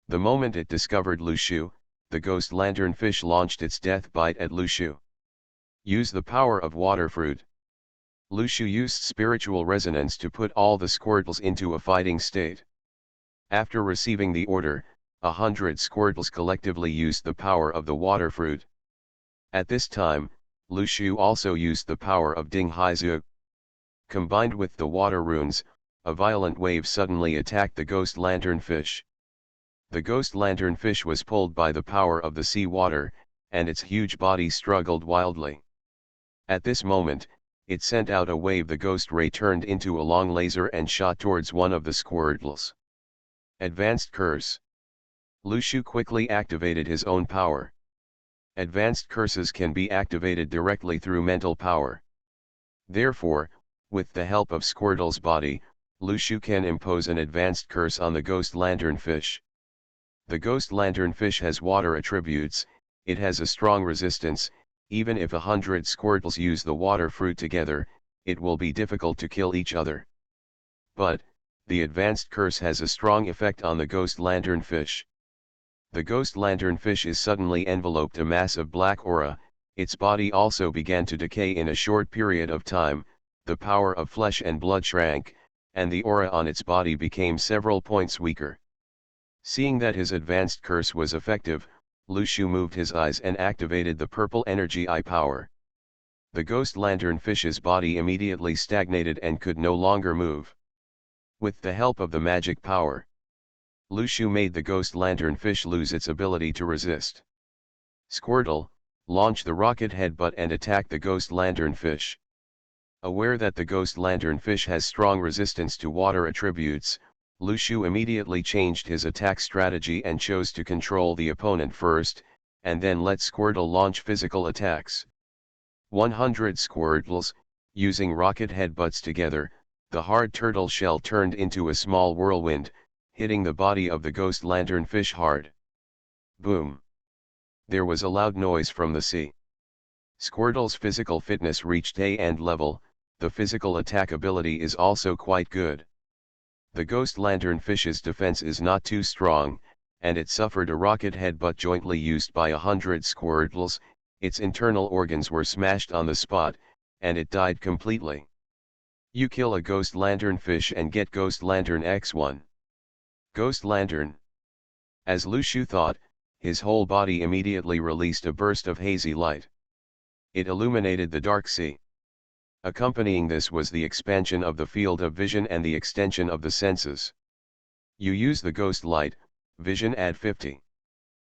The moment it discovered Lu Shu, the Ghost Lantern Fish launched its death bite at Lu Shu. Use the power of Water Fruit. Lu Shu used spiritual resonance to put all the Squirtles into a fighting state. After receiving the order, 100 Squirtles collectively used the power of the Water Fruit. At this time, Lu Shu also used the power of Dinghai Zhu. Combined with the water runes, a violent wave suddenly attacked the Ghost Lantern Fish. The Ghost Lantern Fish was pulled by the power of the sea water, and its huge body struggled wildly. At this moment, it sent out a wave. The Ghost Ray turned into a long laser and shot towards one of the Squirtles. Advanced Curse. Lu Shu quickly activated his own power. Advanced curses can be activated directly through mental power. Therefore, with the help of Squirtle's body, Lu Shu can impose an advanced curse on the Ghost Lantern Fish. The Ghost Lantern Fish has water attributes. It has a strong resistance. Even if 100 Squirtles use the water fruit together, it will be difficult to kill each other. But, the advanced curse has a strong effect on the ghost lanternfish. The ghost lanternfish is suddenly enveloped a mass of black aura, its body also began to decay in a short period of time, the power of flesh and blood shrank, and the aura on its body became several points weaker. Seeing that his advanced curse was effective, Lu Shu moved his eyes and activated the purple energy eye power. The ghost lanternfish's body immediately stagnated and could no longer move. With the help of the magic power, Lu Shu made the ghost lanternfish lose its ability to resist. Squirtle, launch the rocket headbutt and attack the ghost lanternfish. Aware that the ghost lanternfish has strong resistance to water attributes, Lu Shu immediately changed his attack strategy and chose to control the opponent first, and then let Squirtle launch physical attacks. 100 Squirtles, using rocket headbutts together, the hard turtle shell turned into a small whirlwind, hitting the body of the ghost lanternfish hard. Boom! There was a loud noise from the sea. Squirtle's physical fitness reached A-end level, the physical attack ability is also quite good. The ghost lanternfish's defense is not too strong, and it suffered a rocket headbutt jointly used by 100 Squirtles, its internal organs were smashed on the spot, and it died completely. You kill a ghost lanternfish and get Ghost Lantern X1. Ghost Lantern. As Lu Shu thought, his whole body immediately released a burst of hazy light. It illuminated the dark sea. Accompanying this was the expansion of the field of vision and the extension of the senses. You use the ghost light, vision add 50.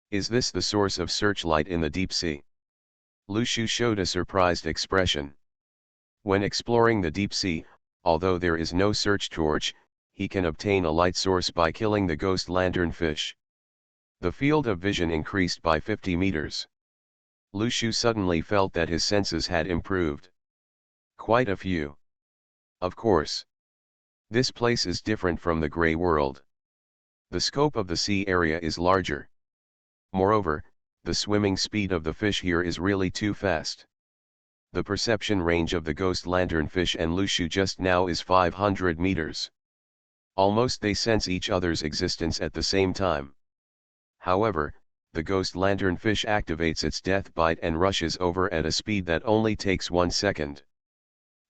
Is this the source of searchlight in the deep sea? Lu Shu showed a surprised expression. When exploring the deep sea, although there is no search torch, he can obtain a light source by killing the ghost lanternfish. The field of vision increased by 50 meters. Lu Shu suddenly felt that his senses had improved. Quite a few. Of course. This place is different from the gray world. The scope of the sea area is larger. Moreover, the swimming speed of the fish here is really too fast. The perception range of the ghost lanternfish and Lu Shu just now is 500 meters. Almost they sense each other's existence at the same time. However, the ghost lanternfish activates its death bite and rushes over at a speed that only takes 1 second.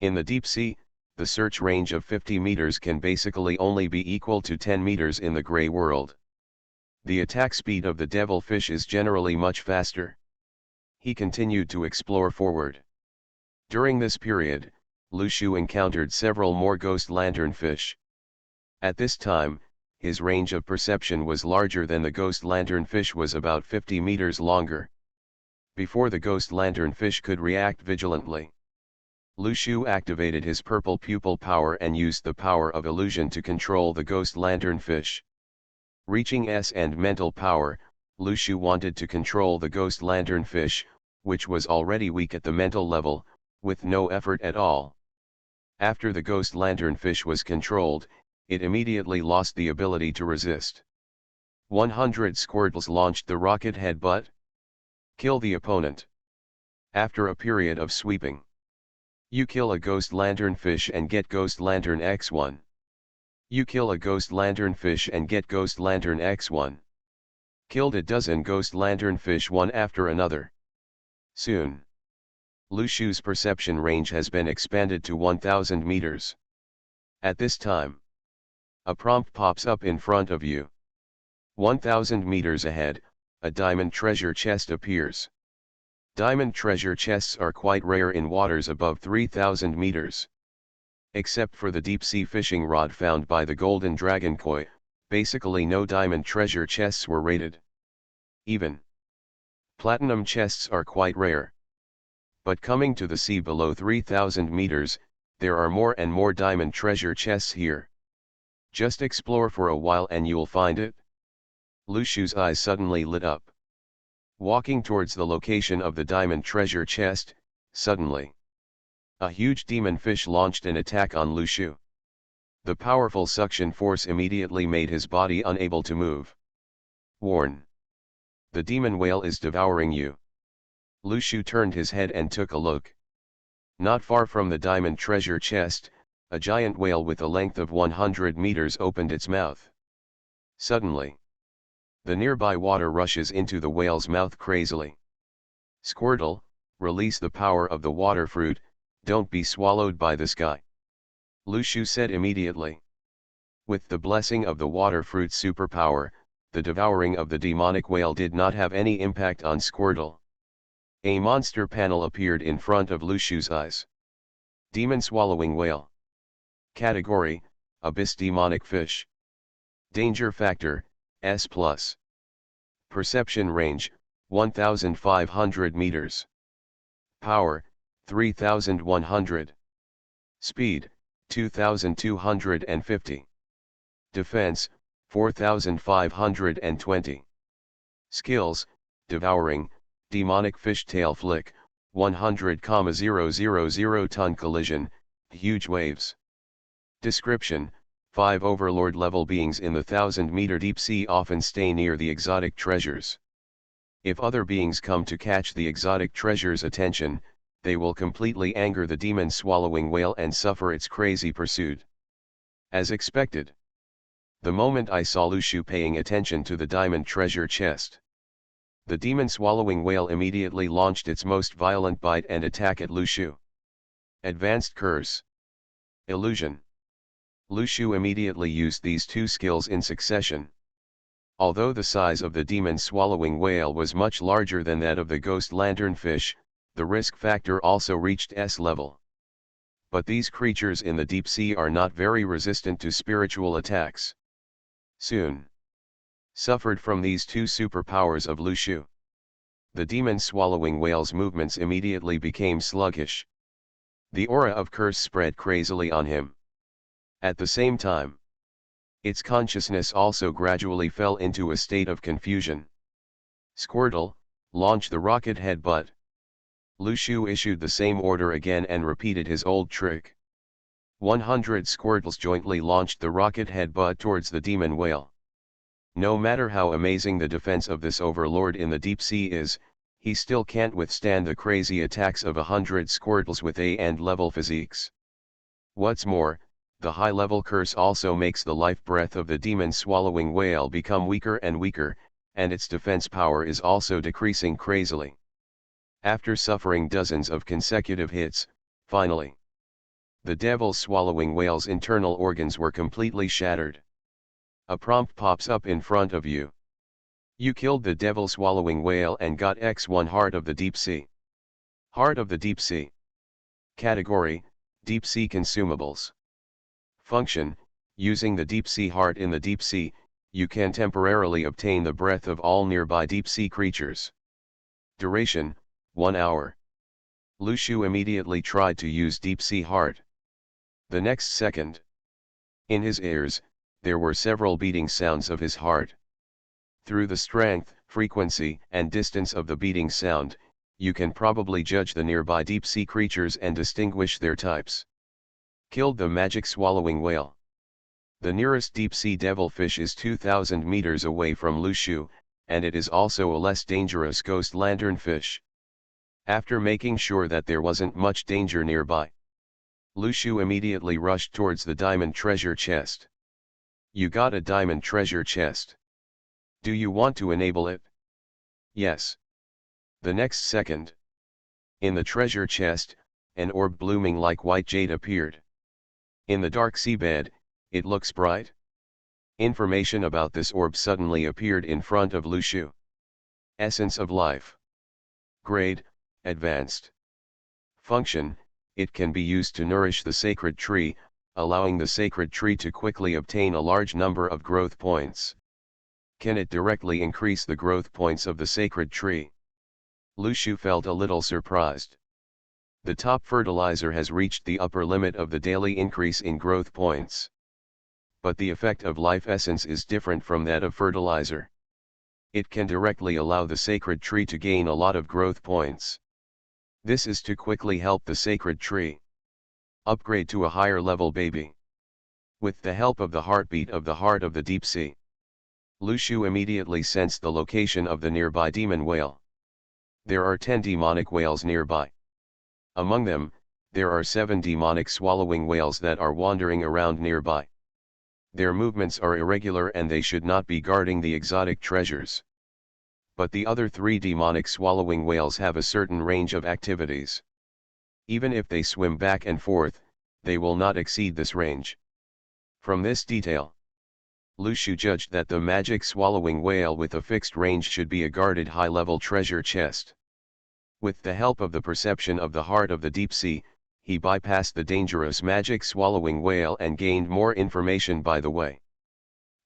In the deep sea, the search range of 50 meters can basically only be equal to 10 meters in the gray world. The attack speed of the devilfish is generally much faster. He continued to explore forward. During this period, Lu Shu encountered several more ghost lanternfish. At this time, his range of perception was larger than the ghost lanternfish was about 50 meters longer. Before the ghost lanternfish could react vigilantly, Lu Shu activated his purple pupil power and used the power of illusion to control the ghost lanternfish. Reaching S and mental power, Lu Shu wanted to control the ghost lanternfish, which was already weak at the mental level, with no effort at all. After the ghost lanternfish was controlled, it immediately lost the ability to resist. 100 Squirtles launched the rocket headbutt. Kill the opponent. After a period of sweeping, you kill a ghost lanternfish and get Ghost Lantern X1. You kill a ghost lanternfish and get Ghost Lantern X1. Killed a dozen ghost lanternfish one after another. Soon, Lu Shu's perception range has been expanded to 1000 meters. At this time, a prompt pops up in front of you. 1000 meters ahead, a diamond treasure chest appears. Diamond treasure chests are quite rare in waters above 3000 meters. Except for the deep-sea fishing rod found by the golden dragon koi, basically no diamond treasure chests were rated. Even platinum chests are quite rare. But coming to the sea below 3000 meters, there are more and more diamond treasure chests here. Just explore for a while and you'll find it. Lu Shu's eyes suddenly lit up. Walking towards the location of the diamond treasure chest, suddenly, a huge demon fish launched an attack on Lu Shu. The powerful suction force immediately made his body unable to move. Warn! The demon whale is devouring you. Lu Shu turned his head and took a look. Not far from the diamond treasure chest, A giant whale with a length of 100 meters opened its mouth. Suddenly, the nearby water rushes into the whale's mouth crazily. Squirtle, release the power of the water fruit, don't be swallowed by the sky. Lushu said immediately. With the blessing of the water fruit superpower, the devouring of the demonic whale did not have any impact on Squirtle. A monster panel appeared in front of Lushu's eyes. Demon swallowing whale. Category, Abyss demonic fish. Danger factor, S+. Perception range, 1,500 meters. Power, 3,100. Speed, 2,250. Defense, 4,520. Skills, Devouring, Demonic Fish Tail Flick, 100,000 ton collision, huge waves. Description: 5 overlord level beings in the 1,000-meter deep sea often stay near the exotic treasures. If other beings come to catch the exotic treasure's attention, they will completely anger the demon-swallowing whale and suffer its crazy pursuit. As expected. The moment I saw Lushu paying attention to the diamond treasure chest, the demon-swallowing whale immediately launched its most violent bite and attack at Lushu. Advanced Curse. Illusion. Lushu immediately used these two skills in succession. Although the size of the demon-swallowing whale was much larger than that of the ghost lanternfish, the risk factor also reached S level. But these creatures in the deep sea are not very resistant to spiritual attacks. Soon suffered from these two superpowers of Lushu. The demon-swallowing whale's movements immediately became sluggish. The aura of curse spread crazily on him. At the same time, its consciousness also gradually fell into a state of confusion. Squirtle, launch the rocket headbutt. Lushu issued the same order again and repeated his old trick. 100 Squirtles jointly launched the rocket headbutt towards the demon whale. No matter how amazing the defense of this overlord in the deep sea is, he still can't withstand the crazy attacks of 100 Squirtles with A and level physiques. What's more, the high-level curse also makes the life breath of the demon-swallowing whale become weaker and weaker, and its defense power is also decreasing crazily. After suffering dozens of consecutive hits, finally, the devil-swallowing whale's internal organs were completely shattered. A prompt pops up in front of you. You killed the devil-swallowing whale and got X1 Heart of the Deep Sea. Heart of the Deep Sea. Category, Deep Sea Consumables. Function: using the deep sea heart in the deep sea, you can temporarily obtain the breath of all nearby deep sea creatures. Duration: 1 hour. Lushu immediately tried to use deep sea heart. The next second, in his ears, there were several beating sounds of his heart. Through the strength, frequency, and distance of the beating sound, you can probably judge the nearby deep sea creatures and distinguish their types. Killed the magic swallowing whale. The nearest deep-sea devilfish is 2,000 meters away from Lushu, and it is also a less dangerous ghost lanternfish. After making sure that there wasn't much danger nearby, Lushu immediately rushed towards the diamond treasure chest. You got a diamond treasure chest. Do you want to enable it? Yes. The next second, in the treasure chest, an orb blooming like white jade appeared. In the dark seabed, it looks bright. Information about this orb suddenly appeared in front of Lushu. Essence of life. Grade, advanced. Function: it can be used to nourish the sacred tree, allowing the sacred tree to quickly obtain a large number of growth points. Can it directly increase the growth points of the sacred tree? Lushu felt a little surprised. The top fertilizer has reached the upper limit of the daily increase in growth points. But the effect of life essence is different from that of fertilizer. It can directly allow the sacred tree to gain a lot of growth points. This is to quickly help the sacred tree upgrade to a higher level baby. With the help of the heartbeat of the heart of the deep sea, Lushu immediately sensed the location of the nearby demon whale. There are 10 demonic whales nearby. Among them, There are 7 demonic swallowing whales that are wandering around nearby. Their movements are irregular and they should not be guarding the exotic treasures. But the other 3 demonic swallowing whales have a certain range of activities. Even if they swim back and forth, they will not exceed this range. From this detail, Lu Shu judged that the magic swallowing whale with a fixed range should be a guarded high-level treasure chest. With the help of the perception of the heart of the deep sea, he bypassed the dangerous magic swallowing whale and gained more information by the way.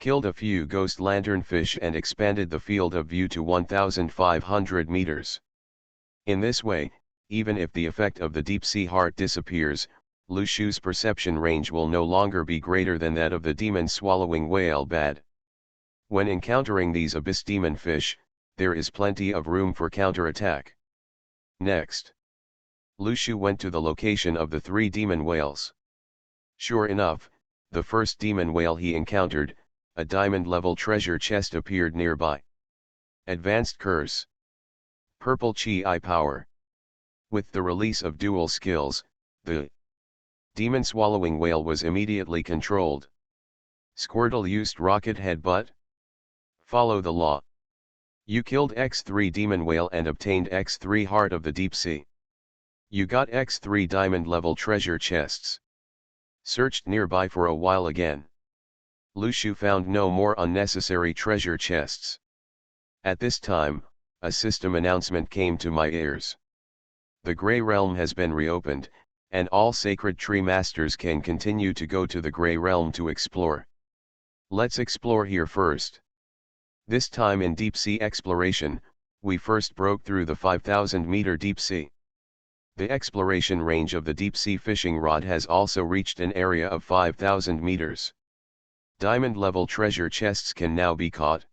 Killed a few ghost lanternfish and expanded the field of view to 1,500 meters. In this way, even if the effect of the deep sea heart disappears, Lu Shu's perception range will no longer be greater than that of the demon swallowing whale bad. When encountering these abyss demon fish, there is plenty of room for counterattack. Next, Lu Shu went to the location of the 3 demon whales. Sure enough, the first demon whale he encountered, a diamond-level treasure chest appeared nearby. Advanced Curse. Purple Chi Power. With the release of dual skills, the demon swallowing whale was immediately controlled. Squirtle used rocket headbutt. Follow the law. You killed X3 demon whale and obtained X3 heart of the deep sea. You got X3 diamond level treasure chests. Searched nearby for a while again. Lu Shu found no more unnecessary treasure chests. At this time, a system announcement came to my ears. The Grey Realm has been reopened, and all Sacred Tree Masters can continue to go to the Grey Realm to explore. Let's explore here first. This time in deep sea exploration, we first broke through the 5,000-meter deep sea. The exploration range of the deep sea fishing rod has also reached an area of 5,000 meters. Diamond-level treasure chests can now be caught.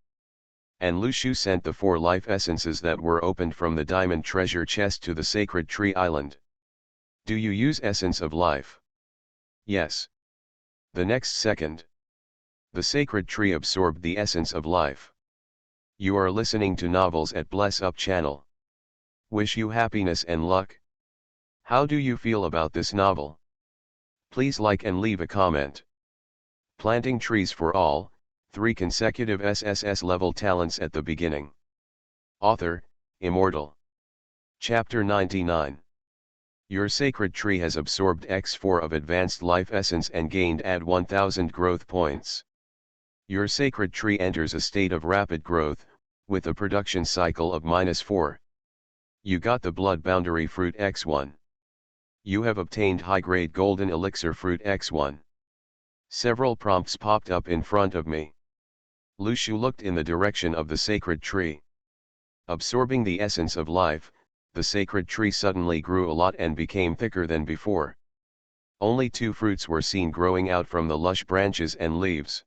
And Lu Shu sent the 4 life essences that were opened from the diamond treasure chest to the Sacred Tree Island. Do you use Essence of Life? Yes. The next second, the Sacred Tree absorbed the Essence of Life. You are listening to Novels at Bless Up channel. Wish you happiness and luck. How do you feel about this novel? Please like and leave a comment. Planting Trees for All, 3 consecutive SSS-level talents at the beginning. Author, Immortal. Chapter 99. Your sacred tree has absorbed X4 of Advanced Life Essence and gained add 1000 growth points. Your sacred tree enters a state of rapid growth, with a production cycle of -4. You got the Blood Boundary Fruit X1. You have obtained high-grade Golden Elixir Fruit X1. Several prompts popped up in front of me. Lu Shu looked in the direction of the sacred tree. Absorbing the essence of life, the sacred tree suddenly grew a lot and became thicker than before. Only 2 fruits were seen growing out from the lush branches and leaves.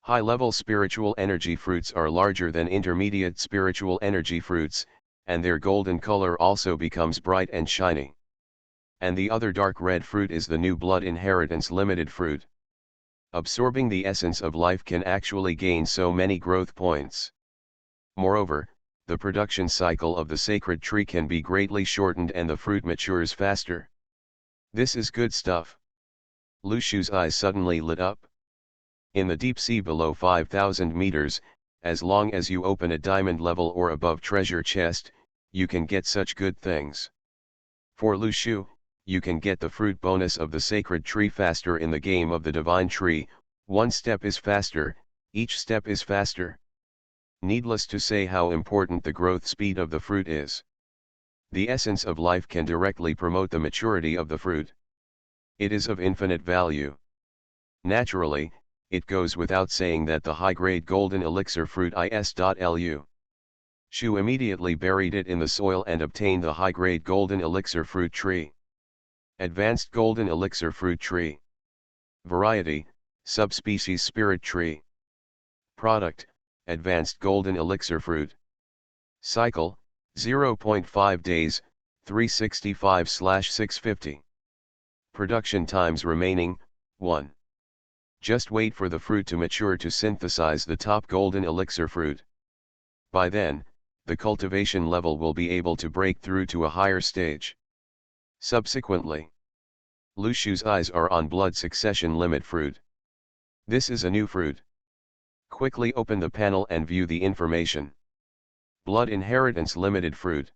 High-level spiritual energy fruits are larger than intermediate spiritual energy fruits, and their golden color also becomes bright and shiny. And the other dark red fruit is the new blood inheritance limited fruit. Absorbing the essence of life can actually gain so many growth points. Moreover, the production cycle of the sacred tree can be greatly shortened and the fruit matures faster. This is good stuff. Lu Shu's eyes suddenly lit up. In the deep sea below 5,000 meters, as long as you open a diamond level or above treasure chest, you can get such good things. For Lu Shu, you can get the fruit bonus of the sacred tree faster in the game of the divine tree. 1 step is faster, each step is faster. Needless to say how important the growth speed of the fruit is. The essence of life can directly promote the maturity of the fruit. It is of infinite value. Naturally, it goes without saying that the high-grade golden elixir fruit is.lu. Shu immediately buried it in the soil and obtained the high-grade golden elixir fruit tree. Advanced golden elixir fruit tree. Variety, subspecies spirit tree. Product, advanced golden elixir fruit. Cycle, 0.5 days, 365/650. Production times remaining, 1. Just wait for the fruit to mature to synthesize the top golden elixir fruit. By then, the cultivation level will be able to break through to a higher stage. Subsequently, Lu Shu's eyes are on blood succession limit fruit. This is a new fruit. Quickly open the panel and view the information. Blood inheritance limited fruit.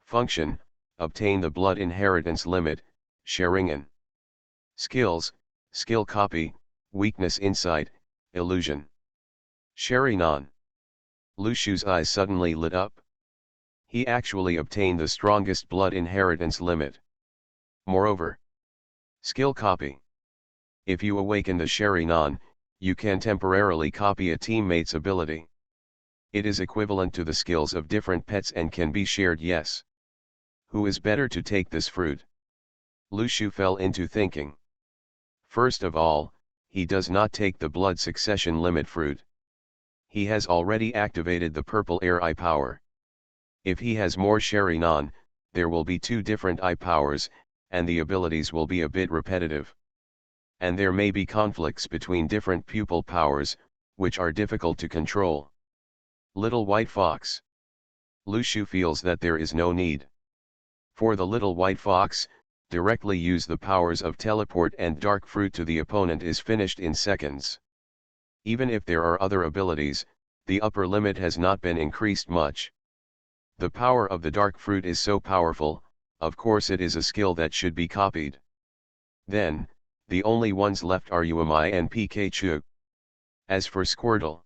Function, obtain the blood inheritance limit, Sharingan. Skills, skill copy, weakness insight, illusion. Sharingan. Lu Shu's eyes suddenly lit up. He actually obtained the strongest blood inheritance limit. Moreover, skill copy. If you awaken the Sharingan, you can temporarily copy a teammate's ability. It is equivalent to the skills of different pets and can be shared. Yes. Who is better to take this fruit? Lu Shu fell into thinking. First of all, he does not take the blood succession limit fruit. He has already activated the purple air eye power. If he has more Sharingan, there will be two different eye powers, and the abilities will be a bit repetitive. And there may be conflicts between different pupil powers, which are difficult to control. Little White Fox. Lu Shu feels that there is no need. For the Little White Fox, directly use the powers of teleport and dark fruit to the opponent is finished in seconds. Even if there are other abilities, the upper limit has not been increased much. The power of the dark fruit is so powerful, of course it is a skill that should be copied. Then, the only ones left are Umi and Pikachu. As for Squirtle,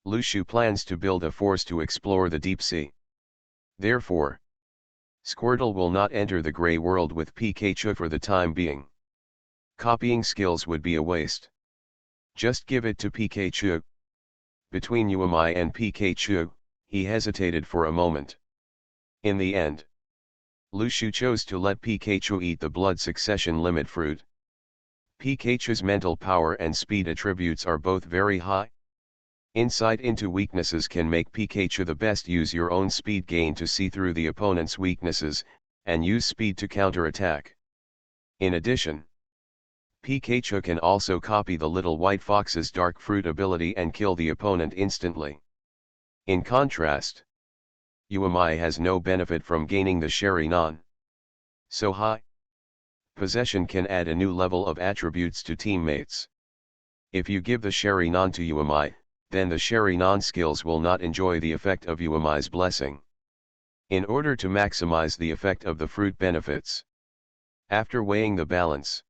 Lu Shu plans to build a force to explore the deep sea. Therefore, Squirtle will not enter the Grey World with Pikachu for the time being. Copying skills would be a waste. Just give it to Pikachu. Between Umi and Pikachu, he hesitated for a moment. In the end, Lu Shu chose to let Pikachu eat the blood succession limit fruit. Pikachu's mental power and speed attributes are both very high. Insight into weaknesses can make Pikachu the best. Use your own speed gain to see through the opponent's weaknesses, and use speed to counterattack. In addition, Pikachu can also copy the Little White Fox's dark fruit ability and kill the opponent instantly. In contrast, Umi has no benefit from gaining the Sharingan. So high possession can add a new level of attributes to teammates. If you give the Sharingan to Umi, then the Sharingan skills will not enjoy the effect of Umi's blessing. In order to maximize the effect of the fruit benefits, after weighing the balance,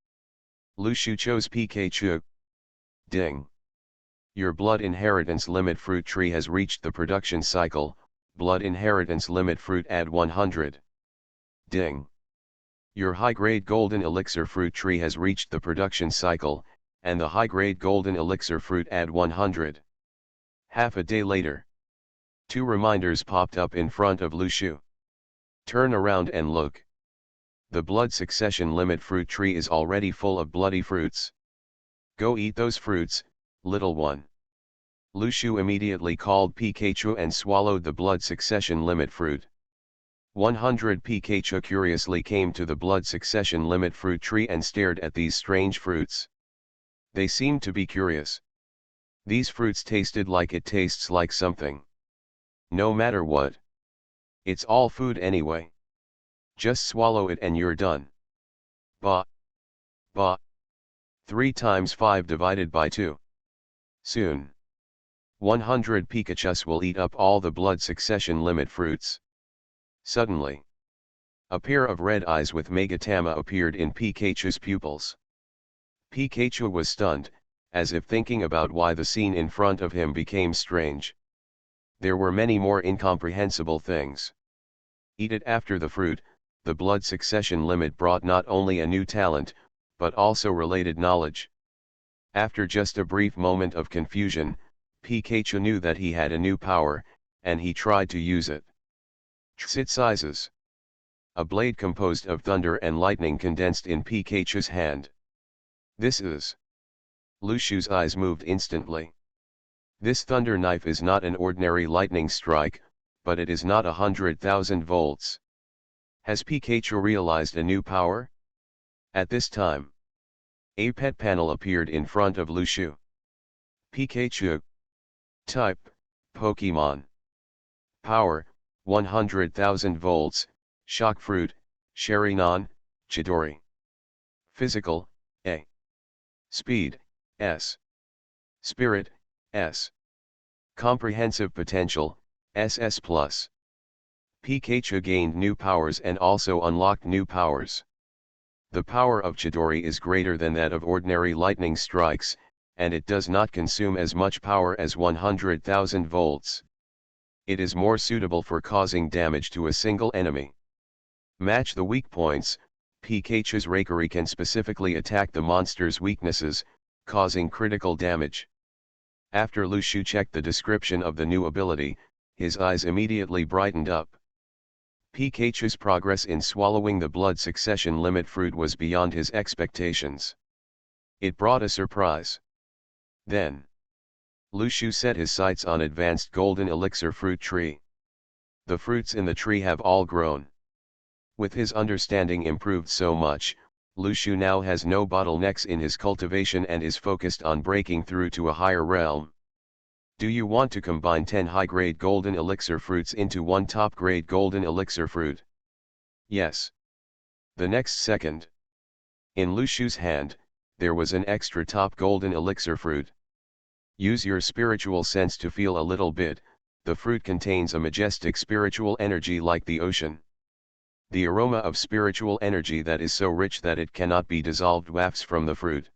Lu Shu chose Pikachu. Ding! Your blood inheritance limit fruit tree has reached the production cycle. Blood inheritance limit fruit add 100. Ding! Your high-grade golden elixir fruit tree has reached the production cycle, and the high-grade golden elixir fruit add 100. Half a day later, two reminders popped up in front of Lu Shu. Turn around and look. The blood succession limit fruit tree is already full of bloody fruits. Go eat those fruits, little one. Lu Shu immediately called Pikachu and swallowed the blood succession limit fruit. 100 Pikachu curiously came to the blood succession limit fruit tree and stared at these strange fruits. They seemed to be curious. These fruits tasted like it tastes like something. No matter what. It's all food anyway. Just swallow it and you're done. Bah. Bah. 3 times 5 divided by 2. Soon. 100 Pikachus will eat up all the blood succession limit fruits. Suddenly, a pair of red eyes with Megatama appeared in Pikachu's pupils. Pikachu was stunned, as if thinking about why the scene in front of him became strange. There were many more incomprehensible things. Eat it after the fruit, the blood succession limit brought not only a new talent, but also related knowledge. After just a brief moment of confusion, Pikachu knew that he had a new power, and he tried to use it. Tsit sizes. A blade composed of thunder and lightning condensed in Pikachu's hand. This is. Lu Shu's eyes moved instantly. This thunder knife is not an ordinary lightning strike, but it is not 100,000 volts. Has Pikachu realized a new power? At this time, a pet panel appeared in front of Lu Shu. Pikachu. Type, Pokemon. Power, 100,000 volts, Shock Fruit, Sharingan, Chidori. Physical, A. Speed, S. Spirit, S. Comprehensive potential, SS+. Pikachu gained new powers and also unlocked new powers. The power of Chidori is greater than that of ordinary lightning strikes, and it does not consume as much power as 100,000 volts. It is more suitable for causing damage to a single enemy. Match the weak points. Pikachu's Raikiri can specifically attack the monster's weaknesses, causing critical damage. After Lushu checked the description of the new ability, his eyes immediately brightened up. Pikachu's progress in swallowing the blood succession limit fruit was beyond his expectations. It brought a surprise. Then, Lushu set his sights on advanced golden elixir fruit tree. The fruits in the tree have all grown. With his understanding improved so much, Lushu now has no bottlenecks in his cultivation and is focused on breaking through to a higher realm. Do you want to combine 10 high-grade golden elixir fruits into one top-grade golden elixir fruit? Yes. The next second, in Lushu's hand, there was an extra top golden elixir fruit. Use your spiritual sense to feel a little bit. The fruit contains a majestic spiritual energy like the ocean. The aroma of spiritual energy that is so rich that it cannot be dissolved wafts from the fruit.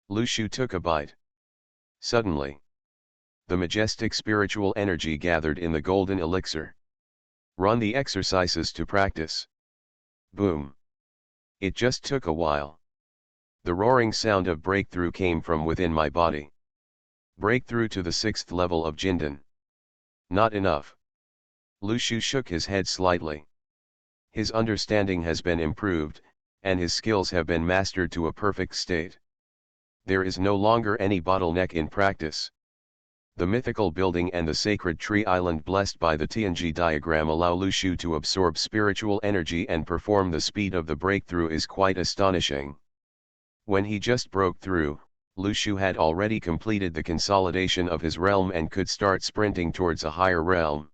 Lushu took a bite. Suddenly, the majestic spiritual energy gathered in the golden elixir. Run the exercises to practice. Boom. It just took a while. The roaring sound of breakthrough came from within my body. Breakthrough to the 6th level of Jindan. Not enough. Lushu shook his head slightly. His understanding has been improved, and his skills have been mastered to a perfect state. There is no longer any bottleneck in practice. The mythical building and the sacred tree island blessed by the TNG diagram allow Lushu to absorb spiritual energy and perform. The speed of the breakthrough is quite astonishing. When he just broke through, Lushu had already completed the consolidation of his realm and could start sprinting towards a higher realm.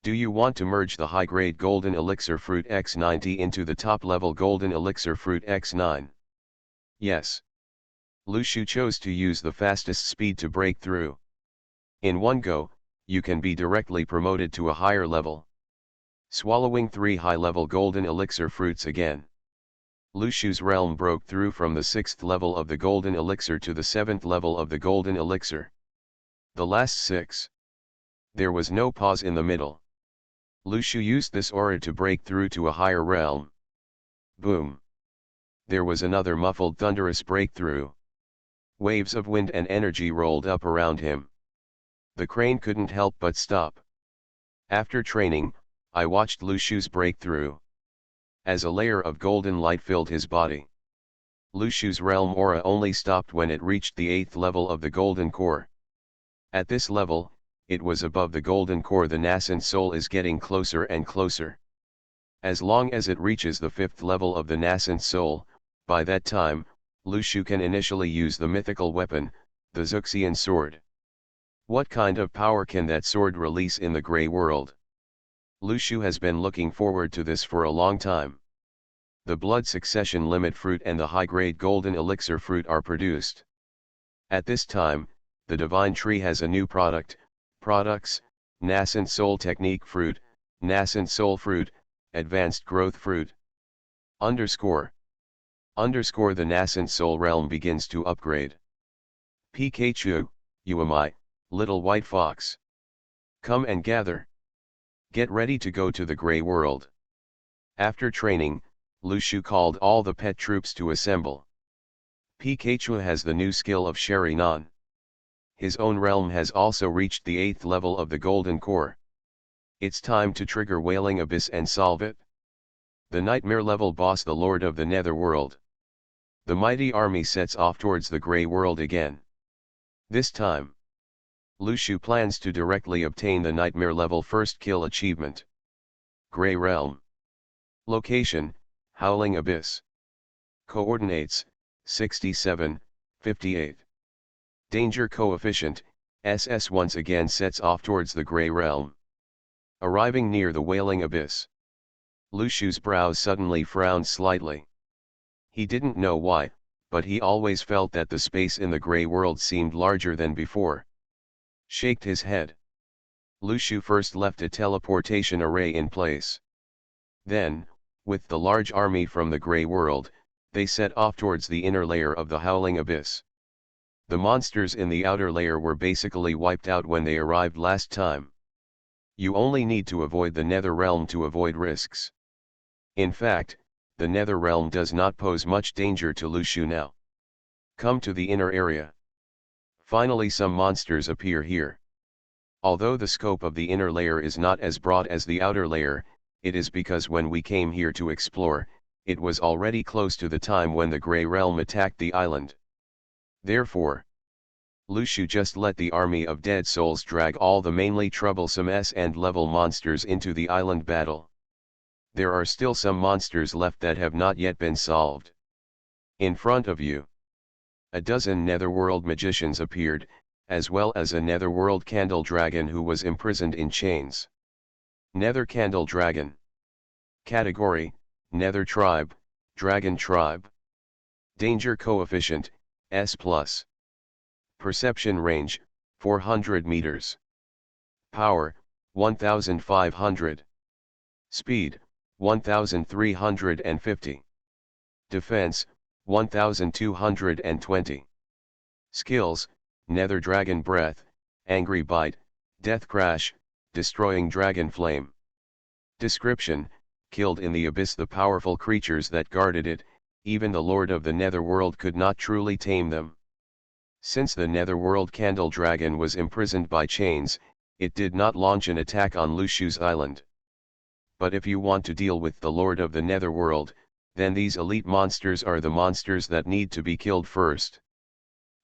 Do you want to merge the high-grade golden elixir fruit X90 into the top-level golden elixir fruit X9? Yes. Lushu chose to use the fastest speed to break through. In one go, you can be directly promoted to a higher level. Swallowing 3 high-level golden elixir fruits again. Lushu's realm broke through from the 6th level of the golden elixir to the 7th level of the golden elixir. The last 6. There was no pause in the middle. Lushu used this aura to break through to a higher realm. Boom. There was another muffled thunderous breakthrough. Waves of wind and energy rolled up around him. The crane couldn't help but stop. After training, I watched Lushu's breakthrough. As a layer of golden light filled his body. Lushu's realm aura only stopped when it reached the 8th level of the golden core. At this level, it was above the golden core. The nascent soul is getting closer and closer. As long as it reaches the 5th level of the nascent soul, by that time, Lushu can initially use the mythical weapon, the Zuxian sword. What kind of power can that sword release in the Grey World? Lushu has been looking forward to this for a long time. The blood succession limit fruit and the high-grade golden elixir fruit are produced. At this time, the divine tree has a new products, nascent soul technique fruit, nascent soul fruit, advanced growth fruit. Underscore the nascent soul realm begins to upgrade. Pikachu, you am I, little white fox. Come and gather. Get ready to go to the Grey World. After training, Lushu called all the pet troops to assemble. Pikachu has the new skill of Sharinan. His own realm has also reached the 8th level of the Golden Core. It's time to trigger Wailing Abyss and solve it. The nightmare level boss, the Lord of the Netherworld. The mighty army sets off towards the Grey World again. This time, Lushu plans to directly obtain the nightmare level first kill achievement. Grey Realm. Location, Howling Abyss. Coordinates, 67, 58. Danger coefficient, SS once again sets off towards the Grey Realm. Arriving near the Wailing Abyss. Lushu's brows suddenly frowned slightly. He didn't know why, but he always felt that the space in the gray world seemed larger than before. Shaked his head. Lu Shu first left a teleportation array in place. Then, with the large army from the gray world, they set off towards the inner layer of the howling abyss. The monsters in the outer layer were basically wiped out when they arrived last time. You only need to avoid the nether realm to avoid risks. In fact, the nether realm does not pose much danger to Lu Shu now. Come to the inner area. Finally some monsters appear here. Although the scope of the inner layer is not as broad as the outer layer, it is because when we came here to explore, it was already close to the time when the Grey Realm attacked the island. Therefore, Lu Shu just let the army of dead souls drag all the mainly troublesome S-level monsters into the island battle. There are still some monsters left that have not yet been solved. In front of you, a dozen netherworld magicians appeared, as well as a netherworld candle dragon who was imprisoned in chains. Nether Candle Dragon. Category, Nether Tribe, Dragon Tribe. Danger Coefficient, S+. Perception Range, 400 meters. Power, 1500. Speed, 1350. Defense, 1220. Skills, Nether Dragon Breath, Angry Bite, Death Crash, Destroying Dragon Flame. Description: killed in the abyss the powerful creatures that guarded it, even the Lord of the Netherworld could not truly tame them. Since the Netherworld Candle Dragon was imprisoned by chains, it did not launch an attack on Lu Shu's island. But if you want to deal with the Lord of the Netherworld, then these elite monsters are the monsters that need to be killed first.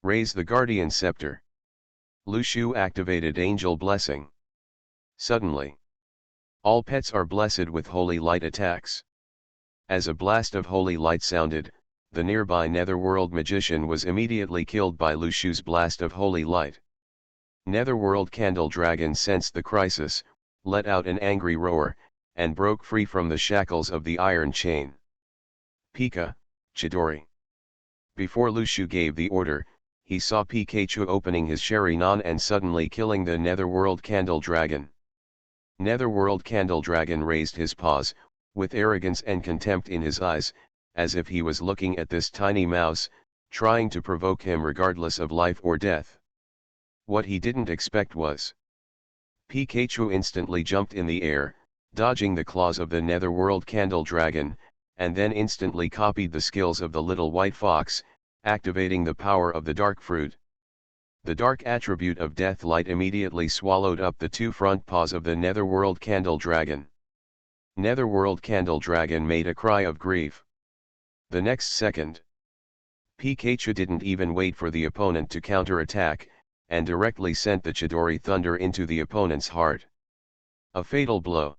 Raise the Guardian Scepter. Lu Shu activated Angel Blessing. Suddenly, all pets are blessed with holy light attacks. As a blast of holy light sounded, the nearby Netherworld magician was immediately killed by Lu Shu's blast of holy light. Netherworld Candle Dragon sensed the crisis, let out an angry roar, and broke free from the shackles of the iron chain. Pika, Chidori. Before Lu Shu gave the order, he saw Pikachu opening his Sharingan and suddenly killing the Netherworld Candle Dragon. Netherworld Candle Dragon raised his paws, with arrogance and contempt in his eyes, as if he was looking at this tiny mouse, trying to provoke him regardless of life or death. What he didn't expect was Pikachu instantly jumped in the air, dodging the claws of the Netherworld Candle Dragon, and then instantly copied the skills of the little white fox, activating the power of the dark fruit. The dark attribute of death light immediately swallowed up the two front paws of the Netherworld Candle Dragon. Netherworld Candle Dragon made a cry of grief. The next second, Pikachu didn't even wait for the opponent to counterattack, and directly sent the Chidori Thunder into the opponent's heart. A fatal blow.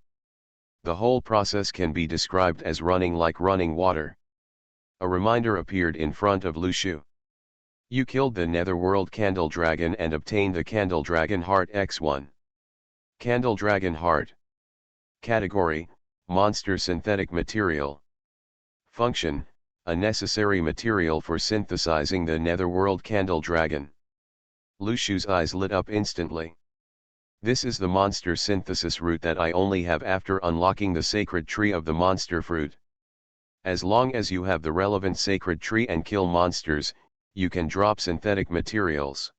The whole process can be described as running like running water. A reminder appeared in front of Lu Shu. You killed the Netherworld Candle Dragon and obtained the Candle Dragon Heart X1. Candle Dragon Heart. Category, Monster Synthetic Material. Function, a necessary material for synthesizing the Netherworld Candle Dragon. Lu Shu's eyes lit up instantly. This is the monster synthesis route that I only have after unlocking the sacred tree of the monster fruit. As long as you have the relevant sacred tree and kill monsters, you can drop synthetic materials.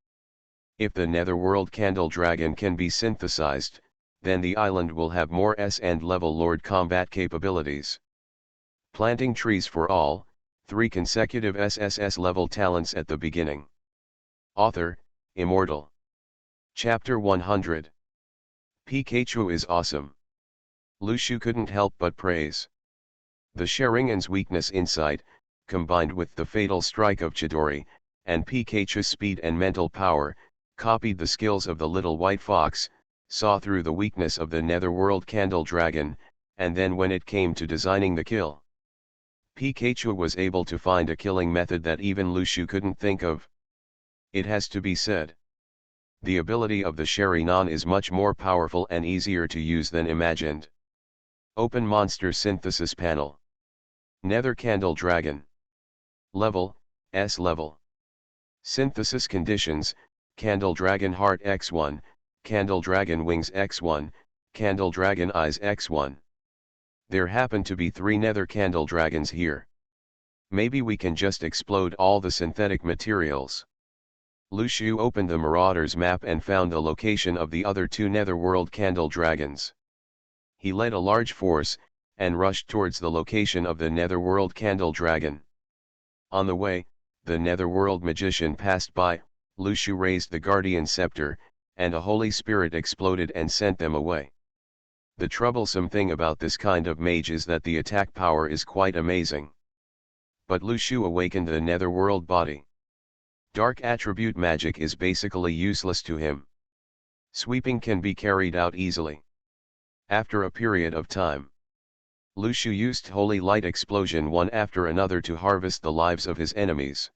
If the Netherworld Candle Dragon can be synthesized, then the island will have more S-level Lord combat capabilities. Planting trees for all, 3 consecutive SSS-level talents at the beginning. Author, Immortal. Chapter 100. Pikachu is awesome. Lu Shu couldn't help but praise. The Sharingan's weakness insight, combined with the fatal strike of Chidori, and Pikachu's speed and mental power, copied the skills of the little white fox, saw through the weakness of the Netherworld Candle Dragon, and then when it came to designing the kill, Pikachu was able to find a killing method that even Lu Shu couldn't think of. It has to be said, the ability of the Sharingan is much more powerful and easier to use than imagined. Open Monster Synthesis Panel. Nether Candle Dragon. Level, S-level. Synthesis conditions, Candle Dragon Heart X1, Candle Dragon Wings X1, Candle Dragon Eyes X1. There happen to be 3 nether candle dragons here. Maybe we can just explode all the synthetic materials. Lu Shu opened the Marauder's map and found the location of the other 2 netherworld candle dragons. He led a large force, and rushed towards the location of the netherworld candle dragon. On the way, the netherworld magician passed by. Lu Shu raised the guardian scepter, and a holy spirit exploded and sent them away. The troublesome thing about this kind of mage is that the attack power is quite amazing. But Lu Shu awakened the netherworld body. Dark attribute magic is basically useless to him. Sweeping can be carried out easily. After a period of time, Lu Shu used Holy Light Explosion one after another to harvest the lives of his enemies.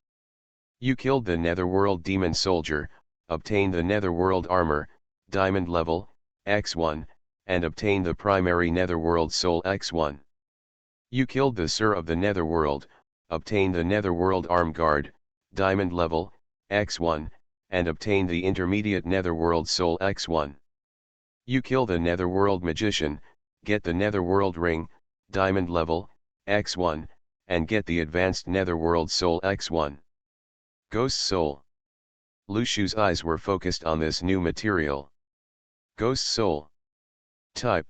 You killed the netherworld demon soldier, obtained the netherworld armor, diamond level, X1, and obtained the primary netherworld soul X1. You killed the Sir of the netherworld, obtained the netherworld arm guard, diamond level, X1, and obtained the intermediate netherworld soul X1. You kill the netherworld magician, get the netherworld ring, diamond level, X1, and get the advanced netherworld soul X1. Ghost soul. Lu Shu's eyes were focused on this new material. Ghost soul. Type,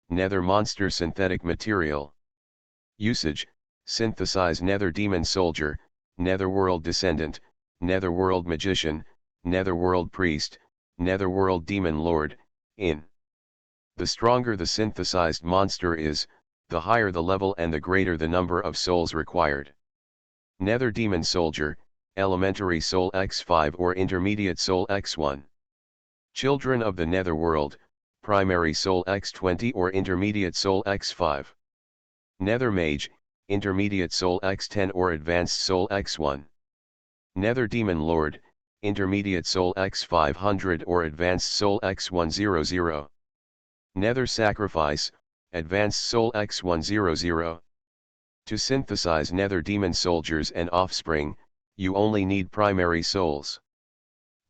nether monster synthetic material. Usage, synthesize nether demon soldier, netherworld descendant, netherworld magician, netherworld priest, netherworld demon lord, in. The stronger the synthesized monster is, the higher the level and the greater the number of souls required. Nether demon soldier, elementary soul X5 or intermediate soul X1. Children of the netherworld, primary soul X20 or intermediate soul X5. Nether mage, intermediate soul X10 or advanced soul X1. Nether demon lord, intermediate soul X500 or advanced soul X100. Nether sacrifice, advanced soul X100. To synthesize nether demon soldiers and offspring, you only need primary souls.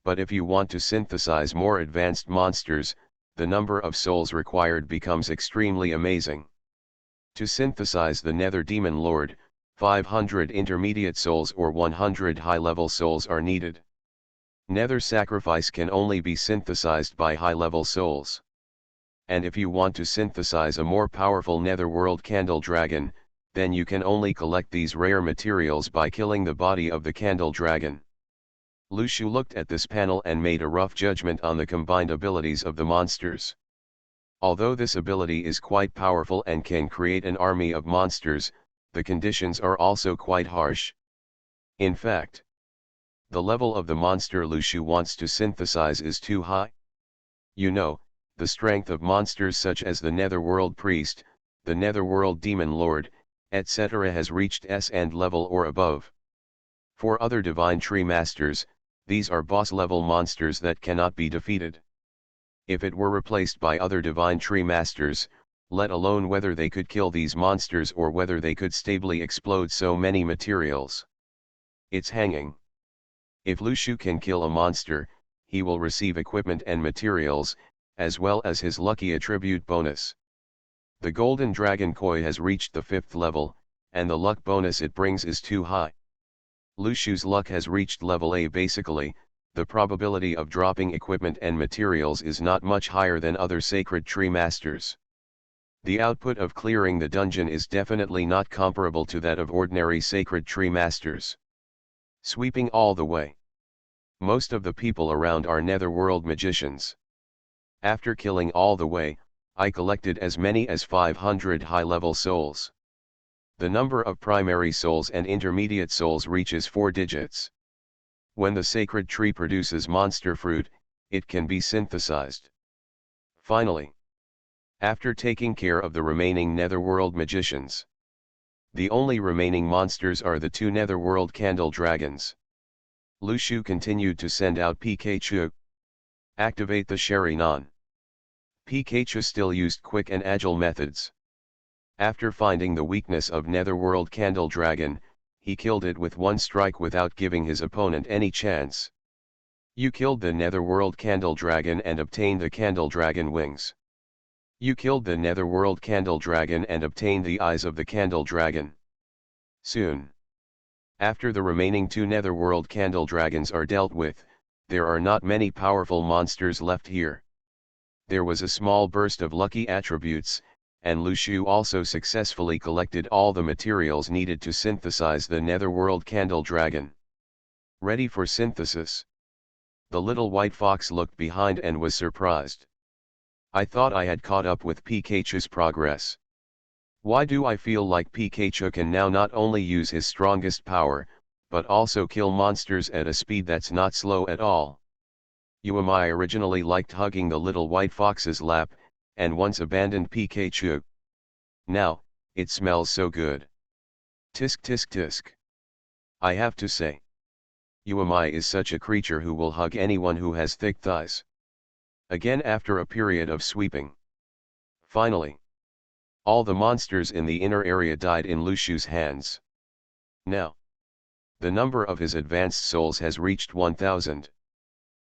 But if you want to synthesize more advanced monsters, the number of souls required becomes extremely amazing. To synthesize the nether demon lord, 500 intermediate souls or 100 high-level souls are needed. Nether sacrifice can only be synthesized by high-level souls. And if you want to synthesize a more powerful netherworld candle dragon, then you can only collect these rare materials by killing the body of the candle dragon. Lu Shu looked at this panel and made a rough judgment on the combined abilities of the monsters. Although this ability is quite powerful and can create an army of monsters, the conditions are also quite harsh. In fact, the level of the monster Lu Shu wants to synthesize is too high. You know, the strength of monsters such as the netherworld priest, the netherworld demon lord, etc. has reached S and level or above. For other divine tree masters, these are boss level monsters that cannot be defeated. If it were replaced by other divine tree masters, let alone whether they could kill these monsters or whether they could stably explode so many materials. It's hanging. If Lu Shu can kill a monster, he will receive equipment and materials, as well as his lucky attribute bonus. The golden dragon koi has reached the 5th level, and the luck bonus it brings is too high. Lu Shu's luck has reached level A. Basically, the probability of dropping equipment and materials is not much higher than other sacred tree masters. The output of clearing the dungeon is definitely not comparable to that of ordinary sacred tree masters. Sweeping all the way. Most of the people around are netherworld magicians. After killing all the way, I collected as many as 500 high-level souls. The number of primary souls and intermediate souls reaches 4 digits. When the sacred tree produces monster fruit, it can be synthesized. Finally, after taking care of the remaining netherworld magicians, the only remaining monsters are the 2 netherworld candle dragons. Lu Shu continued to send out Pikachu. Activate the Sharinan. Pikachu still used quick and agile methods. After finding the weakness of netherworld candle dragon, he killed it with one strike without giving his opponent any chance. You killed the Netherworld Candle Dragon and obtained the Candle Dragon wings. You killed the Netherworld Candle Dragon and obtained the eyes of the Candle Dragon. Soon after the remaining 2 Netherworld Candle Dragons are dealt with, there are not many powerful monsters left here. There was a small burst of lucky attributes, and Lu Shu also successfully collected all the materials needed to synthesize the Netherworld Candle Dragon. Ready for synthesis. The little white fox looked behind and was surprised. I thought I had caught up with Pikachu's progress. Why do I feel like Pikachu can now not only use his strongest power, but also kill monsters at a speed that's not slow at all? Uami originally liked hugging the little white fox's lap, and once abandoned Pikachu. Now, it smells so good. Tisk tisk tisk. I have to say, Uami is such a creature who will hug anyone who has thick thighs. Again after a period of sweeping. Finally, all the monsters in the inner area died in Lu Shu's hands. Now, the number of his advanced souls has reached 1,000.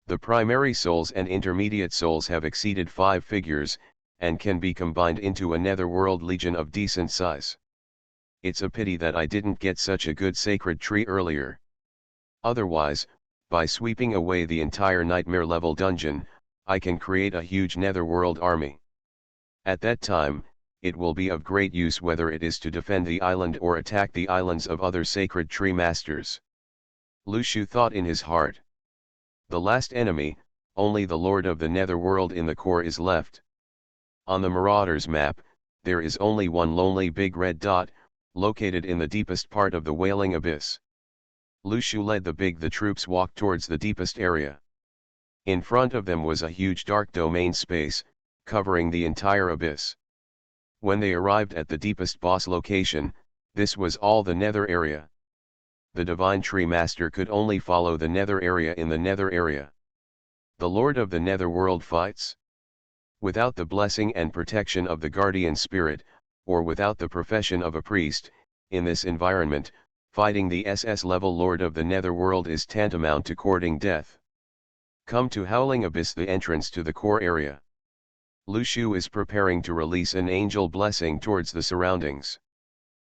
The primary souls and intermediate souls have exceeded 5 figures, and can be combined into a netherworld legion of decent size. It's a pity that I didn't get such a good sacred tree earlier. Otherwise, by sweeping away the entire nightmare level dungeon, I can create a huge netherworld army. At that time, it will be of great use whether it is to defend the island or attack the islands of other sacred tree masters. Lu Shu thought in his heart. The last enemy, only the Lord of the Netherworld in the core is left. On the Marauders map, there is only one lonely big red dot, located in the deepest part of the Wailing Abyss. Lu Shu led the troops walked towards the deepest area. In front of them was a huge dark domain space, covering the entire abyss. When they arrived at the deepest boss location, this was all the nether area. The Divine Tree Master could only follow the nether area in the nether area. The Lord of the Netherworld fights. Without the blessing and protection of the Guardian Spirit, or without the profession of a priest, in this environment, fighting the SS-level Lord of the Netherworld is tantamount to courting death. Come to Howling Abyss, the entrance to the core area. Lu Shu is preparing to release an angel blessing towards the surroundings.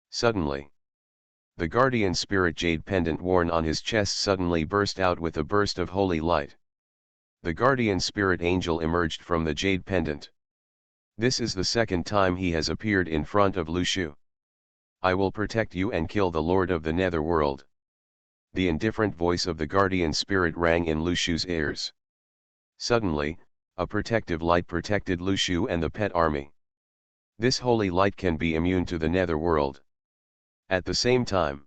Suddenly, the Guardian Spirit Jade pendant worn on his chest suddenly burst out with a burst of holy light. The Guardian Spirit Angel emerged from the Jade pendant. This is the second time he has appeared in front of Lu Shu. I will protect you and kill the Lord of the Netherworld. The indifferent voice of the Guardian Spirit rang in Lu Shu's ears. Suddenly, a protective light protected Lu Shu and the pet army. This holy light can be immune to the Netherworld. At the same time,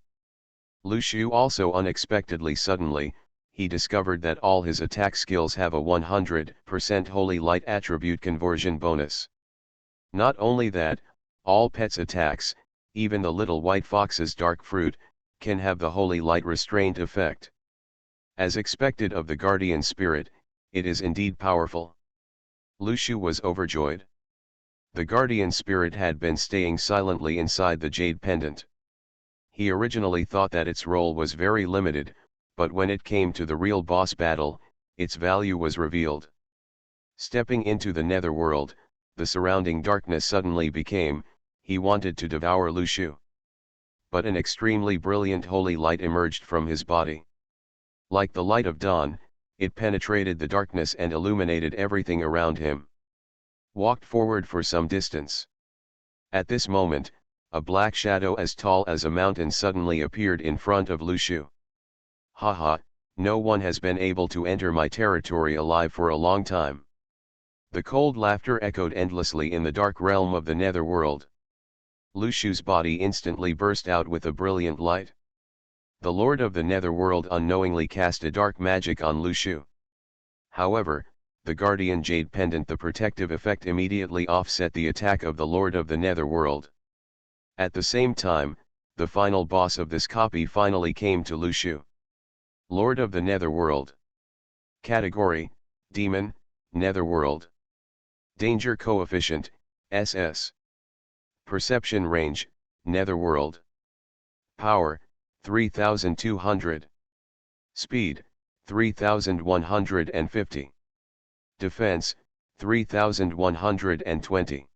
Lu Shu also unexpectedly suddenly, he discovered that all his attack skills have a 100% holy light attribute conversion bonus. Not only that, all pets' attacks, even the little white fox's dark fruit, can have the holy light restraint effect. As expected of the Guardian Spirit, it is indeed powerful. Lu Shu was overjoyed. The Guardian Spirit had been staying silently inside the Jade Pendant. He originally thought that its role was very limited, but when it came to the real boss battle, its value was revealed. Stepping into the Netherworld, the surrounding darkness suddenly became, he wanted to devour Lu Shu. But an extremely brilliant holy light emerged from his body. Like the light of dawn, it penetrated the darkness and illuminated everything around him. Walked forward for some distance. At this moment, a black shadow as tall as a mountain suddenly appeared in front of Lu Shu. Haha, no one has been able to enter my territory alive for a long time. The cold laughter echoed endlessly in the dark realm of the Netherworld. Lu Shu's body instantly burst out with a brilliant light. The Lord of the Netherworld unknowingly cast a dark magic on Lu Shu. However, the Guardian Jade Pendant, the protective effect, immediately offset the attack of the Lord of the Netherworld. At the same time, the final boss of this copy finally came to Lu Shu. Lord of the Netherworld. Category, Demon, Netherworld. Danger Coefficient, SS. Perception Range, Netherworld. Power, 3200. Speed, 3150. Defense, 3120.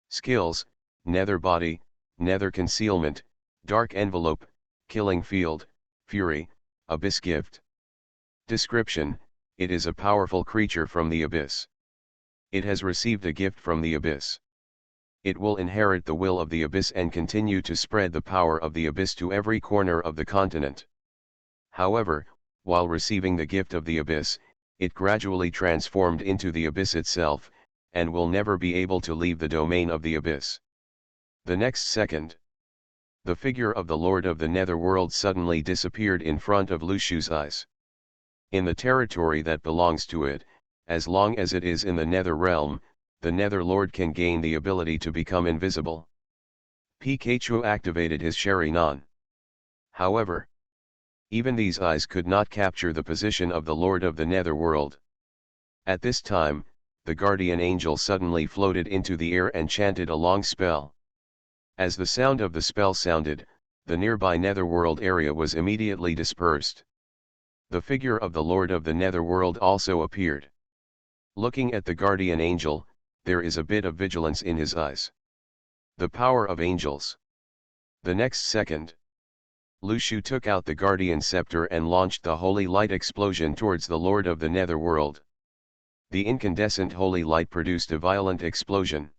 Skills, Nether Body, Nether Concealment, Dark Envelope, Killing Field, Fury, Abyss Gift. Description: it is a powerful creature from the Abyss. It has received a gift from the Abyss. It will inherit the will of the Abyss and continue to spread the power of the Abyss to every corner of the continent. However, while receiving the gift of the Abyss, it gradually transformed into the Abyss itself, and will never be able to leave the domain of the Abyss. The next second, the figure of the Lord of the Netherworld suddenly disappeared in front of Lushu's eyes. In the territory that belongs to it, as long as it is in the Nether realm, the Nether Lord can gain the ability to become invisible. Pikachu activated his Sharingan. However, even these eyes could not capture the position of the Lord of the Netherworld. At this time, the guardian angel suddenly floated into the air and chanted a long spell. As the sound of the spell sounded, the nearby Netherworld area was immediately dispersed. The figure of the Lord of the Netherworld also appeared. Looking at the guardian angel, there is a bit of vigilance in his eyes. The power of angels. The next second, Lushu took out the guardian scepter and launched the holy light explosion towards the Lord of the Netherworld. The incandescent holy light produced a violent explosion.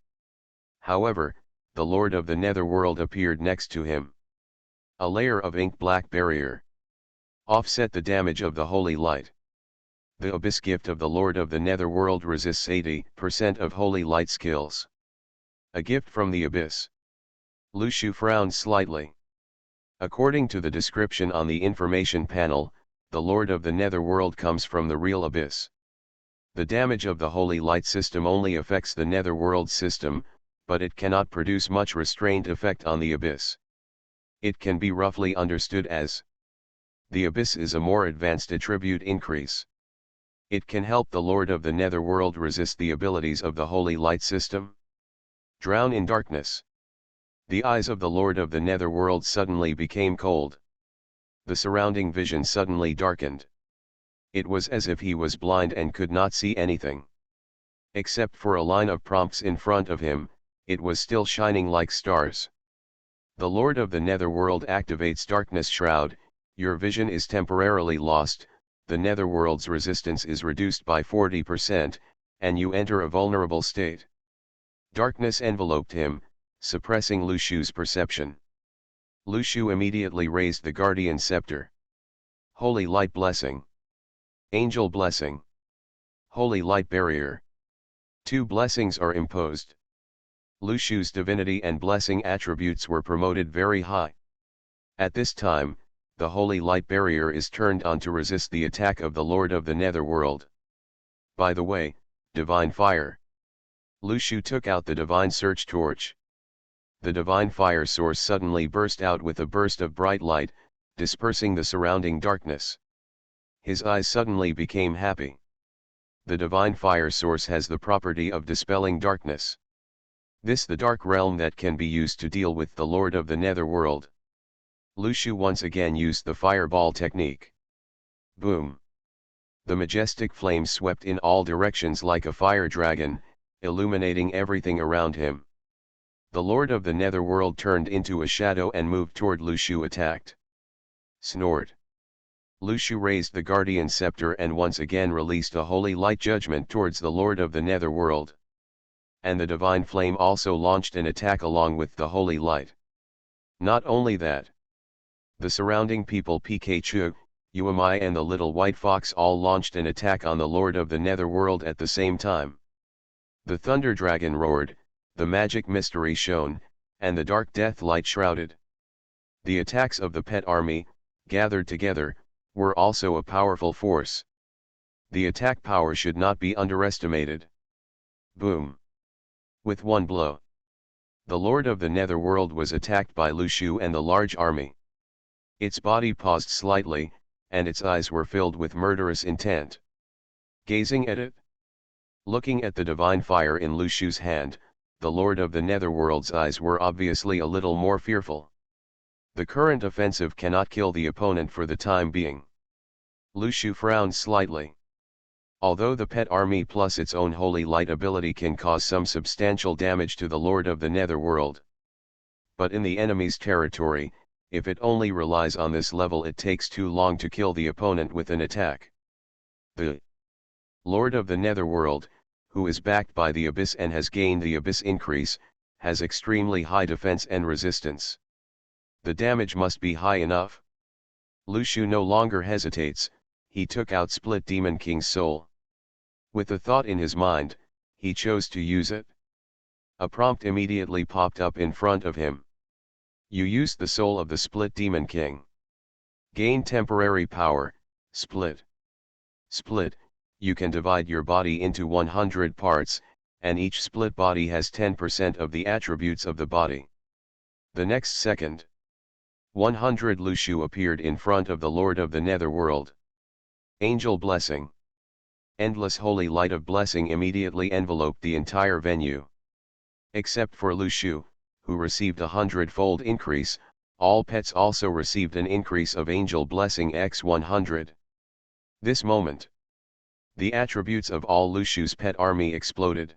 However, the Lord of the Netherworld appeared next to him. A layer of ink-black barrier offset the damage of the holy light. The Abyss gift of the Lord of the Netherworld resists 80% of holy light skills. A gift from the Abyss. Lushu frowned slightly. According to the description on the information panel, the Lord of the Netherworld comes from the real Abyss. The damage of the holy light system only affects the Netherworld system, but it cannot produce much restraint effect on the Abyss. It can be roughly understood as: the Abyss is a more advanced attribute increase. It can help the Lord of the Netherworld resist the abilities of the holy light system. Drown in darkness. The eyes of the Lord of the Netherworld suddenly became cold. The surrounding vision suddenly darkened. It was as if he was blind and could not see anything. Except for a line of prompts in front of him, it was still shining like stars. The Lord of the Netherworld activates Darkness Shroud. Your vision is temporarily lost, the Netherworld's resistance is reduced by 40%, and you enter a vulnerable state. Darkness enveloped him, suppressing Lushu's perception. Lushu immediately raised the Guardian Scepter. Holy Light Blessing. Angel Blessing. Holy Light Barrier. 2 blessings are imposed. Lushu's divinity and blessing attributes were promoted very high. At this time, the Holy Light Barrier is turned on to resist the attack of the Lord of the Netherworld. By the way, Divine Fire. Lushu took out the Divine Search Torch. The Divine Fire source suddenly burst out with a burst of bright light, dispersing the surrounding darkness. His eyes suddenly became happy. The Divine Fire source has the property of dispelling darkness. This the dark realm that can be used to deal with the Lord of the Netherworld. Lushu once again used the fireball technique. Boom! The majestic flame swept in all directions like a fire dragon, illuminating everything around him. The Lord of the Netherworld turned into a shadow and moved toward Lushu attacked. Snort! Lushu raised the Guardian Scepter and once again released a holy light judgment towards the Lord of the Netherworld. And the Divine Flame also launched an attack along with the holy light. Not only that, the surrounding people Pikachu, Uami and the little white fox all launched an attack on the Lord of the Netherworld at the same time. The Thunder Dragon roared, the magic mystery shone, and the dark death light shrouded. The attacks of the pet army, gathered together, were also a powerful force. The attack power should not be underestimated. Boom! With one blow, the Lord of the Netherworld was attacked by Lushu and the large army. Its body paused slightly, and its eyes were filled with murderous intent. Gazing at it, looking at the divine fire in Lushu's hand, the Lord of the Netherworld's eyes were obviously a little more fearful. The current offensive cannot kill the opponent for the time being. Lu Shu frowns slightly. Although the pet army plus its own holy light ability can cause some substantial damage to the Lord of the Netherworld. But in the enemy's territory, if it only relies on this level, it takes too long to kill the opponent with an attack. The Lord of the Netherworld, who is backed by the Abyss and has gained the Abyss increase, has extremely high defense and resistance. The damage must be high enough. Lu Shu no longer hesitates, he took out Split Demon King's soul. With the thought in his mind, he chose to use it. A prompt immediately popped up in front of him. You used the soul of the Split Demon King. Gain temporary power, Split. Split, you can divide your body into 100 parts, and each split body has 10% of the attributes of the body. The next second, 100 Lu Shu appeared in front of the Lord of the Netherworld. Angel Blessing. Endless holy light of blessing immediately enveloped the entire venue. Except for Lu Shu, who received a 100-fold increase, all pets also received an increase of Angel Blessing x 100. This moment, the attributes of all Lu Shu's pet army exploded.